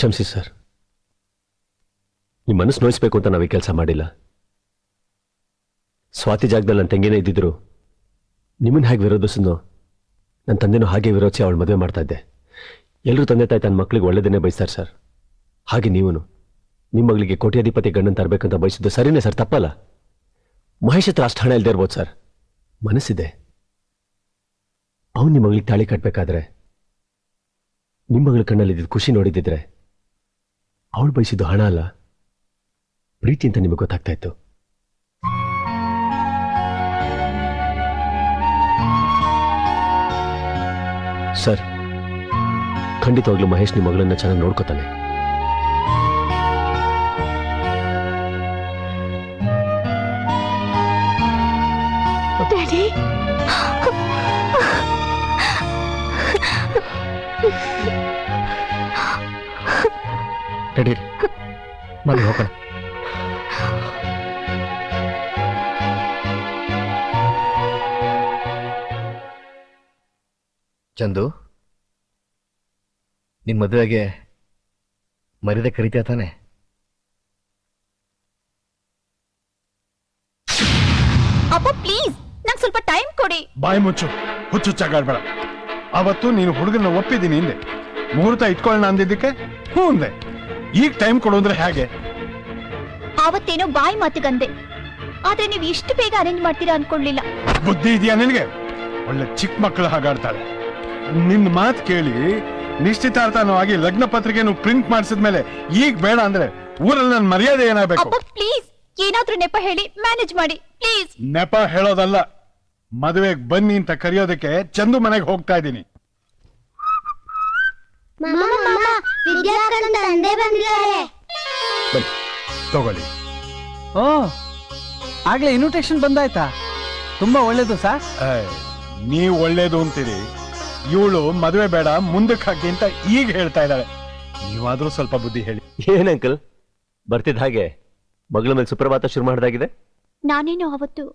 ಕ್ಷಮಿಸಿ ಸರ್, ನಿಮ್ಮ ಮನಸ್ಸು ನೋಯಿಸ್ಬೇಕು ಅಂತ ನಾವೇ ಕೆಲಸ ಮಾಡಿಲ್ಲ. ಸ್ವಾತಿ ಜಾಗದಲ್ಲಿ ನನ್ನ ತಂಗಿನೇ ಇದ್ದಿದ್ರು ನಿಮ್ಮನ್ನ ಹೇಗೆ ವಿರೋಧಿಸಿದ್ನೋ ನನ್ನ ತಂದೆನೂ ಹಾಗೆ ವಿರೋಧಿಸಿ ಅವಳು ಮದುವೆ ಮಾಡ್ತಾ ಇದ್ದೆ. ಎಲ್ಲರೂ ತಂದೆ ತಾಯಿ ತನ್ನ ಮಕ್ಕಳಿಗೆ ಒಳ್ಳೆದನ್ನೇ ಬಯಸ್ತಾರೆ ಸರ್. ಹಾಗೆ ನೀವು ನಿಮ್ಮ ಮಗಳಿಗೆ ಕೋಟ್ಯಾಧಿಪತಿ ಗಂಡನ್ ತರಬೇಕಂತ ಬಯಸಿದ್ದು ಸರಿನೇ ಸರ್, ತಪ್ಪಲ್ಲ. ಮಹೇಶ್ ಹತ್ರ ಅಷ್ಟು ಹಣ ಇಲ್ಲದೆ ಇರ್ಬೋದು ಸರ್, ಮನಸ್ಸಿದೆ. ಅವನು ನಿಮ್ಮ ಮಗಳಿಗೆ ತಾಳಿ ಕಟ್ಟಬೇಕಾದ್ರೆ ನಿಮ್ಮ ಮಗಳ ಕಣ್ಣಲ್ಲಿ ಇದ್ದಿದ್ದು ಖುಷಿ ನೋಡಿದ್ದಿದ್ರೆ ಅವಳು ಬಯಸಿದ್ದು ಹಣ ಅಲ್ಲ, ಪ್ರೀತಿ ಅಂತ ನಿಮಗೆ ಗೊತ್ತಾಗ್ತಾ ಇತ್ತು. ಸರ್, ಖಂಡಿತವಾಗ್ಲೂ ಮಹೇಶ್ ನಿಮ್ಮ ಮಗಳನ್ನ ಚೆನ್ನಾಗಿ ನೋಡ್ಕೋತಾನೆ. ಡ್ಯಾಡಿ, ನಡೀರಿ ಮನೆ ಹೋಗೋಣ. ಚಂದು, ನಿನ್ ಮದುವೆಗೆ ಮರ್ಯಾದೆ ಕರಿತೀಯ ತಾನೆ? ಅಪ್ಪ ಪ್ಲೀಸ್ ನಂಗೆ ಸ್ವಲ್ಪ ಟೈಮ್ ಕೊಡಿ. ಬಾಯಿ ಮುಚ್ಚು, ಹುಚ್ಚುಚ್ಚಾಗಾಡ್ಬೇಡ. ಅವತ್ತು ನೀನು ಹುಡುಗನ ಒಪ್ಪಿದ್ದೀನಿ ಹಿಂದೆ, ಮುಹೂರ್ತ ಇಟ್ಕೊಳ್ಳೋಣ ಅಂದಿದ್ದಕ್ಕೆ ಹ್ಞೂ ಅಂದೆ. ಈಗ ಟೈಮ್ ಕೊಡು ಅಂದ್ರೆ ಹೇಗೆ? ಆವತ್ತೇನೋ ಬಾಯಿ ಮಾತಿಗಂದೆ, ಆದ್ರೆ ನೀವು ಇಷ್ಟು ಬೇಗ ಅರೇಂಜ್ ಮಾಡ್ತೀರಾ ಅನ್ಕೊಳ್ಳಿಲ್ಲ. ಬುದ್ಧಿ ಇದೆಯಾ ನಿನಗೆ? ಒಳ್ಳೆ ಚಿಕ್ಕ ಮಕ್ಕಳು ಹಾಗಾಡ್ತಾಳೆ. ನಿನ್ನ ಮಾತು ಕೇಳಿ ನಿಶ್ಚಿತಾರ್ಥನೂ ಆಗಿ ಲಗ್ನ ಪತ್ರಿಕೆನು ಪ್ರಿಂಟ್ ಮಾಡಿಸಿದ್ಮೇಲೆ ಈಗ ಬೇಡ ಅಂದ್ರೆ ಊರಲ್ಲಿ ನನ್ನ ಮರ್ಯಾದೆ ಏನಾಗಬೇಕು? ಪ್ಲೀಸ್ ಏನಾದ್ರೂ ನೆಪ ಹೇಳಿ ಮ್ಯಾನೇಜ್ ಮಾಡಿ ಪ್ಲೀಸ್. ನೆಪ ಹೇಳೋದಲ್ಲ, ಮದುವೆಗೆ ಬನ್ನಿ ಅಂತ ಕರೆಯೋದಕ್ಕೆ ಚಂದು ಮನೆಗೆ ಹೋಗ್ತಾ ಇದ್ದೀನಿ. ತಗೊಳ್ಳಿ. ಓ, ಆಗ್ಲೇ ಇನ್ವಿಟೇಷನ್ ಬಂದಾಯ್ತಾ? ತುಂಬಾ ಒಳ್ಳೇದು ಸರ್. ನೀವು ಒಳ್ಳೇದು ಅಂತೀರಿ, ಇವಳು ಮದುವೆ ಬೇಡ ಮುಂದಕ್ಕೆ ಹಾಕಿ ಅಂತ ಈಗ ಹೇಳ್ತಾ ಇದ್ದಾಳೆ. ನೀವಾದ್ರೂ ಸ್ವಲ್ಪ ಬುದ್ಧಿ ಹೇಳಿ. ಏನ್ ಅಂಕಲ್, ಬರ್ತಿದ್ದ ಹಾಗೆ ಮಗಳ ಮೇಲೆ ಸುಪ್ರಭಾತ ಶುರು ಮಾಡಿದಾಗಿದೆ? ನಾನೇನು ಅವತ್ತು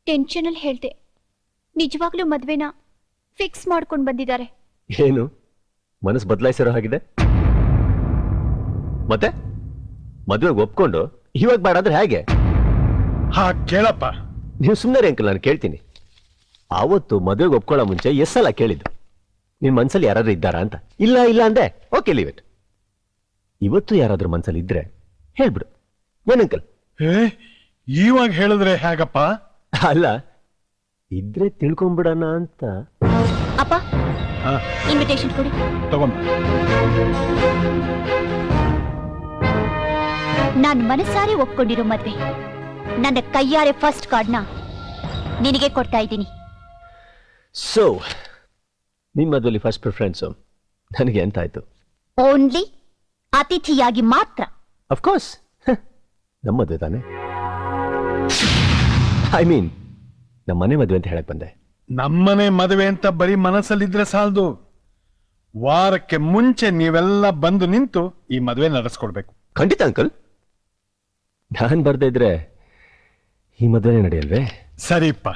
ಟೆನ್ಷನ್ ಅಲ್ಲಿ ಹೇಳ್ದೆ, ನಿಜವಾಗ್ಲೂ ಮದ್ವೆನ ಫಿಕ್ಸ್ ಮಾಡ್ಕೊಂಡು ಬಂದಿದ್ದಾರೆ. ಏನು ಮನಸ್ಸು ಬದಲಾಯಿಸಿರೋ ಹಾಗಿದೆ? ಮತ್ತೆ ಮದುವೆಗೆ ಒಪ್ಕೊಂಡು ಇವಾಗ ಬೇಡ ಅಂದ್ರೆ ಹೇಗೆ? ಹಾ ಕೇಳಪ್ಪ. ನೀವು ಸುಮ್ಮನೆ ಅಂಕಲ್, ನಾನು ಕೇಳ್ತೀನಿ. ಆವತ್ತು ಮದುವೆಗೆ ಒಪ್ಕೊಳ್ಳೋ ಮುಂಚೆ ಎಷ್ಟೆಲ್ಲ ಕೇಳಿದ್ದು, ನಿನ್ ಮನ್ಸಲ್ಲಿ ಯಾರಾದ್ರೂ ಇದ್ದಾರಾ ಅಂತ. ಇಲ್ಲ ಇಲ್ಲ ಅಂದೆ, ಓಕೆ ಲೀವ್ ಇಟ್. ಇವತ್ತು ಯಾರಾದ್ರೂ ಮನ್ಸಲ್ಲಿ ಇದ್ರೆ ಹೇಳ್ಬಿಡು. ಏನಂಕಲ್? ಇವಾಗ ಹೇಳಿದ್ರೆ ಹೇಗಪ್ಪ? ಅಲ್ಲ, ಇದ್ರೆ ತಿಳ್ಕೊಂಬಿಡೋಣ ಅಂತ. ಅಪ್ಪ ಇನ್ವಿಟೇಷನ್ ಕೊಡಿ. ತಗೊಂಬ. ನಾನು ಮನಸಾರೆ ಒಪ್ಕೊಂಡಿರೋ ಮದ್ವೆ, ನನ್ನ ಕೈಯಾರೆ ಫಸ್ಟ್ ಕಾರ್ಡ್ನ ನಿನಗೆ ಕೊಡ್ತಾ ಇದ್ದೀನಿ. ಸೊ ನಿಮ್ಮ ಮದುವೆಲಿ ಫಸ್ಟ್ ಪ್ರಿಫರೆನ್ಸು ನನಗೆ ಅಂತ ಆಯ್ತು? ಓನ್ಲಿ ಅತಿಥಿಯಾಗಿ ಮಾತ್ರ. ಅಫ್ಕೋರ್ಸ್, ನಮ್ಮ ಮದುವೆ ತಾನೆ. ಐ ಮೀನ್ ನಮ್ಮ ಮನೆ ಮದುವೆ ಅಂತ ಹೇಳಕ್ ಬಂದೆ. ನಮ್ಮನೆ ಮದುವೆ ಅಂತ ಬರೀ ಮನಸ್ಸಲ್ಲಿದ್ರೆ ಸಾಲದು, ವಾರಕ್ಕೆ ಮುಂಚೆ ನೀವೆಲ್ಲ ಬಂದು ನಿಂತು ಈ ಮದುವೆ ನಡೆಸ್ಕೊಡ್ಬೇಕು. ಖಂಡಿತ ಅಂಕಲ್, ನಾನ್ ಬರ್ದೇ ಇದ್ರೆ ಈ ಮದುವೆ ನಡೆಯಲ್ವೇ? ಸರಿಪ್ಪ,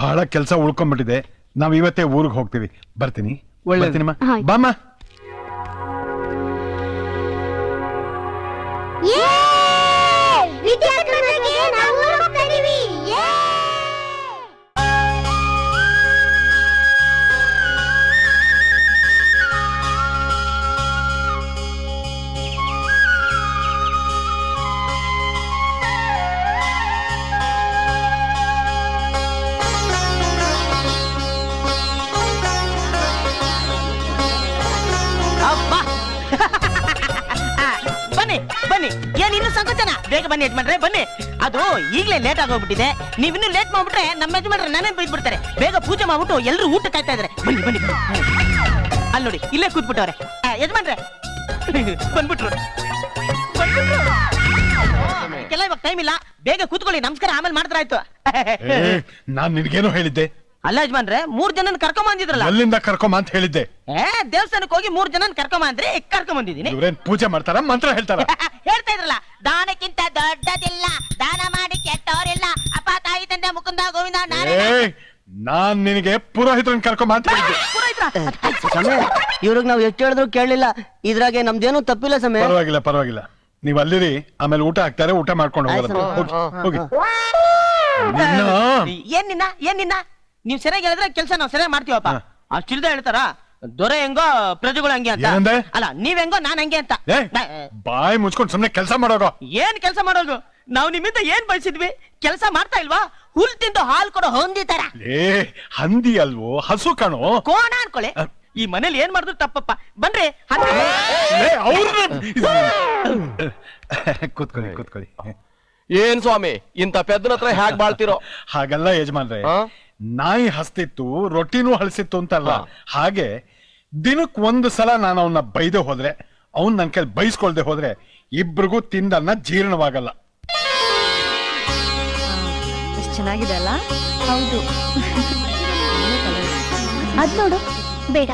ಬಹಳ ಕೆಲಸ ಉಳ್ಕೊಂಡ್ಬಿಟ್ಟಿದೆ. ನಾವ್ ಇವತ್ತೇ ಊರಿಗೆ ಹೋಗ್ತೀವಿ. ಬರ್ತೀನಿ. ಬರ್ತೀನಿಮ್ಮ. ಬಾಮ್ಮ. ಬನ್ನಿ ಬನ್ನಿ, ಏನ್ ಇನ್ನು ಸಂಕೋಚನ? ಬೇಗ ಬನ್ನಿ ಯಜಮಾನ್ರೆ, ಬನ್ನಿ. ಅದು ಈಗಲೇ ಲೇಟ್ ಆಗೋಗ್ಬಿಟ್ಟಿದೆ. ನೀವಿನ್ನೂ ಲೇಟ್ ಮಾಡ್ಬಿಟ್ರೆ ನಮ್ಮ ಯಜಮಾನ್ರೆ ನಾನೇ ಬೈದ್ಬಿಡ್ತಾರೆ. ಬೇಗ ಪೂಜೆ ಮಾಡ್ಬಿಟ್ಟು ಎಲ್ಲರೂ ಊಟ ಕಾಯ್ತಾ ಇದಾರೆ. ಬನ್ನಿ ಬನ್ನಿ. ಅಲ್ಲಿ ನೋಡಿ, ಇಲ್ಲೇ ಕೂತ್ಬಿಟ್ಟವ್ರೆ ಯಜಮಾನ್ರೆ. ಬಂದ್ಬಿಟ್ರು. ಕೆಲ ಇವಾಗ ಟೈಮ್ ಇಲ್ಲ, ಬೇಗ ಕೂತ್ಕೊಳ್ಳಿ. ನಮಸ್ಕಾರ ಆಮೇಲೆ ಮಾಡ್ತಾರಾಯ್ತು. ನಾನ್ ನಿನ್ಗೇನೋ ಹೇಳಿದ್ದೆ. ಅಲ್ಲ ಯಜಮಾನ್ರೆ, 3 ಜನನ ಕರ್ಕೊಂಡ್ ಬಂದಿದ್ರಲ್ಲ. ಅಲ್ಲಿಂದ ಕರ್ಕೊಂಬ ಅಂತ ಹೇಳಿದ್ದೆ. ದೇವಸ್ಥಾನಕ್ಕೆ ಹೋಗಿ 3 ಜನನ ಕರ್ಕೊಂಡ್ ಬಂದ್ರೆ ಕರ್ಕೊಂಡ್ ಬಂದಿದ್ದೀನಿ. ಇವ್ರೇನ್ ಪೂಜೆ ಮಾಡ್ತಾರ, ಮಂತ್ರ ಹೇಳ್ತಾರ? ಹೇಳ್ತಾ ಇದ್ರಲ್ಲ, ದಾನಕ್ಕಿಂತ ದೊಡ್ಡದಿಲ್ಲ, ದಾನ ಮಾಡಿ ಕೆಟ್ಟವರಿಲ್ಲ, ಅಪ್ಪ ತಾಯಿ ತಂದೆ ಮುಕುಂದ ಗೋವಿಂದ. ನಾನ್ ನಿನಗೆ ಪುರೋಹಿತರನ್ನ ಕರ್ಕೊಂಡ್ ಮಾತಾಡಿದ್ದೆ. ಸಮಯ ಇವ್ರಿಗೆ ನಾವು ಎಷ್ಟು ಹೇಳಿದ್ರು ಕೇಳಲಿಲ್ಲ. ಇದ್ರಾಗೆ ನಮ್ದೇನು ತಪ್ಪಿಲ್ಲ ಸಮಯ. ಪರವಾಗಿಲ್ಲ ನೀವ್ ಅಲ್ಲಿರಿ, ಆಮೇಲೆ ಊಟ ಹಾಕ್ತಾರೆ, ಊಟ ಮಾಡ್ಕೊಂಡು ಹೋಗೋಣ. ಹೋಗಿ ಏನ್ ನಿನ್ನ ನೀವ್ ಸರಿಯಾಗಿ ಹೇಳಿದ್ರೆ ಕೆಲಸ ನಾವ್ ಸರಿಯಾಗಿ ಮಾಡ್ತೀವಪ್ಪ. ಅಷ್ಟಿಲ್ದ ಹೇಳ್ತಾರ ದೊರೆ ಹೆಂಗೋ ಪ್ರಜೆಗಳು ಹಂಗೆ ಅಂತ. ಅಲ್ಲ ನೀವ್ ಹೆಂಗೋ ನಾನ್ ಹಂಗೆ ಅಂತ. ಬಾಯಿ ಮುಚ್ಕೊಂಡು ಸುಮ್ನೆ ಕೆಲಸ ಮಾಡೋದು. ಏನ್ ಕೆಲಸ ಮಾಡೋದು? ನಾವ್ ನಿಮ್ಮಿಂದ ಏನ್ ಬಯಸಿದ್ವಿ? ಕೆಲಸ ಮಾಡ್ತಾ ಇಲ್ವಾ? ಹುಲ್ ತಿಂದು ಹಾಲ್ ಕೊಡೋ ಹೊಂದಿ ತರ. ಹಂದಿ ಅಲ್ವೋ, ಹಸು ಕಾಣೋ. ಕೋಣ ಅನ್ಕೊಳ್ಳಿ. ಈ ಮನೇಲಿ ಏನ್ ಮಾಡಿದ್ರು ತಪ್ಪಪ್ಪ. ಬನ್ರಿ ಕೂತ್ಕೊಳ್ಳಿ. ಏನ್ ಸ್ವಾಮಿ ಇಂತ ಪೆದ್ದನ ಹತ್ರ ಹ್ಯಾಕ್ ಬಾಳ್ತಿರೋ? ಹಾಗಲ್ಲ ಯಜಮಾನ್ರೆ, ನಾಯಿ ಹಸ್ತಿತ್ತು ರೊಟ್ಟಿನೂ ಹಳಸಿತ್ತು ಅಂತಲ್ಲ, ಹಾಗೆ ದಿನಕ್ ಒಂದು ಸಲ ನಾನು ಅವನ್ನ ಬೈದೆ ಹೋದ್ರೆ, ಅವ್ನ್ ನನ್ ಕೈಲಿ ಬೈಸ್ಕೊಳ್ದೆ ಹೋದ್ರೆ ಇಬ್ರಿಗೂ ತಿಂದನ್ನ ಜೀರ್ಣವಾಗಲ್ಲ. ಎಷ್ಟು ಚೆನ್ನಾಗಿದೆ ಅಲ್ಲ? ಹೌದು. ಅದ್ ನೋಡು. ಬೇಡ,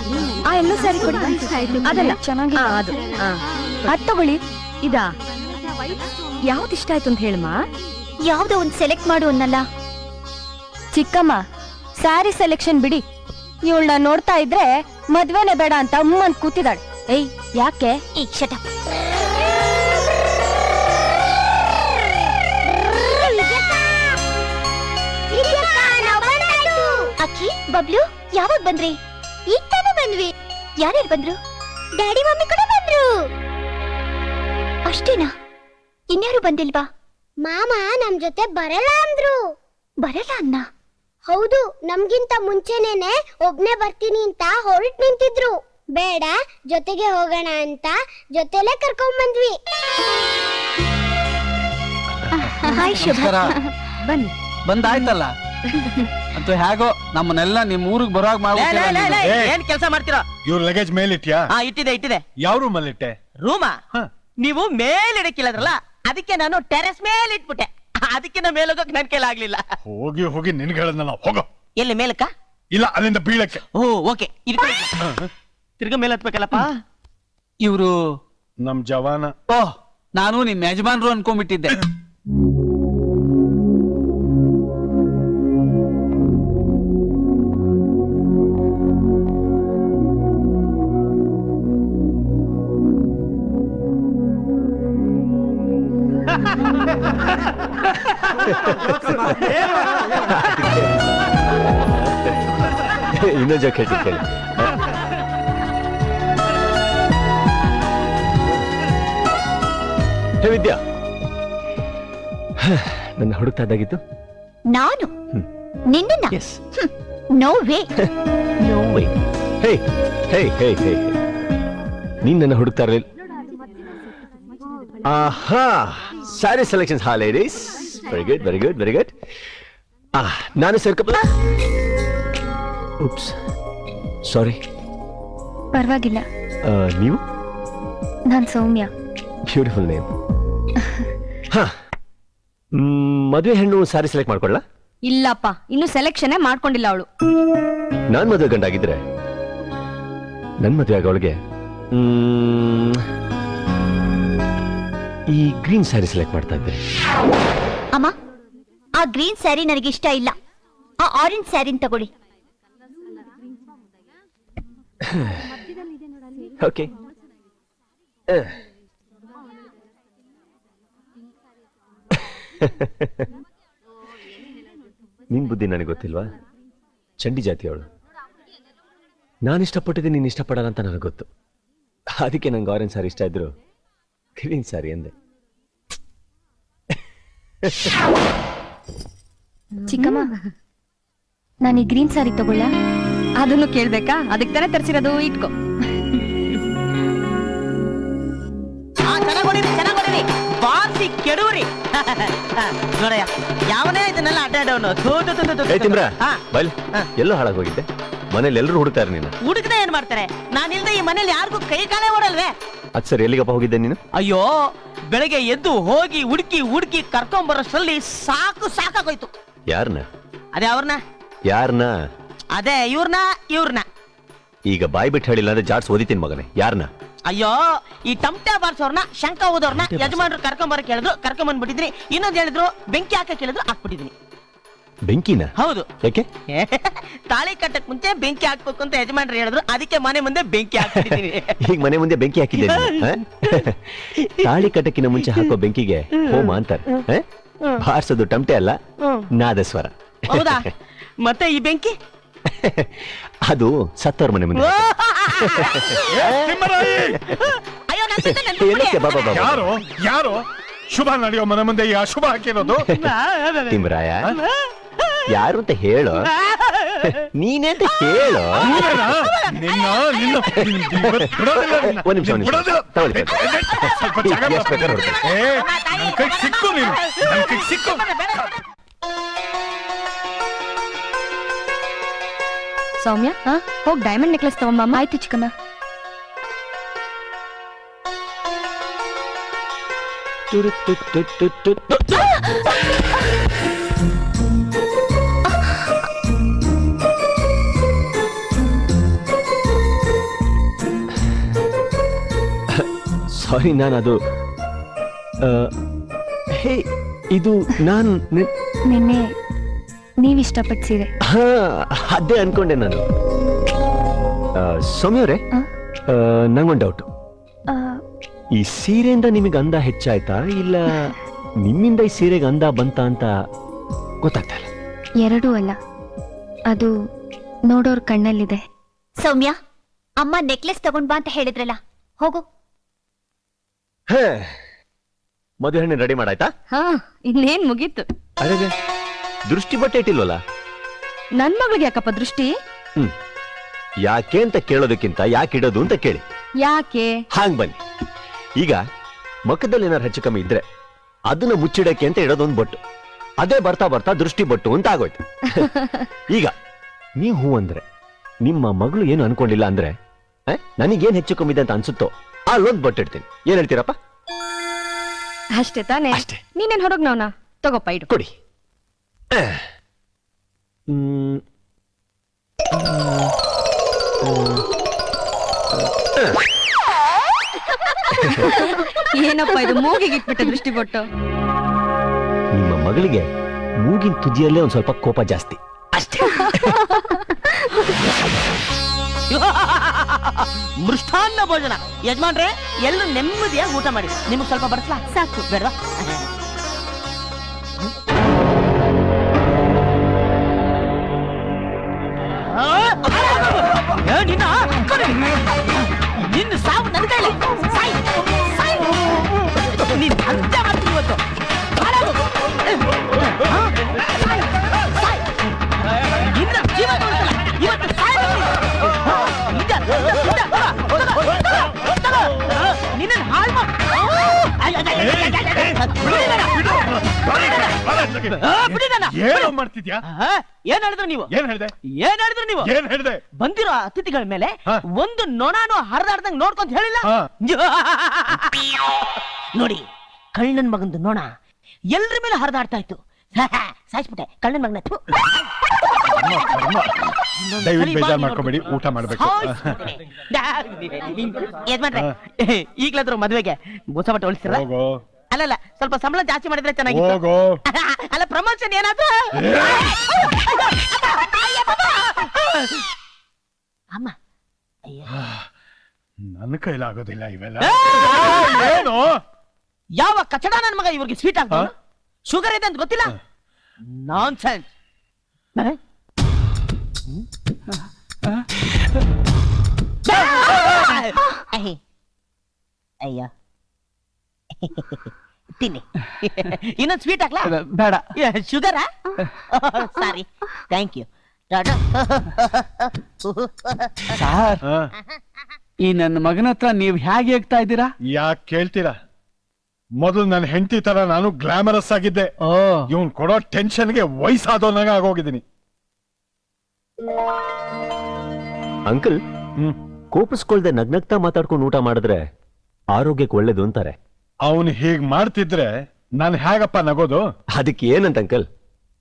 ಆ ಎಲ್ಲೋ ಸ್ಯಾರಿ ಕೊಡಿ. ಅದಲ್ಲ ಚೆನ್ನಾಗಿದೆ. ಅದು ಅದ್ ತಗೊಳ್ಳಿ. ಇದಾ ಯಾವ್ದು ಇಷ್ಟ ಆಯ್ತು ಅಂತ ಹೇಳಮ್ಮ. ಯಾವ್ದೋ ಒಂದ್ ಸೆಲೆಕ್ಟ್ ಮಾಡು ಅನ್ನಲ್ಲ. ಚಿಕ್ಕಮ್ಮ, ಸ್ಯಾರಿ ಸೆಲೆಕ್ಷನ್ ಬಿಡಿ. ಇವಳನ್ನ ನೋಡ್ತಾ ಇದ್ರೆ ಮದ್ವೆನೆ ಬೇಡ ಅಂತ ಅಂತ ಕೂತಿದಾಳೆ. ಏಯ್ ಯಾಕೆ? Shut up. ಅಕ್ಕಿ, ಬಬ್ಲು ಯಾವಾಗ ಬಂದ್ರಿ? ಈಗ ತಾನೇ ಬಂದ್ವಿ. ಯಾರ್ಯಾರು ಬಂದ್ರು? ಡ್ಯಾಡಿ ಮಮ್ಮಿ ಕೂಡ ಬಂದ್ರು. ಅಷ್ಟೇನಾ? ಇನ್ಯಾರು ಬಂದಿಲ್ವಾ? ಮಾಮ ನಮ್ ಜೊತೆ ಬರಲ್ಲ ಅಂದ್ರು. ಬರಲ್ಲ ಅನ್ನ? ಹೌದು, ನಮ್ಗಿಂತ ಮುಂಚೆನೇನೆ ಒಬ್ನೇ ಬರ್ತೀನಿ ಅಂತ ಹೊರಟ್ ನಿಂತಿದ್ರು. ಬೇಡ, ಜೊತೆಗೆ ಹೋಗೋಣ ಅಂತ ಜೊತೆಲೆ ಕರ್ಕೊಂಡ್ ಬಂದ್ವಿ. ಹಾಯ್ ಶುಭ. ಬನ್ನಿ. ಬಂದಾಯ್ತಲ್ಲ ಅಂತೂ ಹೇಗೋ ನಮ್ಮನ್ನೆಲ್ಲ ನಿಮ್ ಊರಿಗೆ ಬರುವಾಗ ಮಾಡ್ಬಿಟ್ಟಿಲ್ಲ. ಏನ್ ಕೆಲಸ ಮಾಡ್ತೀರಾ? ಇವ್ರ ಲಗೇಜ್ ಮೇಲಿಟ್ಯಾ? ಇಟ್ಟಿದೆ. ಯಾವ ರೂಮ್ ಅಲ್ಲಿ ಇಟ್ಟೆ? ರೂಮಾ? ನೀವು ಮೇಲಿಡಕ್ಕಿಲ್ಲದ್ರಲ್ಲ, ಅದಕ್ಕೆ ನಾನು ಟೆರೆಸ್ ಮೇಲೆ ಇಟ್ಬಿಟ್ಟೆ. ಅದಕ್ಕೆ ನಾ ಮೇಲೋಗಕ್ ನನ್ ಕೈಲಾಗ್ಲಿಲ್ಲ. ಹೋಗಿ ನಿನ್ಗೆ ಹೇಳದ್ನಲ್ಲ, ಹೋಗೋ. ಎಲ್ಲಿ ಮೇಲಕ್ಕ? ಇಲ್ಲ, ಅಲ್ಲಿಂದ ಬೀಳಕ್ಕೆ. ಓಕೆ. ತಿರ್ಗ ಮೇಲೆ ಹತ್ಬೇಕಲ್ಲಪ್ಪ. ಇವ್ರು ನಮ್ ಜವಾನ. ಓಹ್, ನಾನು ನಿಮ್ ಯಜಮಾನ್ರು ಅನ್ಕೊಂಡ್ಬಿಟ್ಟಿದ್ದೆ. ಇನ್ನೊಂದು ಜೋಕ್ ಹೇಳ್ತೀನಿ ಕೇಳಿ. ಹೇ ವಿದ್ಯಾ, ನನ್ನ ಹುಡುಕ್ತಾ ಇದ್ದಾಗಿತ್ತು ನಾನು ನಿನ್ನ? No way. No way. Hey hey hey hey ನೀನ್ ನನ್ನ ಹುಡುಕ್ತಾ ಇರಲಿಲ್ಲ. ಆಹಾ, ಸ್ಯಾರಿ ಸೆಲೆಕ್ಷನ್ಸ್ ಹಾ ಲೇಡೀಸ್. Very good. ನಾನು ಸೇರ್ಕಪ್ಪ. Oops, sorry. ಪರವಾಗಿಲ್ಲ. ನೀವು? ನಾನ್ ಸೌಮ್ಯ. Beautiful name. ಮದುವೆ ಹೆಣ್ಣು ಸ್ಯಾರಿ ಸೆಲೆಕ್ಟ್ ಮಾಡ್ಕೊಳ್ಳ? ಇಲ್ಲಪ್ಪ, ಇನ್ನು ಸೆಲೆಕ್ಷನ್ ಮಾಡ್ಕೊಂಡಿಲ್ಲ ಅವಳು. ನಾನ್ ಮದುವೆ ಗಂಡಾಗಿದ್ರೆ ನನ್ ಮದುವೆ ಆಗೋಳಿಗೆ ಈ ಗ್ರೀನ್ ಸ್ಯಾರಿ ಸೆಲೆಕ್ಟ್ ಮಾಡ್ತಾ ಇದ್ದೆ. ಅಮ್ಮ, ಆ ಗ್ರೀನ್ ಸ್ಯಾರಿ ನನಗೆ ಇಷ್ಟ ಇಲ್ಲ. ಆ ಆರೆಂಜ್ ಸ್ಯಾರಿನ ತಗೊಳ್ಳಿ. ಓಕೆ. ನಿನ್ ಬುದ್ಧಿ ನನಗೆ ಗೊತ್ತಿಲ್ವಾ? ಚಂಡಿ ಜಾತಿಯವಳು. ನಾನು ಇಷ್ಟಪಟ್ಟಿದ್ದೆ ನೀನು ಇಷ್ಟಪಡಲ್ಲ ಅಂತ ನನಗೆ ಗೊತ್ತು. ಅದಕ್ಕೆ ನಂಗೆ ಆರೆಂಜ್ ಸ್ಯಾರಿ ಇಷ್ಟ ಇದ್ರು ಗ್ರೀನ್ ಸ್ಯಾರಿ ಅಂದೆ. ಚಿಕ್ಕಮ್ಮ, ನಾನು ಈ ಗ್ರೀನ್ ಸ್ಯಾರಿ ತಗೊಳ್ಳ? ಅದನ್ನು ಕೇಳ್ಬೇಕಾ? ಅದಕ್ಕೆ ತಾನೇ ತರಿಸಿರೋದು. ಇಟ್ಕೋ. ಚೆನ್ನಾಗಿ ಬಾಸಿ ಕೆಡುವ್ರಿ. ನೋಡಯ್ಯ, ಯಾವನೇ ಇದನ್ನೆಲ್ಲ ಅಡ್ಡಾಡವನು. ಎಲ್ಲೋ ಹಾಳಾಗಿ ಹೋಗಿದ್ದೆ. ಮನೇಲಿ ಎಲ್ಲರೂ ಹುಡುಕ್ತಾರೆ ನೀನು. ಹುಡುಕದೆ ಏನ್ ಮಾಡ್ತಾರೆ? ನಾನಿಲ್ದೆ ಈ ಮನೇಲಿ ಯಾರಿಗೂ ಕೈ ಕಾಲೇ ಓಡಲ್ವೇ? ಅದ್ ಸರಿ, ಎಲ್ಲಿಗಪ್ಪ ಹೋಗಿದ್ದೆ ನೀನು? ಅಯ್ಯೋ, ಬೆಳಗ್ಗೆ ಎದ್ದು ಹೋಗಿ ಹುಡುಕಿ ಕರ್ಕೊಂಬರೋಷ್ಟ್ರಲ್ಲಿ ಸಾಕಾಗೋಯ್ತು. ಯಾರನ್ನ? ಅದೇ ಅವ್ರನ್ನ. ಯಾರನ್ನ? ಅದೇ ಇವ್ರನ್ನ. ಈಗ ಬಾಯ್ ಬಿಟ್ಟು ಹೇಳಿಲ್ಲ ಅಂದ್ರೆ ಜಾಡ್ಸ್ ಓದಿತೀನಿ ಮಗನೇ. ಯಾರನ್ನ? ಅಯ್ಯೋ, ಈ ಟಮಟೆ ಬಾರ್ಸೋರ್ನ, ಶಂಕ ಓದೋರ್ನ ಯಜಮಾನ್ರು ಕರ್ಕೊಂಬರಕ್ ಹೇಳಿದ್ರು, ಕರ್ಕೊಂಬಂದ್ಬಿಟ್ಟಿದ್ರಿ. ಇನ್ನೊಂದು ಹೇಳಿದ್ರು, ಬೆಂಕಿ ಹಾಕಕ್ ಹೇಳಿದ್ರು, ಹಾಕ್ಬಿಟ್ಟಿದೀನಿ. ಬೆಂಕಿನ? ಹೌದು. ಯಾಕೆ? ತಾಳಿ ಕಟ್ಟಕ್ ಮುಂಚೆ ಬೆಂಕಿ ಹಾಕ್ಬೇಕು ಅಂತ ಯಜಮಾನ್ರು ಹೇಳಿದ್ರು, ಅದಕ್ಕೆ ಮನೆ ಮುಂದೆ ಬೆಂಕಿ ಹಾಕ್ತಿದೀನಿ. ಈಗ ಮನೆ ಮುಂದೆ ಬೆಂಕಿ ಹಾಕಿದ್ದೆ. ತಾಳಿ ಕಟ್ಟಕ್ಕಿನ ಮುಂಚೆ ಹಾಕೋ ಬೆಂಕಿಗೆ ಹೋಮ ಅಂತಾರೆ. ಬಾರ್ಸೋದು ಟಮಟೆ ಅಲ್ಲ, ನಾದಸ್ವರ. ಹೌದಾ? ಮತ್ತೆ ಈ ಬೆಂಕಿ ಅದು ಸತ್ತವ್ರ ಮನೆ ಮುಂದೆ. ಯಾರು ಯಾರು ಶುಭ ನಡೆಯೋ ಮನೆ ಮುಂದೆ ಈ ಅಶುಭ ಹಾಕಿರೋದು? ತಿಮ್ರಾಯ, ಯಾರು ಅಂತ ಹೇಳು. ನೀನೇ ಅಂತ ಹೇಳು. ಒಂದ್ ನಿಮಿಷ ತಗೊಳ್ಳಿ. ಸಿಕ್ಕು ನೀನು, ಸಿಕ್ಕು. ಸೌಮ್ಯ, ಹೋಗ್ ಡೈಮಂಡ್ ನೆಕ್ಲೆಸ್ ತಗೊಂಬಮ್ಮ. ಆಯ್ತು ಚಿಕ್ಕಮ್ಮ. ಸಾರಿ, ನಾನು ಅದು ಹೇ, ಇದು ನಾನು ನಿನ್ನೆ ನೀವಿಷ್ಟಪಟ್ಟು ಸೀರೆ. ಹಾ, ಅದೇ ಅನ್ಕೊಂಡೆ ನಾನು. ಸೌಮ್ಯವ್ರೆ, ನಂಗೊಂದು ಡೌಟ್. ಈ ಸೀರೆಯಿಂದ ನಿಮಗೆ ಅಂದ ಹೆಚ್ಚಾಯ್ತಾ ಇಲ್ಲ ನಿಮ್ಮಿಂದ ಈ ಸೀರೆಗೆ ಅಂದ ಬಂತ ಅಂತ ಗೊತ್ತಾಗ್ತಾ ಇಲ್ಲ. ಎರಡೂ ಅಲ್ಲ, ಅದು ನೋಡೋರ್ ಕಣ್ಣಲ್ಲಿದೆ. ಸೌಮ್ಯ, ಅಮ್ಮ ನೆಕ್ಲೆಸ್ ತಗೊಂಡ್ ಬಾ ಅಂತ ಹೇಳಿದ್ರಲ್ಲ, ಹೋಗು. ಮದುವೆ ಹಣ್ಣು ರೆಡಿ ಮಾಡಾಯ್ತಾ? ಹಾ, ಇನ್ನೇನ್ ಮುಗೀತು. ಅದೇ ದೃಷ್ಟಿ ಬಟ್ಟೆ ಇಟ್ಟಿಲ್ವಲ್ಲ? ನನ್ ಮಗಳಿಗೆ ಯಾಕಪ್ಪ ದೃಷ್ಟಿ? ಯಾಕೆ ಅಂತ ಕೇಳೋದಕ್ಕಿಂತ ಯಾಕೆ ಇಡೋದು ಅಂತ ಕೇಳಿ. ಯಾಕೆ? ಹಾಂಗ್ ಬನ್ನಿ. ಈಗ ಮಕ್ಕದಲ್ಲಿ ಏನಾರು ಹೆಚ್ಚು ಕಮ್ಮಿ ಇದ್ರೆ ಅದನ್ನ ಮುಚ್ಚಿಡಕ್ಕೆ ಅಂತ ಇಡೋದೊಂದು ಬೊಟ್ಟು. ಅದೇ ಬರ್ತಾ ಬರ್ತಾ ದೃಷ್ಟಿ ಬೊಟ್ಟು ಅಂತ ಆಗೋಯ್ತು. ಈಗ ನೀವು ಹೂ ಅಂದ್ರೆ ನಿಮ್ಮ ಮಗಳು ಏನು ಅನ್ಕೊಂಡಿಲ್ಲ ಅಂದ್ರೆ ನನಗೇನ್ ಹೆಚ್ಚು ಕಮ್ಮಿ ಇದೆ ಅಂತ ಅನ್ಸುತ್ತೋ ಅಲ್ಲೊಂದು ಬೊಟ್ಟು ಇಡ್ತೀನಿ. ಏನ್ ಹೇಳ್ತೀರಪ್ಪ? ಅಷ್ಟೇ ತಾನೇ? ನೀನೇನ್ ಹೊರಗ್ ನಾವ್ನ ತಗೋಪ್ಪ, ಇಡು. ಕೊಡಿ. ಏನಪ್ಪ ಇದು, ಮೂಗಿಗೆ ಇಟ್ಬಿಟ್ಟೆ ದೃಷ್ಟಿ ಬೊಟ್ಟು? ನಿಮ್ಮ ಮಗಳಿಗೆ ಮೂಗಿನ ತುದಿಯಲ್ಲೇ ಒಂದ್ ಸ್ವಲ್ಪ ಕೋಪ ಜಾಸ್ತಿ ಅಷ್ಟೇ. ಮೃಷ್ಟಾನ್ನ ಭೋಜನ. ಯಜಮಾನ್ರೆ, ಎಲ್ಲರೂ ನೆಮ್ಮದಿಯಾಗಿ ಊಟ ಮಾಡಿ. ನಿಮ್ಗೆ ಸ್ವಲ್ಪ ಬಡಿಸ್ಲಾ? ಸಾಕು, ಬೇಡವಾ? ನಿನ್ನ ಸಾವು ನನ್ನ ಕೈಲಿ. ನೀನ್ ಅಂತ್ಯ ಮಾಡ್ತೀನಿ ಇವತ್ತು. ನಿನ್ನ ಜೀವ ನೋಡ್ತಲ್ಲ, ಇವತ್ತು ನಿನ್ನ ಹಾಳು ಏನು ಮಾಡ್ತಿದ್ಯಾ? ಏನ್ ಹೇಳಿದ್ರು ನೀವು? ಏನ್ ಹೇಳ್ದೆ? ಏನ್ ಹೇಳಿದ್ರು ನೀವು? ಏನ್ ಹೇಳ್ದೆ? ಬಂದಿರೋ ಅತಿಥಿಗಳ ಮೇಲೆ ಒಂದು ನೊಣಾನು ಹರಿದಾಡ್ದಂಗ್ ನೋಡ್ಕೊಂತ ಹೇಳಿಲ್ಲ. ನೋಡಿ, ಕಳ್ಳನ್ ಮಗಂದು ನೊಣ ಎಲ್ರ ಮೇಲೆ ಹರಿದಾಡ್ತಾ ಇತ್ತು. ಸಾಯಿಸ್ಬಿಟ್ಟೆ ಕಳ್ಳನ್ ಮಗನ. ದಯವಿಟ್ಟು ಬೇಜಾರ್ ಮಾಡ್ಕೋಬೇಡಿ, ಊಟ ಮಾಡ್ಬೇಕು. ಯಜಮಾನ್ರೆ, ಈಗ್ಲಾದ್ರು ಮದ್ವೆಗೆ ಹೊಸ ಬಟ್ಟೆ ಹೊಲಿಸ್ತೀರ? ಅಲ್ಲಲ್ಲ, ಸ್ವಲ್ಪ ಸಂಬಳ ಜಾಸ್ತಿ ಮಾಡಿದ್ರೆ ಚೆನ್ನಾಗಿತ್ತು. ಅಲ್ಲ, ಪ್ರಮೋಷನ್ ಏನಾದ್ರು? ಅಮ್ಮ, ನನ್ನ ಕೈಲಾಗೋದಿಲ್ಲ ಇವೆಲ್ಲ. ಏನು? ಯಾವ ಕಚಡ ನನ್ ಮಗ ಇವ್ರಿಗೆ ಸ್ವೀಟ್ ಆಗ್ತಾನ? ಶುಗರ್ ಇದೆ ಅಂತ ಗೊತ್ತಿಲ್ಲ? ನಾನ್ಸೆನ್ಸ್. ಅಯ್ಯ, ತಿನ್ನಿ. ಇನ್ನೊಂದು ಸ್ವೀಟ್ ಹಾಕ್ಲಾ? ಬೇಡ. ಶುಗರಾ? ಸಾರಿ, ಥ್ಯಾಂಕ್ ಯು. ಸಾರ್, ಈ ನನ್ನ ಮಗನ ಹತ್ರ ನೀವ್ ಹೇಗೆ ಆಗ್ತಾ ಇದ್ದೀರಾ? ಯಾಕೆ ಕೇಳ್ತೀರಾ? ಮೊದಲು ನನ್ನ ಹೆಂಡತಿ ತರ ನಾನು ಗ್ಲಾಮರಸ್ ಆಗಿದ್ದೆ. ಇವನ್ ಕೊಡೋ ಟೆನ್ಷನ್ಗೆ ವಯಸ್ಸಾದವನಾಗ ಆಗೋಗಿದ್ದೀನಿ. ಅಂಕಲ್, ಕೋಪಿಸ್ಕೊಳ್ದೆ ನಗ್ನಗ್ತಾ ಮಾತಾಡ್ಕೊಂಡು ಊಟ ಮಾಡಿದ್ರೆ ಆರೋಗ್ಯಕ್ಕೆ ಒಳ್ಳೇದು ಅಂತಾರೆ. ಅವನು ಹೀಗ್ ಮಾಡ್ತಿದ್ರೆ ನಾನು ಹೇಗಪ್ಪ ನಗೋದು? ಅದಕ್ಕೆ ಏನಂತ ಅಂಕಲ್,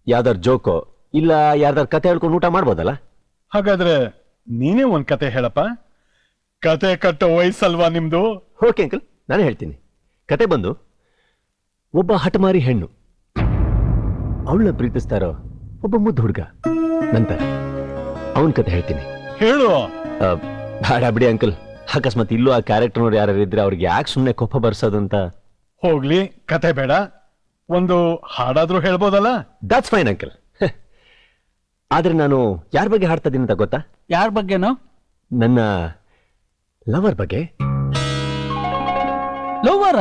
ಯಾವ್ದಾರ ಜೋಕೋ ಇಲ್ಲ ಯಾರ್ದಾರ ಕತೆ ಹೇಳ್ಕೊಂಡು ಊಟ ಮಾಡ್ಬೋದಲ್ಲ? ಹಾಗಾದ್ರೆ ನೀನೇ ಒಂದ್ ಕತೆ ಹೇಳಪ್ಪ. ಕತೆ ಕಟ್ಟೋ ವಯಸ್ಸಲ್ವಾ ನಿಮ್ದು? ಓಕೆ ಅಂಕಲ್, ನಾನು ಹೇಳ್ತೀನಿ. ಕತೆ ಬಂದು, ಒಬ್ಬ ಹಠಮಾರಿ ಹೆಣ್ಣು ಅವಳನ್ನ ಪ್ರೀತಿಸ್ತಾರೋ ಒಬ್ಬ ಮುದ್ದು ಹುಡುಗ ನಂತರ ಅವನ ಕತೆ ಹೇಳ್ತೀನಿ. ಹೇಳು. ಬೇಡ ಬಿಡಿ ಅಂಕಲ್, ಅಕಸ್ಮಾತ್ ಇಲ್ಲೂ ಆ ಕ್ಯಾರೆಕ್ಟರ್ನವ್ರು ಯಾರು ಇದ್ರೆ ಅವ್ರಿಗೆ ಯಾಕೆ ಸುಮ್ಮನೆ ಕೋಪ ಬರ್ಸೋದು ಅಂತ. ಹೋಗ್ಲಿ, ಕತೆ ಬೇಡ, ಒಂದು ಹಾಡಾದ್ರೂ ಹೇಳ್ಬೋದಲ್ಲ? That's fine uncle. ಆದ್ರೆ ನಾನು ಯಾರ ಬಗ್ಗೆ ಹಾಡ್ತಾ ಇದೀನಿ ಅಂತ ಗೊತ್ತಾ? ಯಾರ ಬಗ್ಗೆನೋ? ನನ್ನ ಲವರ್ ಬಗ್ಗೆ. ಲವರ?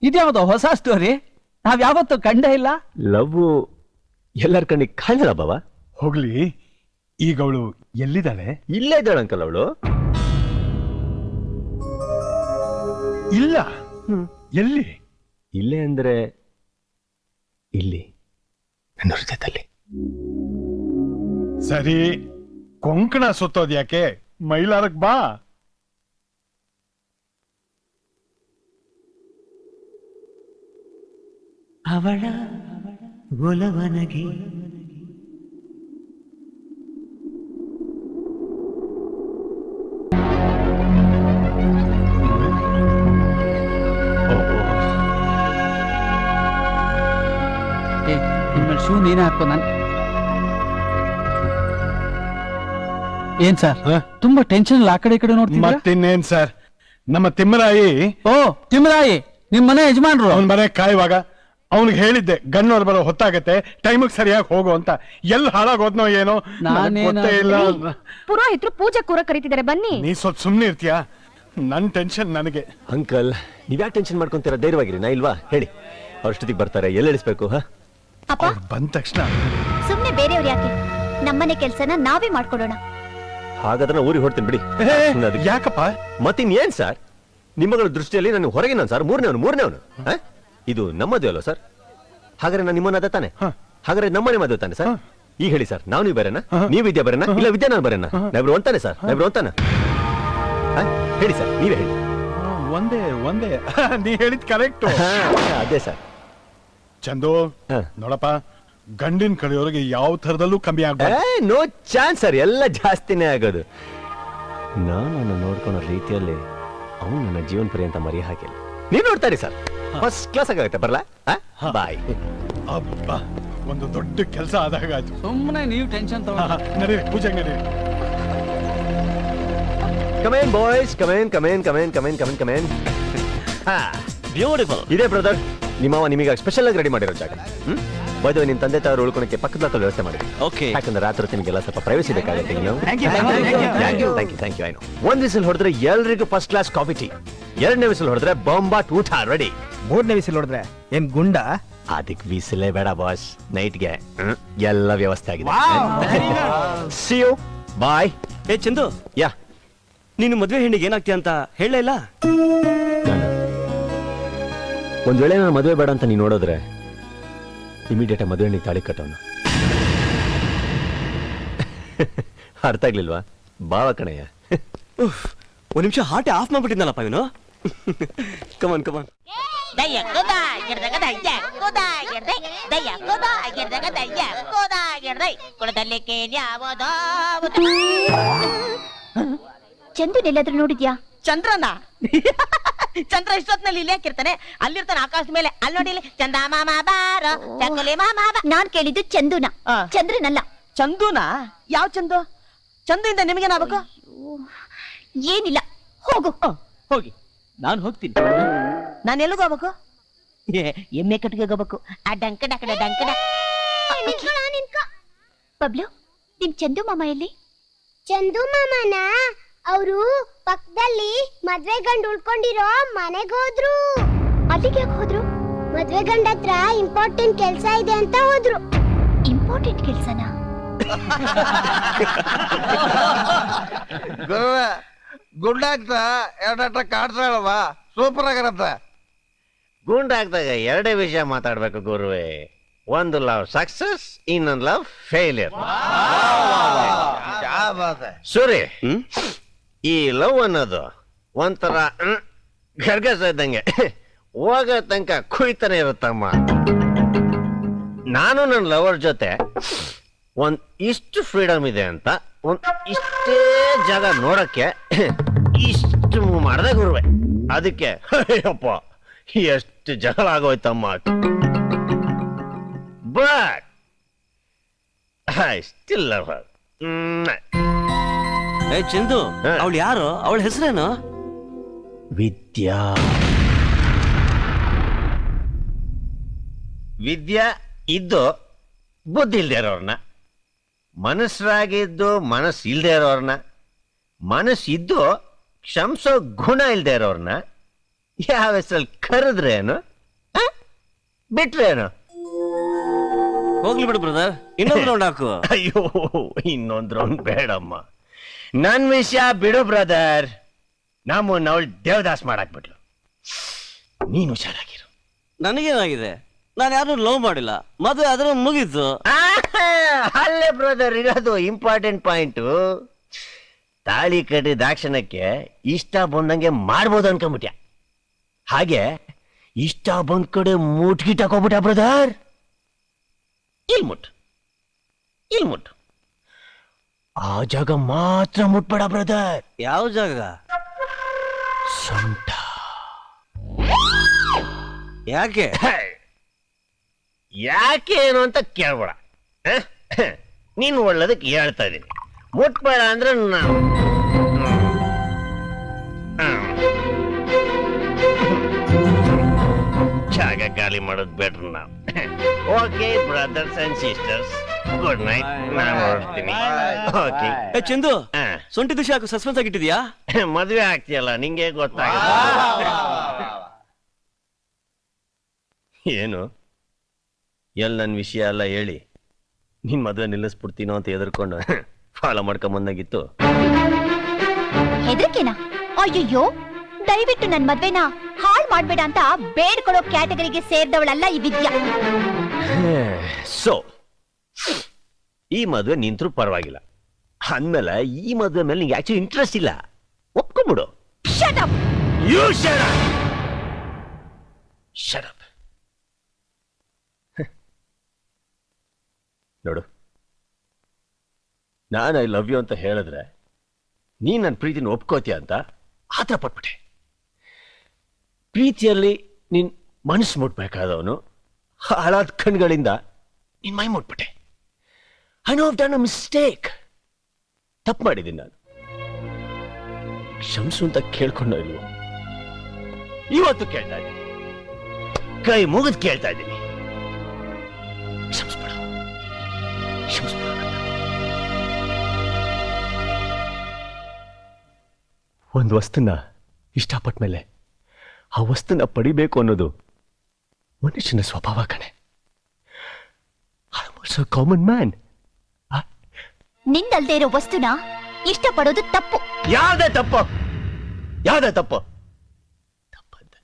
ಇದ್ಯಾವುದೋ ಹೊಸ ಸ್ಟೋರಿ, ನಾವ್ ಯಾವತ್ತೂ ಕಂಡೇ ಇಲ್ಲ. ಲವ್ ಎಲ್ಲರ ಕಣ್ಣಿಗೆ ಕಾಣಲ್ಲ ಬಾವ. ಹೋಗ್ಲಿ, ಈಗ ಅವಳು ಎಲ್ಲಿದ್ದಾಳೆ? ಇಲ್ಲೇ ಇದ್ದಾಳೆ ಅಂಕಲ್ ಅವಳು. ಇಲ್ಲ, ಎಲ್ಲಿ? ಇಲ್ಲೇ ಅಂದ್ರೆ ಇಲ್ಲಿ ನನ್ನ ಹೃದಯದಲ್ಲಿ. ಸರಿ, ಕೊಂಕಣ ಸುತ್ತೋದ್ ಯಾಕೆ, ಮೈಲಾರಕ್ ಬಾ. ಅವಳ ಒಲವನಗೆ ನಿಮ್ಮಲ್ಲಿ ಶೂ ನೀನೇ ಹಾಕೋ. ನಾನು ಏನ್ ಸರ್ ತುಂಬಾ ಟೆನ್ಷನ್ ಆ ಕಡೆ ಈ ಕಡೆ ನೋಡ್ತೀನಿ. ಮತ್ತಿನ್ನೇನ್ ಸರ್, ನಮ್ಮ ತಿಮ್ಮರಾಯಿ. ಓ ತಿಮ್ಮರಾಯಿ, ನಿಮ್ ಮನೆ ಯಜಮಾನ್ರು. ಅವನ್ ಮನೆ ಕಾಯುವಾಗ ಅವ್ನಿಗೆ ಹೇಳಿದ್ದೆ, ಗಣ್ಣವ್ರು ಬರೋ ಹೊತ್ತಾಗತ್ತೆ, ಟೈಮಿಗೆ ಸರಿಯಾಗಿ ಹೋಗು ಅಂತ. ಎಲ್ಲಿ ಹಾಳಾಗೋದ್ನೋ ಏನೋ, ಗೊತ್ತೇ ಇಲ್ಲ. ಪುರೋಹಿತರು ಪೂಜೆ ಕೂರ ಕರೀತಿದ್ದಾರೆ, ಬನ್ನಿ. ನೀ ಸ್ವಲ್ಪ ಸುಮ್ನೆ ಇರ್ತೀಯಾ? ನನ್ ಟೆನ್ಷನ್ ನನಗೆ. ಅಂಕಲ್, ನೀವ್ಯಾಕೆ ಟೆನ್ಷನ್ ಮಾಡ್ಕೊಂತೀರಾ? ಧೈರ್ಯವಾಗಿರಿ, ನಾ ಇಲ್ವಾ ಹೇಳಿ. ಅವ್ರಷ್ಟೊತ್ತಿಗೆ ಬರ್ತಾರೆ, ಎಲ್ಲಿ ಇಳಿಸ್ಬೇಕು? ಅಪ್ಪ ಬಂದ ತಕ್ಷಣ ಸುಮ್ನೆ ಬೇರೆಯವ್ರು ಯಾಕೆ, ನಮ್ಮನೆ ಕೆಲ್ಸನ ನಾವೇ ಮಾಡ್ಕೊಡೋಣ. ಹಾಗಾದ್ರೆ ಊರಿಗೆ ಹೊಡ್ತೀನಿ ಬಿಡಿ. ಯಾಕಪ್ಪ? ಮತ್ತಿನ್ನೇನ್ ಸರ್, ನಿಮ್ಮಗಳ ದೃಷ್ಟಿಯಲ್ಲಿ ನಾನು ಹೊರಗಿನ ಸರ್, ಮೂರನೇವನು. ಇದು ನಮ್ಮದೇ ಅಲ್ವ ಸರ್? ಹಾಗಾದ್ರೆ ನಾನು ನಿಮ್ಮನ್ನ ತಾನೆ? ಹಾಗಾದ್ರೆ ನಮ್ಮನೆ ಮದುವೆ ತಾನೆ ಸರ್? ಈಗ ಹೇಳಿ ಸರ್, ನಾವು ನೀವು ಬರೋಣ, ನೀವು ವಿದ್ಯಾ ಬರೋಣ, ಇಲ್ಲ ವಿದ್ಯಾ ನಾನು ಬರೋಣ? ನಾವಿಬ್ರು ಒಂತಾನೆ ಸರ್? ನಾವಿಬ್ರು ಒಂತಾನ? ಹೇಳಿ ಸರ್, ನೀವೇ ಹೇಳಿ. ಒಂದೇ ನೀ ಹೇಳಿದ್ ಕರೆಕ್ಟ್. ಅದೇ ಸರ್. ಚಂದು ನೋಡಪ್ಪ, ಗಂಡಿನ ಕಡೆಯವ್ರಿಗೆ ಯಾವ ತರದಲ್ಲೂ ಕಮ್ಮಿ ಆಗ್ಬೋದು. ನೋ ಚಾನ್ಸ್ ಸರ್, ಎಲ್ಲ ಜಾಸ್ತಿನೇ ಆಗೋದು. ನಾನು ನೋಡ್ಕೊಳ್ಳೋ ರೀತಿಯಲ್ಲಿ ಅವನು ನನ್ನ ಜೀವನ ಪರ್ಯಂತ ಮರಿ ಹಾಕಿಲ್ಲ. ನೀವ್ ನೋಡ್ತಾರೆ ಸರ್, ಫಸ್ಟ್ ಕ್ಲಾಸ್ ಆಗುತ್ತೆ. ಬರ್ಲಾ? ಬಾಯ್. ಅಬ್ಬ, ಒಂದು ದೊಡ್ಡ ಕೆಲಸ ಆದಾಗ ಆಯ್ತು. ಸುಮ್ಮನೆ ನೀವು ಟೆನ್ಷನ್ ನಡೀರಿ, ಪೂಜೆಗೆ ನಡೀರಿ. ಕಮೇನ್ ಬಾಯ್ಸ್, ಕಮೇನ್. ಬ್ಯೂಟಿಫುಲ್ ಇದೆ ಬ್ರದರ್. ನಿಮ್ಮವ ನಿಮಗೆ ಸ್ಪೆಷಲ್ ಆಗಿ ರೆಡಿ ಮಾಡಿರೋ ಜಾಗ. ಬೈದು ನಿಮ್ ತಂದೆ ತಾವರು ಉಳ್ಕೊಳಕ್ಕೆ ಪಕ್ಕದ ವ್ಯವಸ್ಥೆ ಮಾಡಿದ್ವಿ. ಓಕೆ, ಯಾಕಂದ್ರೆ ರಾತ್ರಿ ನಿಮಗೆಲ್ಲ ಸ್ವಲ್ಪ ಪ್ರೈವಸಿ ಬೇಕಾಗುತ್ತೆ. Thank you. ಐನೋ ಒಂದ್ ವಿಸಿಲ್ ಹೊಡೆದ್ರೆ ಎಲ್ರಿಗೂ ಫಸ್ಟ್ ಕ್ಲಾಸ್ ಕಾಫಿ ಟೀ, ಎರಡನೇ ವಿಸಿಲ್ ಹೊಡೆದ್ರೆ ಬಾಂಬಾಟ್ ಊಟ ರೆಡಿ, ಮೂರನೇ ವಿಸಿಲ್ ಹೊಡೆದ್ರೆ ಏನ್ ಗುಂಡ? ಅದಕ್ಕೆ ವಿಸಿಲೇ ಬೇಡ ಬಾಸ್, ನೈಟ್ಗೆ ಎಲ್ಲ ವ್ಯವಸ್ಥೆ ಆಗಿದೆ. ಸಿ ಯು, ಬಾಯ್. ಏ ಚಂದು, ಯಾ, ನೀನು ಮದ್ವೆ ಹೆಣ್ಣಿಗೆ ಏನಾಗ್ತೀಯ ಅಂತ ಹೇಳಲೇ ಇಲ್ಲ? ಒಂದ್ ವೇಳೆ ನಾನು ಮದುವೆ ಬೇಡ ಅಂತ ನೀನು ನೋಡಿದ್ರೆ ಇಮಿಡಿಯೇಟ್ ಮದುವೆ ಹೆಣ್ಣಿಗೆ ತಾಳಿ ಕಟ್ಟೋಣ. ಅರ್ಥ ಆಗ್ಲಿಲ್ವಾ? ಬಾವ ಕಣಯ್ಯ. ಒಂದ್ ನಿಮಿಷ ಹಾರ್ಟ್ ಆಫ್ ಮಾಡ್ಬಿಟ್ಟಿದ್ನಲ್ಲಪ್ಪ ಇವನು. ಕಮಾನ್. ಚಂದು ಎಲ್ಲಾದ್ರೂ ನೋಡಿದ್ಯಾ? ಚಂದ್ರನ? ಚಂದ್ರ ಇಷ್ಟೊತ್ತಿನಲ್ಲಿ ಇಲ್ಲಿ ಯಾಕಿರ್ತಾನೆ? ಅಲ್ಲಿರ್ತಾನೆ ಆಕಾಶದ ಮೇಲೆ. ಅಲ್ಲಿ ನೋಡಿ, ಚಂದ ಮಾಮ ಬಾರ, ಚಂಗುಲಿ ಮಾಮ. ನಾನ್ ಕೇಳಿದ್ದು ಚಂದುನ, ಚಂದ್ರನಲ್ಲ. ಚಂದುನ? ಯಾವ ಚಂದು? ಚಂದುಯಿಂದ ನಿಮಗೇನಾಗಬೇಕು? ಏನಿಲ್ಲ, ಹೋಗು. ಹೋಗಿ, ನಾನು ಹೋಗ್ತೀನಿ. ನಾನು ಎಲ್ಲಿಗೆ ಹೋಗ್ಬೇಕು? ಎಮ್ಮೆ ಕಟ್ಟಿಗೆ ಹೋಗ್ಬೇಕು. ಆ ಡಂಕ ಡಕಡ ಡಂಕಡ. ಬಬ್ಲು, ನಿಮ್ ಚಂದು ಮಾಮ ಎಲ್ಲಿ? ಚಂದು ಮಾಮನ ಅವರು ಪಕ್ಕದಲ್ಲಿ ಮದ್ವೆ ಗಂಡು ಉಳ್ಕೊಂಡಿರೋ ಮನೆಗೆ ಹೋದ್ರು. ಅಲ್ಲಿಗೆ ಯಾಕೆ ಹೋದ್ರು? ಮದ್ವೆ ಗಂಡ ಹತ್ರ ಇಂಪಾರ್ಟೆಂಟ್ ಕೆಲ್ಸ ಇದೆ ಅಂತ ಹೋದ್ರು. ಇಂಪಾರ್ಟೆಂಟ್ ಕೆಲ್ಸನಾ? ಗುರುವೆ, ಗುಂಡಾಗ್ತಾ ಎರಡ ಕಾಡ್ಸಾಳವಾ, ಸೂಪರ್ ಆಗಿರತ್ತ. ಗುಂಡಾಗ್ದಾಗ ಎರಡೇ ವಿಷಯ ಮಾತಾಡ್ಬೇಕು ಗುರುವೆ. ಒಂದು ಲವ್ ಸಕ್ಸಸ್, ಇನ್ನೊಂದು ಲವ್ ಫೇಲಿಯರ್. ಸೂರಿ, ಈ ಲವ್ ಅನ್ನೋದು ಒಂಥರ ಗರ್ಗಸ ಇದ್ದಂಗೆ, ಹೋಗೋ ತನಕ ಕುಯ್ತಾನೆ ಇರುತ್ತಮ್ಮ. ನಾನು ನನ್ನ ಲವರ್ ಜೊತೆ ಒಂದ್ ಇಷ್ಟು ಫ್ರೀಡಮ್ ಇದೆ ಅಂತ ಒಂದ್ ಇಷ್ಟೇ ಜಾಗ ನೋಡಕ್ಕೆ ಇಷ್ಟು ಮಾಡ್ದೆ ಗುರುವೆ. ಅದಕ್ಕೆ ಅಯ್ಯಪ್ಪ ಎಷ್ಟು ಜಗಳ ಆಗೋಯ್ತಮ್ಮ. But I still love her. ಏ ಚಂದು, ಅವಳು ಯಾರು? ಅವಳ ಹೆಸರೇನು? ವಿದ್ಯಾ. ವಿದ್ಯಾ ಇದ್ದು ಬುದ್ಧಿ ಇಲ್ದೇ ಇರೋರ್ನ, ಮನಸ್ಸರಾಗಿದ್ದು ಮನಸ್ಸು ಇಲ್ದೇ ಇರೋರ್ನ, ಮನಸ್ಸಿದ್ದು ಕ್ಷಮಿಸೋ ಗುಣ ಇಲ್ದೇ ಇರೋರ್ನ ಯಾವ ಹೆಸರಲ್ಲಿ ಕರೆದ್ರೇನು ಬಿಟ್ರೇನು? ಹೋಗ್ಲಿ ಬಿಡು ಬ್ರದರ್, ಇನ್ನೊಂದು ರೌಂಡ್ ಹಾಕು. ಅಯ್ಯೋ, ಇನ್ನೊಂದು ರೌಂಡ್ ಬೇಡಮ್ಮ. ನನ್ ವಿಷಯ ಬಿಡು ಬ್ರದರ್. ನಮ್ಮನ್ನ ಅವಳು ದೇವದಾಸ್ ಮಾಡಾಕ್ಬಿಟ್ಲು. ನೀನು ಹುಷಾರಾಗಿರು. ನನಗೇನಾಗಿದೆ? ನಾನು ಯಾರು ಲವ್ ಮಾಡಿಲ್ಲ, ಮದುವೆ ಆದ್ರೆ ಮುಗೀತು. ಅಲ್ಲೇ ಬ್ರದರ್ ಇರೋದು ಇಂಪಾರ್ಟೆಂಟ್ ಪಾಯಿಂಟ್. ತಾಳಿ ಕಟ್ಟಿದ ದಾಕ್ಷಣಕ್ಕೆ ಇಷ್ಟ ಬಂದಂಗೆ ಮಾಡ್ಬೋದು ಅನ್ಕೊಂಬಿಟ್ಯ. ಹಾಗೆ ಇಷ್ಟ ಬಂದ್ ಕಡೆ ಮುಟ್ಗಿಟ್ ಹಾಕೋಬಿಟ್ಟ ಬ್ರದರ್. ಇಲ್ ಮುಟ್ ಆ ಜಾಗ ಮಾತ್ರ ಮುಟ್ಬೇಡ ಬ್ರದರ್. ಯಾವ ಜಾಗ? ಸೊಂಟ. ಯಾಕೆ? ಯಾಕೆ ಏನು ಅಂತ ಕೇಳ್ಬೇಡ. ನೀನು ಒಳ್ಳೇದಕ್ಕೆ ಹೇಳ್ತಾ ಇದೀನಿ. ಮುಟ್ಬೇಡ ಅಂದ್ರೆ ಜಾಗ ಖಾಲಿ ಮಾಡೋದು ಬೆಟ್ರ್ ನಾವು. Okay brothers and sisters, good night. ನಾನು ಹೊರಡ್ತೀನಿ. ಓಕೆ ಚಂದು, ಸೊಂಟಿ ದಿವಸ ಯಾಕೆ ಸಸ್ಪೆನ್ಸ್ ಆಗಿಟ್ಟಿದ್ಯಾ? ಮದ್ವೆ ಆಗ್ತೀಯಲ್ಲ, ನಿಂಗೆ ಗೊತ್ತಾಗುತ್ತೆ. ಏನು ಎಲ್ಲಿ ನನ್ನ ವಿಷಯ ಎಲ್ಲ ಹೇಳಿ ನಿನ್ ಮದ್ವೆ ನಿಲ್ಲಿಸ್ಬಿಡ್ತೀನೋ ಅಂತ ಎದುರ್ಕೊಂಡು ಫಾಲೋ ಮಾಡ್ಕೊಂಬಂದಾಗಿತ್ತು. ಹೆದರಿಕೆನಾ? ಅಯ್ಯಯ್ಯೋ, ದಯವಿಟ್ಟು ನನ್ ಮದ್ವೆನ ಹಾಳ್ ಮಾಡ್ಬೇಡ ಅಂತ ಬೇಡ್ಕೊಳ್ಳೋ ಕ್ಯಾಟಗರಿಗೆ ಸೇರಿದವಳಲ್ಲ ಈ ವಿದ್ಯಾ. ಸೊ ಈ ಮದ್ವೆ ನಿಂತ್ರು ಪರವಾಗಿಲ್ಲ. ಅಂದ್ಮೇಲೆ ಈ ಮದ್ವೆ ಮೇಲೆ ನಿಂಗೆ ಆಕ್ಚುಲಿ ಇಂಟ್ರೆಸ್ಟ್ ಇಲ್ಲ, ಒಪ್ಕೊಂಡ್ಬಿಡು. Shut up! You shut up! Shut up. ನೋಡು, ನಾನು ಐ ಲವ್ ಯು ಅಂತ ಹೇಳಿದ್ರೆ ನೀನ್ ನನ್ನ ಪ್ರೀತಿನ ಒಪ್ಕೋತೀಯ ಅಂತ ಆತರ ಪಟ್ಬಿಟ್ಟೆ. ಪ್ರೀತಿಯಲ್ಲಿ ನೀನ್ ಮನಸ್ಸು ಮುಟ್ಬೇಕಾದವನು ಹಾಳಾದ ಕಣ್ಗಳಿಂದ ನಿನ್ ಮೈ ಮುಟ್ಬಿಟ್ಟೆ. I know done a mistake. ತಪ್ಪು ಮಾಡಿದ್ದೀನಿ ನಾನು. ಕ್ಷಮಿಸು ಅಂತ ಕೇಳ್ಕೊಂಡೋ ಇಲ್ವೋ? ಇವತ್ತು ಕೇಳ್ತಾ ಇದ್ದೀನಿ, ಕೈ ಮುಗಿದು ಕೇಳ್ತಾ ಇದ್ದೀನಿ. ಕ್ಷಮಿಸ್ಬಿಡು, ಕ್ಷಮಿಸ್ಬಿಡು. ಒಂದು ವಸ್ತುನ ಇಷ್ಟಪಟ್ಟ ಮೇಲೆ ಆ ವಸ್ತುನ ಪಡಿಬೇಕು ಅನ್ನೋದು ಮನುಷ್ಯನ ಸ್ವಭಾವ ಕಣೆ. Common man. ನಿಂದಲ್ದೇ ಇರೋ ವಸ್ತುನ ಇಷ್ಟಪಡೋದು ತಪ್ಪು. ಯಾವ್ದೇ ತಪ್ಪು? ಯಾವ್ದೇ ತಪ್ಪು? ತಪ್ಪಂತೆ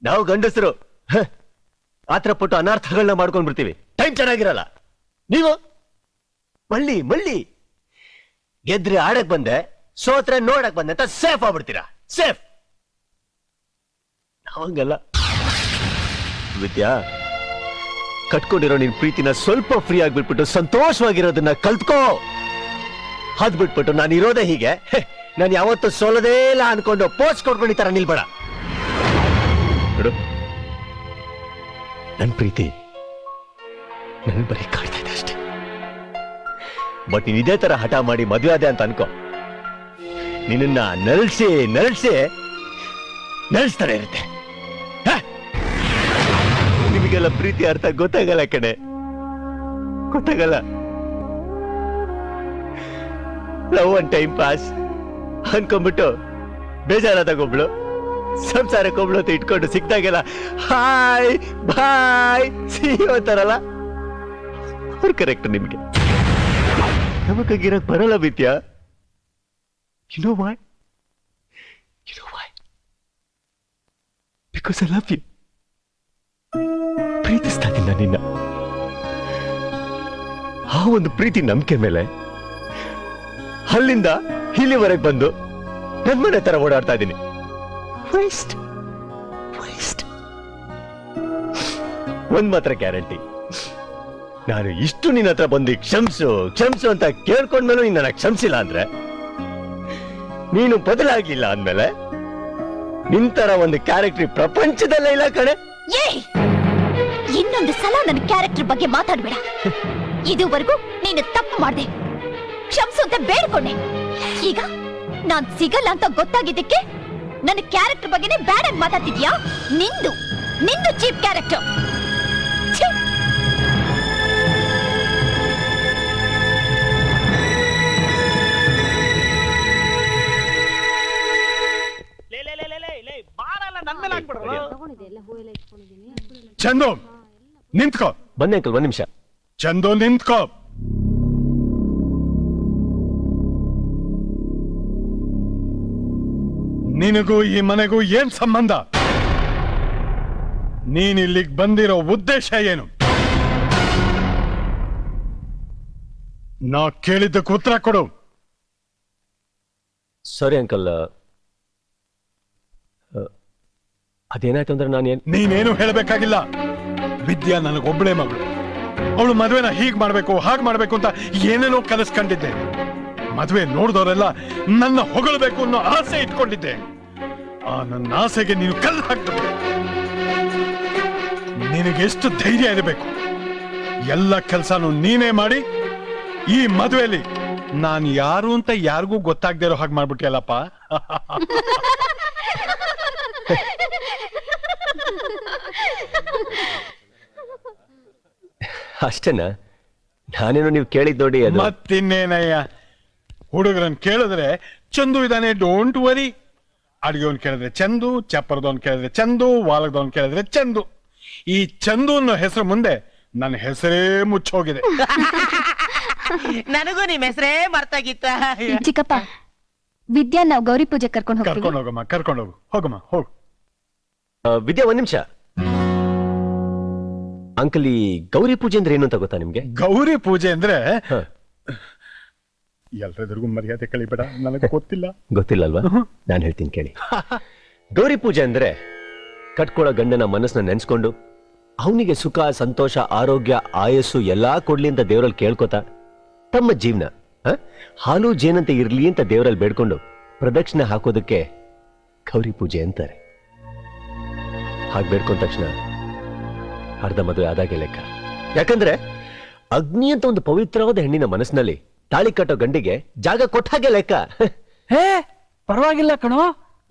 ನಾವು ಗಂಡಸರು ಆತರ ಪಟ್ಟು ಅನರ್ಥಗಳನ್ನ ಮಾಡ್ಕೊಂಡ್ ಬಿಡ್ತೀವಿ. ಟೈಮ್ ಚೆನ್ನಾಗಿರಲ್ಲ. ನೀವು ಮಳ್ಳಿ ಮಳ್ಳಿ ಗೆದ್ರೆ ಆಡಕ್ ಬಂದೆ, ಸೋತ್ರೆ ನೋಡಕ್ ಬಂದೆ ಅಂತ ಸೇಫ್ ಆಗ್ಬಿಡ್ತೀರಾ. ಸೇಫ್. ನಾವಂಗಲ್ಲ ವಿದ್ಯಾ. ಕಟ್ಕೊಂಡಿರೋ ನಿನ್ ಪ್ರೀತಿನ ಸ್ವಲ್ಪ ಫ್ರೀ ಆಗ್ಬಿಟ್ಬಿಟ್ಟು ಸಂತೋಷವಾಗಿರೋದನ್ನ ಕಲ್ತ್ಕೋ. ಅದ್ ಬಿಟ್ಬಿಟ್ಟು ನಾನು ಇರೋದೇ ಹೀಗೆ, ನಾನು ಯಾವತ್ತೂ ಸೋಲದೇ ಇಲ್ಲ ಅನ್ಕೊಂಡು ಪೋಸ್ಟ್ ಕೊಡ್ಕೊಂಡು ಈ ತರ ನಿಲ್ಬೇಡ. ನೋಡು, ನನ್ ಪ್ರೀತಿ ನನ್ ಬರೀ ಕಾಡ್ತಾ ಇದೆ ಅಷ್ಟೇ. ಬಟ್ ನೀನ್ ಇದೇ ತರ ಹಠ ಮಾಡಿ ಮದುವೆ ಆದೆ ಅಂತ ಅನ್ಕೋ, ನಿನ್ನ ನರಳ್ಸಿ ನರಳ್ಸಿ ನರಳಿಸ್ತಾನೆ ಇರುತ್ತೆ. ನಿಮಗೆಲ್ಲ ಪ್ರೀತಿ ಅರ್ಥ ಗೊತ್ತಾಗಲ್ಲ ಕಣೆ, ಗೊತ್ತಾಗಲ್ಲ. ಲವ್ ಅಂಡ್ ಟೈಮ್ ಪಾಸ್ ಅನ್ಕೊಂಡ್ಬಿಟ್ಟು ಬೇಜಾರಾದಾಗೊಬ್ಳು, ಸಂಸಾರಕ್ಕೊಬ್ಳು ಅಂತ ಇಟ್ಕೊಂಡು ಸಿಕ್ತಾಗೆಲ್ಲ ಹಾಯ್ ಬಾಯ್ ಸಿ ಅಂತಾರಲ್ಲ, ಅವ್ರು ಕರೆಕ್ಟ್. ನಿಮ್ಗೆ ನಮಗಾಗಿರಕ್ ಬರಲ್ಲ ವಿದ್ಯಾ. You know why? You know why? Because I love you. ಪ್ರೀತಿಸ್ತಾ ಇದ್ದೀನಿ ನಿನ್ನ. ಆ ಒಂದು ಪ್ರೀತಿ ನಂಬಿಕೆ ಮೇಲೆ ಅಲ್ಲಿಂದ ಇಲ್ಲಿವರೆಗೆ ಬಂದು ನನ್ ಮನೆ ತರ ಓಡಾಡ್ತಾ ಇದ್ದೀನಿ. Waste waste. ಒಂದ್ ಮಾತ್ರ ಗ್ಯಾರಂಟಿ, ನಾನು ಇಷ್ಟು ನಿನ್ನ ಹತ್ರ ಬಂದು ಕ್ಷಮಿಸು ಕ್ಷಮಿಸು ಅಂತ ಕೇಳ್ಕೊಂಡ್ಮೇಲೂ ನೀನ್ ನನ್ನ ಕ್ಷಮಿಸಿಲ್ಲ ಅಂದ್ರೆ, ನೀನು ಬದಲಾಗಿಲ್ಲ ಅಂದ್ಮೇಲೆ ನಿಂತರ ಒಂದು ಕ್ಯಾರೆಕ್ಟರ್ ಪ್ರಪಂಚದಲ್ಲೇ ಇಲ್ಲ ಕಣೆ. ಇನ್ನೊಂದು ಸಲ ನನ್ನ ಕ್ಯಾರೆಕ್ಟರ್ ಬಗ್ಗೆ ಮಾತಾಡ್ಬೇಡ. ಇದುವರೆಗೂ ನೀನು ತಪ್ಪು ಮಾಡ್ದೆ, ಕ್ಷಮಿಸು ಅಂತ ಬೇಡ್ಕೊಂಡೆ. ಈಗ ನಾನ್ ಸಿಗಲ್ಲ ಅಂತ ಗೊತ್ತಾಗಿದ್ದಕ್ಕೆ ನನ್ನ ಕ್ಯಾರೆಕ್ಟರ್ ಬಗ್ಗೆನೇ ಬ್ಯಾಡ್ ಆಗಿ ಮಾತಾಡ್ತಿದ್ಯಾ? ನಿಂದು ಚೀಪ್ ಕ್ಯಾರೆಕ್ಟರ್. ಚಂದು ನಿಂತ್ಕೋ. ಬನ್ನಿ ಅಂಕಲ್, ಒಂದ್ ನಿಮಿಷ. ಚಂದು ನಿಂತ್ಕೋ. ನಿನಗೂ ಈ ಮನೆಗೂ ಏನ್ ಸಂಬಂಧ? ನೀನ್ ಇಲ್ಲಿಗೆ ಬಂದಿರೋ ಉದ್ದೇಶ ಏನು? ನಾ ಕೇಳಿದ್ದಕ್ಕೆ ಉತ್ತರ ಕೊಡು. ಸಾರಿ ಅಂಕಲ್, ಅದೇನಾಯ್ತು ಅಂದ್ರೆ ನೀನೇನು ಹೇಳಬೇಕಾಗಿಲ್ಲ. ವಿದ್ಯಾ ನನಗೊಬ್ಬಳೇ ಮಗಳು. ಅವಳು ಮದುವೆನ ಹೀಗ್ ಮಾಡ್ಬೇಕು ಹಾಗ್ ಮಾಡ್ಬೇಕು ಅಂತ ಏನೇನೋ ಕನಸ್ಕೊಂಡಿದ್ದೆ. ಮದುವೆ ನೋಡಿದವರೆಲ್ಲ ನನ್ನ ಹೊಗಳಬೇಕು ಅನ್ನೋ ಆಸೆ ಇಟ್ಕೊಂಡಿದ್ದೆ. ಆ ನನ್ನ ಆಸೆಗೆ ನೀನು ಕಲ್ಲು ಹಾಕ್ಬಿಟ್ಟೆ. ನಿನಗೆಷ್ಟು ಧೈರ್ಯ ಇರಬೇಕು? ಎಲ್ಲ ಕೆಲಸನೂ ನೀನೇ ಮಾಡಿ ಈ ಮದುವೆಯಲ್ಲಿ ನಾನು ಯಾರು ಅಂತ ಯಾರಿಗೂ ಗೊತ್ತಾಗದೇ ಇರೋ ಹಾಗೆ ಮಾಡ್ಬಿಟ್ಟಿಯಲ್ಲಪ್ಪ. ಅಷ್ಟೇನಾ? ನಾನೇನೋ ನೀವು ಕೇಳಿದ್ ನೋಡಿ. ಮತ್ತಿನ್ನೇನಯ್ಯ, ಹುಡುಗರನ್ ಕೇಳಿದ್ರೆ ಚಂದು ಇದಾನೆ, ಡೋಂಟ್ ವರಿ. ಅಡಿಗೆವನ್ ಕೇಳಿದ್ರೆ ಚಂದು, ಚಪ್ಪರದವನ್ ಕೇಳಿದ್ರೆ ಚಂದು, ವಾಲಕದವನ್ ಕೇಳಿದ್ರೆ ಚಂದು. ಈ ಚಂದು ಅನ್ನೋ ಹೆಸರು ಮುಂದೆ ನನ್ನ ಹೆಸರೇ ಮುಚ್ಚೋಗಿದೆ. ನನಗೂ ನಿಮ್ ಹೆಸರೇ ಮರ್ತಾಗಿತ್ತ. ಚಿಕ್ಕಪ್ಪ, ವಿದ್ಯಾ ನಾವು ಗೌರಿ ಪೂಜೆ ಕರ್ಕೊಂಡು ಹೋಗಮ್ಮ, ಕರ್ಕೊಂಡೋಗು. ಹೋಗಮ್ಮ, ಹೋಗು. ವಿದ್ಯಾ, ಒಂದ್ ನಿಮಿಷ. ಅಂಕಲ್, ಈ ಗೌರಿ ಪೂಜೆ ಅಂದ್ರೆ ಏನು ಅಂತ ಗೊತ್ತಾ ನಿಮ್ಗೆ? ಗೌರಿ ಪೂಜೆ ಅಂದ್ರೆ ಎಲ್ರೆದುರ್ಗು ಮರ್ಯಾದೆ ಕಳಿಬೇಡ, ನನಗೆ ಗೊತ್ತಿಲ್ಲ. ಗೊತ್ತಿಲ್ಲ ಅಲ್ವಾ? ನಾನು ಹೇಳ್ತೀನಿ ಕೇಳಿ. ಗೌರಿ ಪೂಜೆ ಅಂದ್ರೆ ಕಟ್ಕೊಳ್ಳೋ ಗಂಡನ ಮನಸ್ಸನ್ನ ನೆನ್ಸ್ಕೊಂಡು ಅವನಿಗೆ ಸುಖ, ಸಂತೋಷ, ಆರೋಗ್ಯ, ಆಯಸ್ಸು ಎಲ್ಲಾ ಕೊಡ್ಲಿ ಅಂತ ದೇವರಲ್ಲಿ ಕೇಳ್ಕೊತಾ ತಮ್ಮ ಜೀವನ ಹಾಲು ಜೇನಂತೆ ಇರ್ಲಿ ಅಂತ ದೇವರಲ್ಲಿ ಬೇಡ್ಕೊಂಡು ಪ್ರದಕ್ಷಿಣೆ ಹಾಕೋದಕ್ಕೆ ಗೌರಿ ಪೂಜೆ ಅಂತಾರೆ. ಹಾಗೆ ಬೇಡ್ಕೊಂಡ ತಕ್ಷಣ ಅರ್ಧ ಮದುವೆ ಆದಾಗೆ ಲೆಕ್ಕ. ಯಾಕಂದ್ರೆ ಅಗ್ನಿ ಅಂತ ಒಂದು ಪವಿತ್ರವಾದ ಹೆಣ್ಣಿನ ಮನಸ್ಸಿನಲ್ಲಿ ತಾಳಿ ಕಟ್ಟೋ ಗಂಡಿಗೆ ಜಾಗ ಕೊಟ್ಟ ಹಾಗೆ ಲೆಕ್ಕ. ಹೇ, ಪರವಾಗಿಲ್ಲ ಕಣೋ,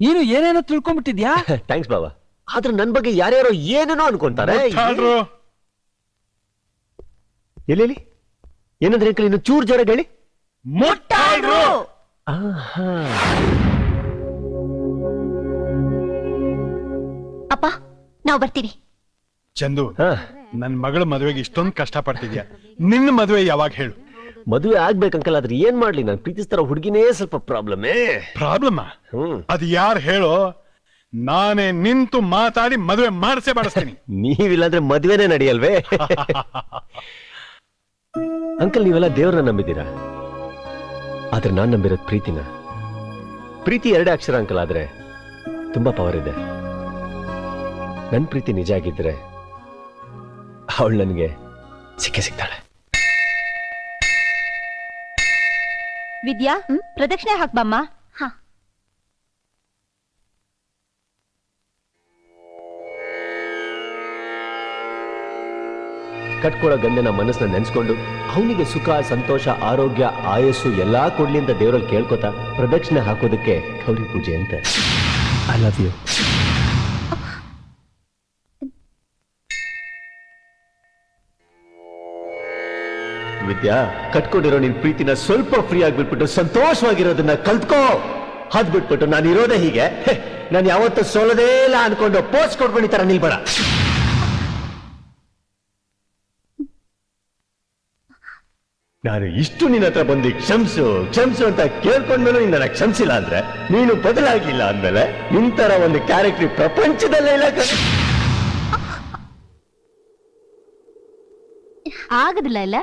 ನೀನು ಏನೇನೋ ತಿಳ್ಕೊಂಡ್ಬಿಟ್ಟಿದ್ಯಾ. ಥ್ಯಾಂಕ್ಸ್ ಬಾಬಾ. ಆದ್ರೆ ನನ್ ಬಗ್ಗೆ ಯಾರ್ಯಾರೋ ಏನೇನೋ ಅನ್ಕೊಂತಾರೆ. ಎಲ್ಲಿ ಏನಂದ್ರೆ ಅಂಕಲ್, ಇನ್ನು ಚೂರ್ ಜೋರ ಹೇಳಿ. ಅಪ್ಪ, ನಾವು ಬರ್ತೀವಿ. ಚಂದು, ನನ್ ಮಗಳ ಮದುವೆಗೆ ಇಷ್ಟೊಂದು ಕಷ್ಟ ಪಡ್ತಿದ್ಯಾ, ನಿನ್ನ ಮದುವೆ ಯಾವಾಗ ಹೇಳು? ಮದುವೆ ಆಗ್ಬೇಕಂಕಲ್, ಆದ್ರೆ ಏನ್ ಮಾಡ್ಲಿ, ನಾನು ಪ್ರೀತಿಸ್ತಾರ ಹುಡುಗಿನೇ ಸ್ವಲ್ಪ ಪ್ರಾಬ್ಲಮ್. ಅದು ಯಾರು ಹೇಳೋ? ನಾನೇ ನಿಂತು ಮಾತಾಡಿ ಮದುವೆ ಮಾಡಿಸೇ ಮಾಡಿಸ್ತೀನಿ. ನೀವಿಲ್ಲಾಂದ್ರೆ ಮದುವೆನೇ ನಡೆಯಲ್ವೇ? ಅಂಕಲ್, ನೀವೆಲ್ಲ ದೇವ್ರನ್ನ ನಂಬಿದ್ದೀರಾ, ಆದ್ರೆ ನಾನ್ ನಂಬಿರೋದ್ ಪ್ರೀತಿನ. ಪ್ರೀತಿ 2 ಅಕ್ಷರ ಅಂಕಲ್, ಆದ್ರೆ ತುಂಬಾ ಪವರ್ ಇದೆ. ನನ್ ಪ್ರೀತಿ ನಿಜ ಆಗಿದ್ರೆ ಅವಳು ನನಗೆ ಸಿಗ್ತಾಳೆ. ವಿದ್ಯಾ, ಪ್ರದಕ್ಷಿಣೆ ಹಾಕ್ಬಮ್ಮ. ಕಟ್ಕೊಳ್ಳೋ ಗಂಡನ ಮನಸ್ಸನ್ನ ನೆನ್ಸ್ಕೊಂಡು ಅವನಿಗೆ ಸುಖ, ಸಂತೋಷ, ಆರೋಗ್ಯ, ಆಯಸ್ಸು ಎಲ್ಲಾ ಕೊಡ್ಲಿ ಅಂತ ದೇವರಲ್ಲಿ ಕೇಳ್ಕೊತಾ ಪ್ರದಕ್ಷಿಣೆ ಹಾಕೋದಕ್ಕೆ ಗೌರಿ ಪೂಜೆ ಅಂತ. I love you. ವಿದ್ಯಾ, ಕಟ್ಕೊಂಡಿರೋ ನಿನ್ ಪ್ರೀತಿನ ಸ್ವಲ್ಪ ಫ್ರೀ ಆಗ್ಬಿಟ್ಬಿಟ್ಟು ಸಂತೋಷವಾಗಿರೋದನ್ನ ಕಲ್ತ್ಕೋ. ಅದ್ ಬಿಟ್ಬಿಟ್ಟು ನಾನು ಇರೋದೇ ಹೀಗೆ, ನಾನು ಯಾವತ್ತೂ ಸೋಲೋದೇ ಇಲ್ಲ ಅನ್ಕೊಂಡು ಪೋಸ್ಟ್ ಕೊಡ್ಕೊಂಡು ಈ ತರ ನಿಲ್ಬೇಡ. ನಾನು ಇಷ್ಟು ನಿನ್ನ ಹತ್ರ ಬಂದು ಕ್ಷಮಿಸು ಅಂತ ಕೇಳ್ಕೊಂಡ್ಮೇಲೆ ನಿನ್ನ ಕ್ಷಮಿಸಿಲ್ಲ ಅಂದ್ರೆ, ನೀನು ಬದಲಾಗಿಲ್ಲ ಅಂದ್ಮೇಲೆ ನಿಂತರ ಒಂದು ಕ್ಯಾರೆಕ್ಟರ್ ಪ್ರಪಂಚದಲ್ಲೇ ಇಲ್ಲ. ಆಗುದಿಲ್ಲ ಇಲ್ಲ?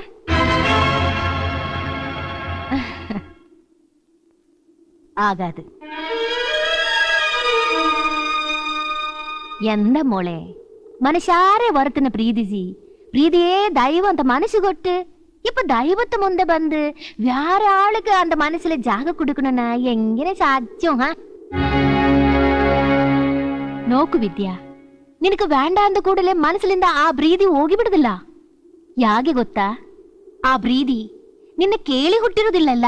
ஆகாது. ಎಂದ ಮೊಳೆ ಮನುಷ್ಯಾರೇ ಹೊರತನ ಪ್ರೀತಿಸಿ ಪ್ರೀತಿಯೇ ದೈವ ಅಂತ ಮನಸ್ಸು ಕೊಟ್ಟು இப்ப தெய்வத்து முந்த வந்து வேற ஆளுக்கு அந்த மனசுல ஜாக கொடுக்கணும்னா எங்கே சாத்தியம்? ನೋಕು ವಿದ್ಯಾ, ನಿನಗೆ ಬೇಡ ಅಂದ ಕೂಡಲೇ ಮನಸ್ಸಿನಿಂದ ಆ ಪ್ರೀತಿ ಹೋಗಿ ಬಿಡುದಿಲ್ಲ. ಯಾಕೆ ಗೊತ್ತಾ? ಆ ಪ್ರೀತಿ ನಿನ್ನ ಕೇಳಿ ಹುಟ್ಟಿರುವುದಿಲ್ಲಲ್ಲ.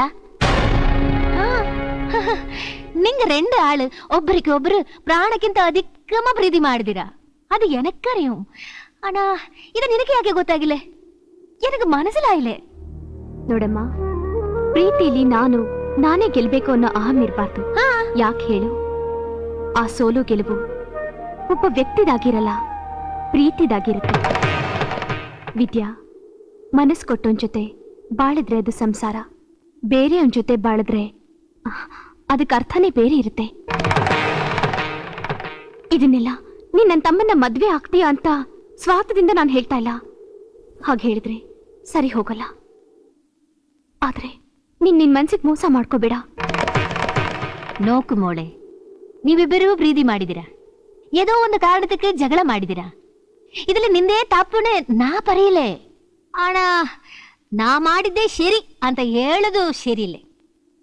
ನಿಂಗ ரெண்டு ஆளு ஒಬ್ಬருக்கு ஒಬ್ಬரு ಪ್ರಾಣಕ್ಕಿಂತ ಅಧಿಕமா ಪ್ರೀತಿ ಮಾಡಿದಿರಾ, ಅದು எனக்கறியும். ஆனா ಇದು ನಿನಗೆ ಯಾಕೆ ಗೊತ್ತಾಗಿಲ್ಲ? எனக்கு ಮನಸ್ಸಿಲಾಯಿಲ್ಲ. ನೋಡಮ್ಮ, ಪ್ರೀತಿಲಿ ನಾನೇ ಗೆಲ್ಬೇಕು ಅನ್ನೋ ಅಹಂ ಇರಬಾರ್ದು. ಯಾಕೆ ಹೇಳು? ಆ ಸೋಲು ಗೆಲುವು ಒಬ್ಬ ವ್ಯಕ್ತಿದಾಗಿರಲ್ಲ, ಪ್ರೀತಿದಾಗಿರುತ್ತೆ. ವಿದ್ಯಾ, ಮನಸ್ಸು ಕೊಟ್ಟೊಂದ್ ಜೊತೆ ಬಾಳಿದ್ರೆ ಅದು ಸಂಸಾರ, ಬೇರೆಯವನ್ ಜೊತೆ ಬಾಳಿದ್ರೆ ಅದಕ್ಕೆ ಅರ್ಥನೇ ಬೇರೆ ಇರುತ್ತೆ. ಇದನ್ನೆಲ್ಲ ನೀನ್ ನನ್ನ ತಮ್ಮನ್ನ ಮದ್ವೆ ಆಗ್ತೀಯಾ ಅಂತ ಸ್ವಾರ್ಥದಿಂದ ನಾನು ಹೇಳ್ತಾ ಇಲ್ಲ. ಹಾಗೆ ಹೇಳಿದ್ರೆ ಸರಿ ಹೋಗಲ್ಲ. ಆದ್ರೆ ನಿನ್ ಮನ್ಸಿಗೆ ಮೋಸ ಮಾಡ್ಕೋಬೇಡ. ನೋಕು ಮೋಳೆ, ನೀವಿಬ್ಬರೂ ಪ್ರೀತಿ ಮಾಡಿದಿರಾ, ಏದೋ ಒಂದು ಕಾರಣಕ್ಕೆ ಜಗಳ ಮಾಡಿದಿರಾ. ಇದ್ರಲ್ಲಿ ನಿಂದೇ ತಪ್ಪುನೆ ನಾ ಪರೀಲೆ. ಆಣ ನಾ ಮಾಡಿದ್ದೆ ಸರಿ ಅಂತ ಹೇಳುದು ಸರಿಯಿಲ್ಲ.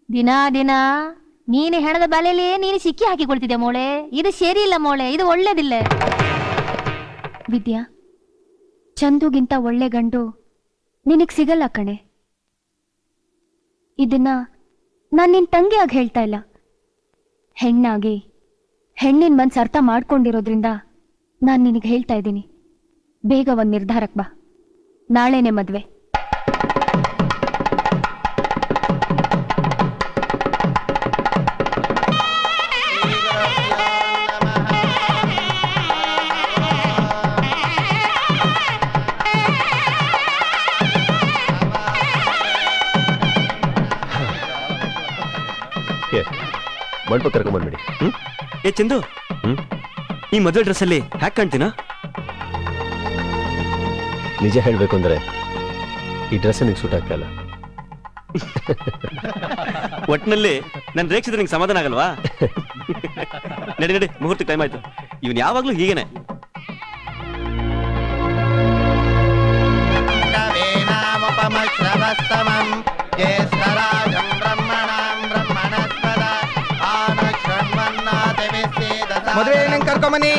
ದಿನ ದಿನ ನೀನು ಹೆಣದ ಬಲೆಯಲ್ಲಿ ನೀನು ಸಿಕ್ಕಿ ಹಾಕಿಕೊಳ್ತಿದ್ದೆ ಮೋಳೆ. ಇದು ಸರಿ ಇಲ್ಲ ಮೋಳೆ, ಇದು ಒಳ್ಳೇದಿಲ್ಲ. ವಿದ್ಯಾ, ಚಂದುಗಿಂತ ಒಳ್ಳೆ ಗಂಡು ನಿನಗ್ ಸಿಗಲ್ಲ ಕಣೆ. ಇದನ್ನ ನಾನ್ ನಿನ್ ತಂಗಿಯಾಗಿ ಹೇಳ್ತಾ ಇಲ್ಲ. ಹೆಣ್ಣಾಗಿ ಹೆಣ್ಣಿನ ಮನ್ಸು ಅರ್ಥ ಮಾಡ್ಕೊಂಡಿರೋದ್ರಿಂದ ನಾನ್ ನಿನಗೆ ಹೇಳ್ತಾ ಇದ್ದೀನಿ, ಬೇಗ ಒಂದ್ ನಿರ್ಧಾರಕ್ಕೆ ಬಾ. ನಾಳೆನೆ ಮದ್ವೆ. ಮಂಟಪ ಕರ್ಕೊಂಡ್ಬಂದ್ಬಿಡಿ. ಏ ಚಂದು, ಈ ಮದುವೆ ಡ್ರೆಸ್ ಅಲ್ಲಿ ಹ್ಯಾಕ್ ಕಾಣ್ತೀನಾ? ನಿಜ ಹೇಳ್ಬೇಕು ಅಂದ್ರೆ ಈ ಡ್ರೆಸ್ ನಿಂಗೆ ಸೂಟ್ ಆಗ್ತಾ ಇಲ್ಲ. ಒಟ್ಟಿನಲ್ಲಿ ನನ್ ರೇಕ್ಷಿದ್ರೆ ನಿಂಗೆ ಸಮಾಧಾನ ಆಗಲ್ವಾ? ನಡಿ ನಡಿ, ಮುಹೂರ್ತ ಟೈಮ್ ಆಯ್ತು. ಇವನ್ ಯಾವಾಗ್ಲೂ ಹೀಗೇನೆ. ಮದುವೆ ನಂಗೆ ಕರ್ಕೊಂಬನ್ನಿ.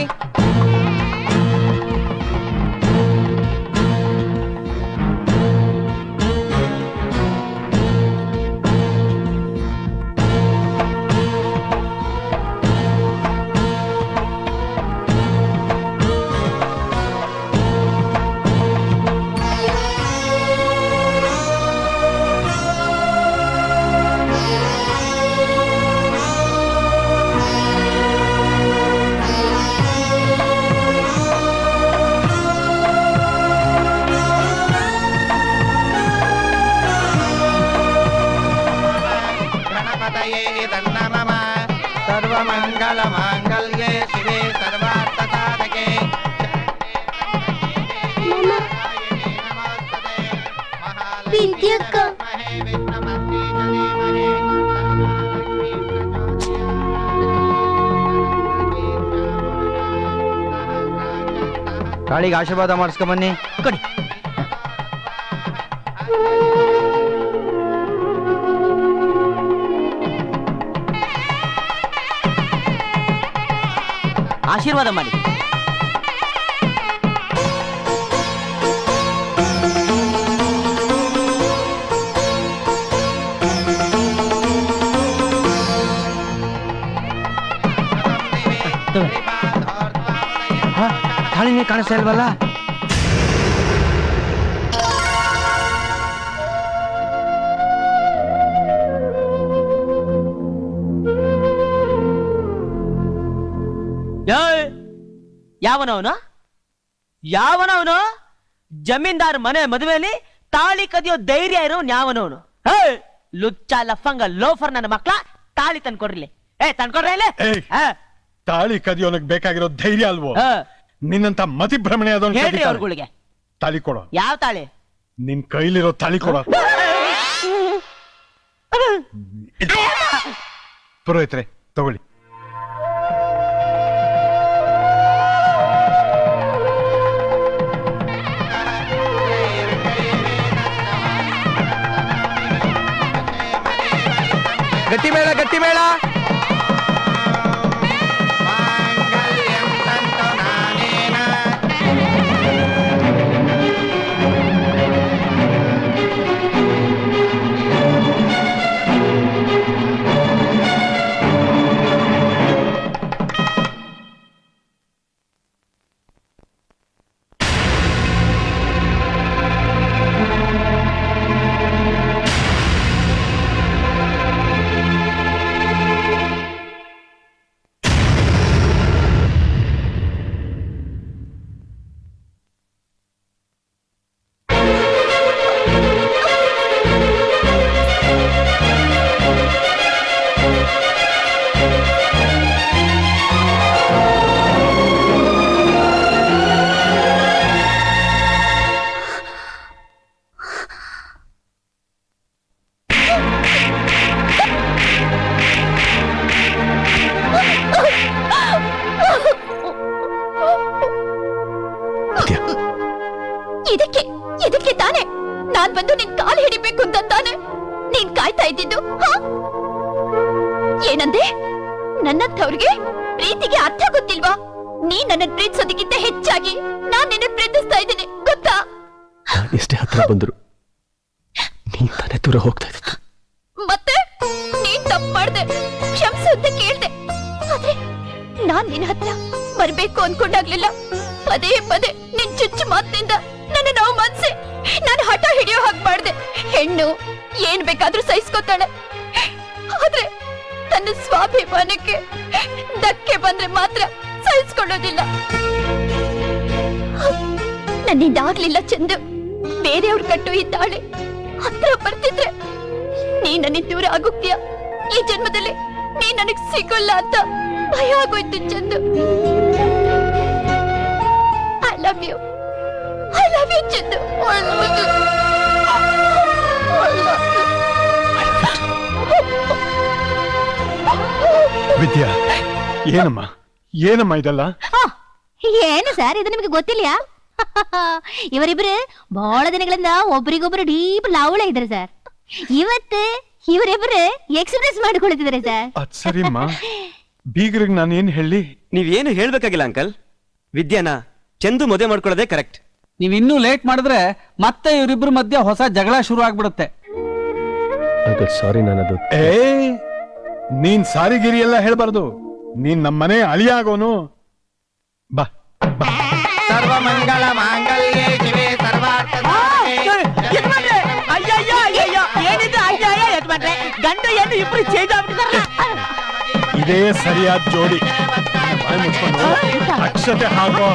ತಾಳಿಗೆ ಆಶೀರ್ವಾದ ಮಾಡಿಸ್ಕೊಂಬನ್ನಿ. ಕೊಡಿ. ಆಶೀರ್ವಾದ ಮಾಡಿ. ತಾಳಿನೇ ಕಾಣಿಸ್ತಾ ಇಲ್ವಲ್ಲ? ಯಾವನವನು ಜಮೀನ್ದಾರ್ ಮನೆ ಮದುವೆಯಲ್ಲಿ ತಾಳಿ ಕದಿಯೋ ಧೈರ್ಯ ಇರೋ ಯಾವನವನು? ಲುಚ್ಚ ಲಫಂಗ ಲೋಫರ್ ನನ್ನ ಮಕ್ಳ ತಾಳಿ ತಂದ್ಕೊಡ್ರಿ. ತಂದ್ಕೊಡ್ರಿ. ತಾಳಿ ಕದಿಯೋನಕ್ ಬೇಕಾಗಿರೋ ಧೈರ್ಯ ಅಲ್ವೋ? ನಿನ್ನಂತ ಮತಿಭ್ರಮಣೆ ಅವ್ರಗಳಿಗೆ ತಾಳಿ ಕೊಡೋ. ಯಾವ ತಾಳಿ? ನಿನ್ ಕೈಲಿರೋ ತಾಳಿ ಕೊಡೋ. ಪುರೋಹಿತ್ರೆ ತಗೊಳ್ಳಿ. ಗಟ್ಟಿ ಮೇಳ, ಗಟ್ಟಿ ಮೇಳ. ವಿದ್ಯಾ, ಇದಕ್ಕೆ ಇದಕ್ಕೆ ತಾನೆ ನಾನ್ ಬಂದು ನಿನ್ ಕಾಲು ಹಿಡಿಬೇಕು ಅಂತ ತಾನೆ ನೀನ್ ಕಾಯ್ತಾ ಇದ್ದಿದ್ದು? ಏನಂದೆ? ನನ್ನಂಥವ್ರಿಗೆ ಪ್ರೀತಿಗೆ ಅರ್ಥ ಗೊತ್ತಿಲ್ವಾ? ನೀ ನನ್ನ ಪ್ರೀತಿಸೋದಕ್ಕಿಂತ ಹೆಚ್ಚಾಗಿ ನಾನ್ ನಿನ್ನ ಪ್ರೀತಿಸ್ತಾ ಇದ್ದೀನಿ, ಗೊತ್ತಾ? ಎಷ್ಟೇ ಹತ್ರ ಬಂದ್ರು ನೀನ್ ತಾನೇ ದೂರ ಹೋಗ್ತಾ ಇದ್ದಿತ್ತು. ಮತ್ತೆ ನೀನ್ ತಪ್ಪು ಮಾಡ್ದೆ, ಕ್ಷಮಿಸು ಅಂತ ಕೇಳ್ದೆ. ಆದ್ರೆ ನಾನ್ ನಿನ್ನ ಹತ್ರ ಬರ್ಬೇಕು ಅನ್ಕೊಂಡಾಗ್ಲಿಲ್ಲ. ಪದೇ ಪದೇ ನಿನ್ ಚುಚ್ಚು ಮಾತಿನಿಂದ ನನ್ನ ನೋವು ಮನ್ಸೆ ನಾನು ಹಠ ಹಿಡಿಯೋ ಹಾಗೆ ಮಾಡ್ದೆ. ಹೆಣ್ಣು ಏನ್ ಬೇಕಾದ್ರೂ ಸಹಿಸ್ಕೊತಾಳೆ, ಆದ್ರೆ ತನ್ನ ಸ್ವಾಭಿಮಾನಕ್ಕೆ ಧಕ್ಕೆ ಬಂದ್ರೆ ಮಾತ್ರ ಸಹಿಸ್ಕೊಳ್ಳೋದಿಲ್ಲ. ನನ್ನಿಂದ ಆಗ್ಲಿಲ್ಲ ಚಂದು. ಬೇರೆಯವ್ರ ಕಟ್ಟು ಈ ತಾಳೆ ಹತ್ರ ಬರ್ತಿದ್ರೆ ನೀ ನನಗೆ ದೂರ ಆಗೋಗ್ತೀಯ. ಈ ಜನ್ಮದಲ್ಲಿ ನೀ ನನಗ್ ಸಿಗೋಲ್ಲ ಅಂತ ಭಯ ಆಗೋಯ್ತು Chandu. I love you, I love you Chandu. Vidya, ಏನಮ್ಮ ಏನಮ್ಮ ಇದೆಲ್ಲ? ಏನು ಸರ್ ಇದು ನಿಮಗೆ ಗೊತ್ತಿಲ್ಲ? ಇವರಿಬ್ರು ಬಹಳ ದಿನಗಳಿಂದ ಒಬ್ರಿಗೊಬ್ರು ಡೀಪ್ ಲಾವಳ ಇದ್ದಾರೆ ಸರ್. ಇವತ್ತು ಇವರಿಬ್ರು ಎಕ್ಸ್ಪ್ರೆಸ್ ಮಾಡಿಕೊಳ್ತಿದ್ದಾರೆ ಸರ್. ಅದ್ ಸರಿಮ್ಮ, ಬೀಗ್ರಿಗೆ ನಾನು ಏನ್ ಹೇಳಿ? ನೀವೇನು ಹೇಳ್ಬೇಕಾಗಿಲ್ಲ ಅಂಕಲ್. ವಿದ್ಯಾನ ಚಂದು ಮದುವೆ ಮಾಡ್ಕೊಳ್ಳೋದೇ ಕರೆಕ್ಟ್. ನೀವ್ ಇನ್ನೂ ಲೇಟ್ ಮಾಡಿದ್ರೆ ಮತ್ತೆ ಇವರಿಬ್ರು ಮಧ್ಯೆ ಹೊಸ ಜಗಳ ಶುರು ಆಗ್ಬಿಡುತ್ತೆ. ಅಂಕಲ್ ಸಾರಿ, ನಾನದು ಏ ನೀನ್ ಸಾರಿಗಿರಿ ಎಲ್ಲ ಹೇಳ್ಬಾರ್ದು. ನೀನ್ ನಮ್ಮನೆ ಅಳಿಯಾಗೋನು. ಬಾ ಸರ್ವಮಂಗಳ ಮಾಂಗಲ್ಯೇ ಶಿವೆ ಸರ್ವಾರ್ಥ ಏನಿದು ಅಯ್ಯ ಯಜಮಾನ್ರೆ, ಗಂಡ ಏನು ಇಬ್ರು ಚೇಂಜ್ ಆಗ್ಬಿಟ್ಟಿದಾರಲ್ಲ. ಇದೇ ಸರಿಯಾದ ಜೋಡಿ. ಬಾಯಿ ಮುಚ್ಕೊಂಡು ಅಕ್ಷತೆ ಹಾಕೋ.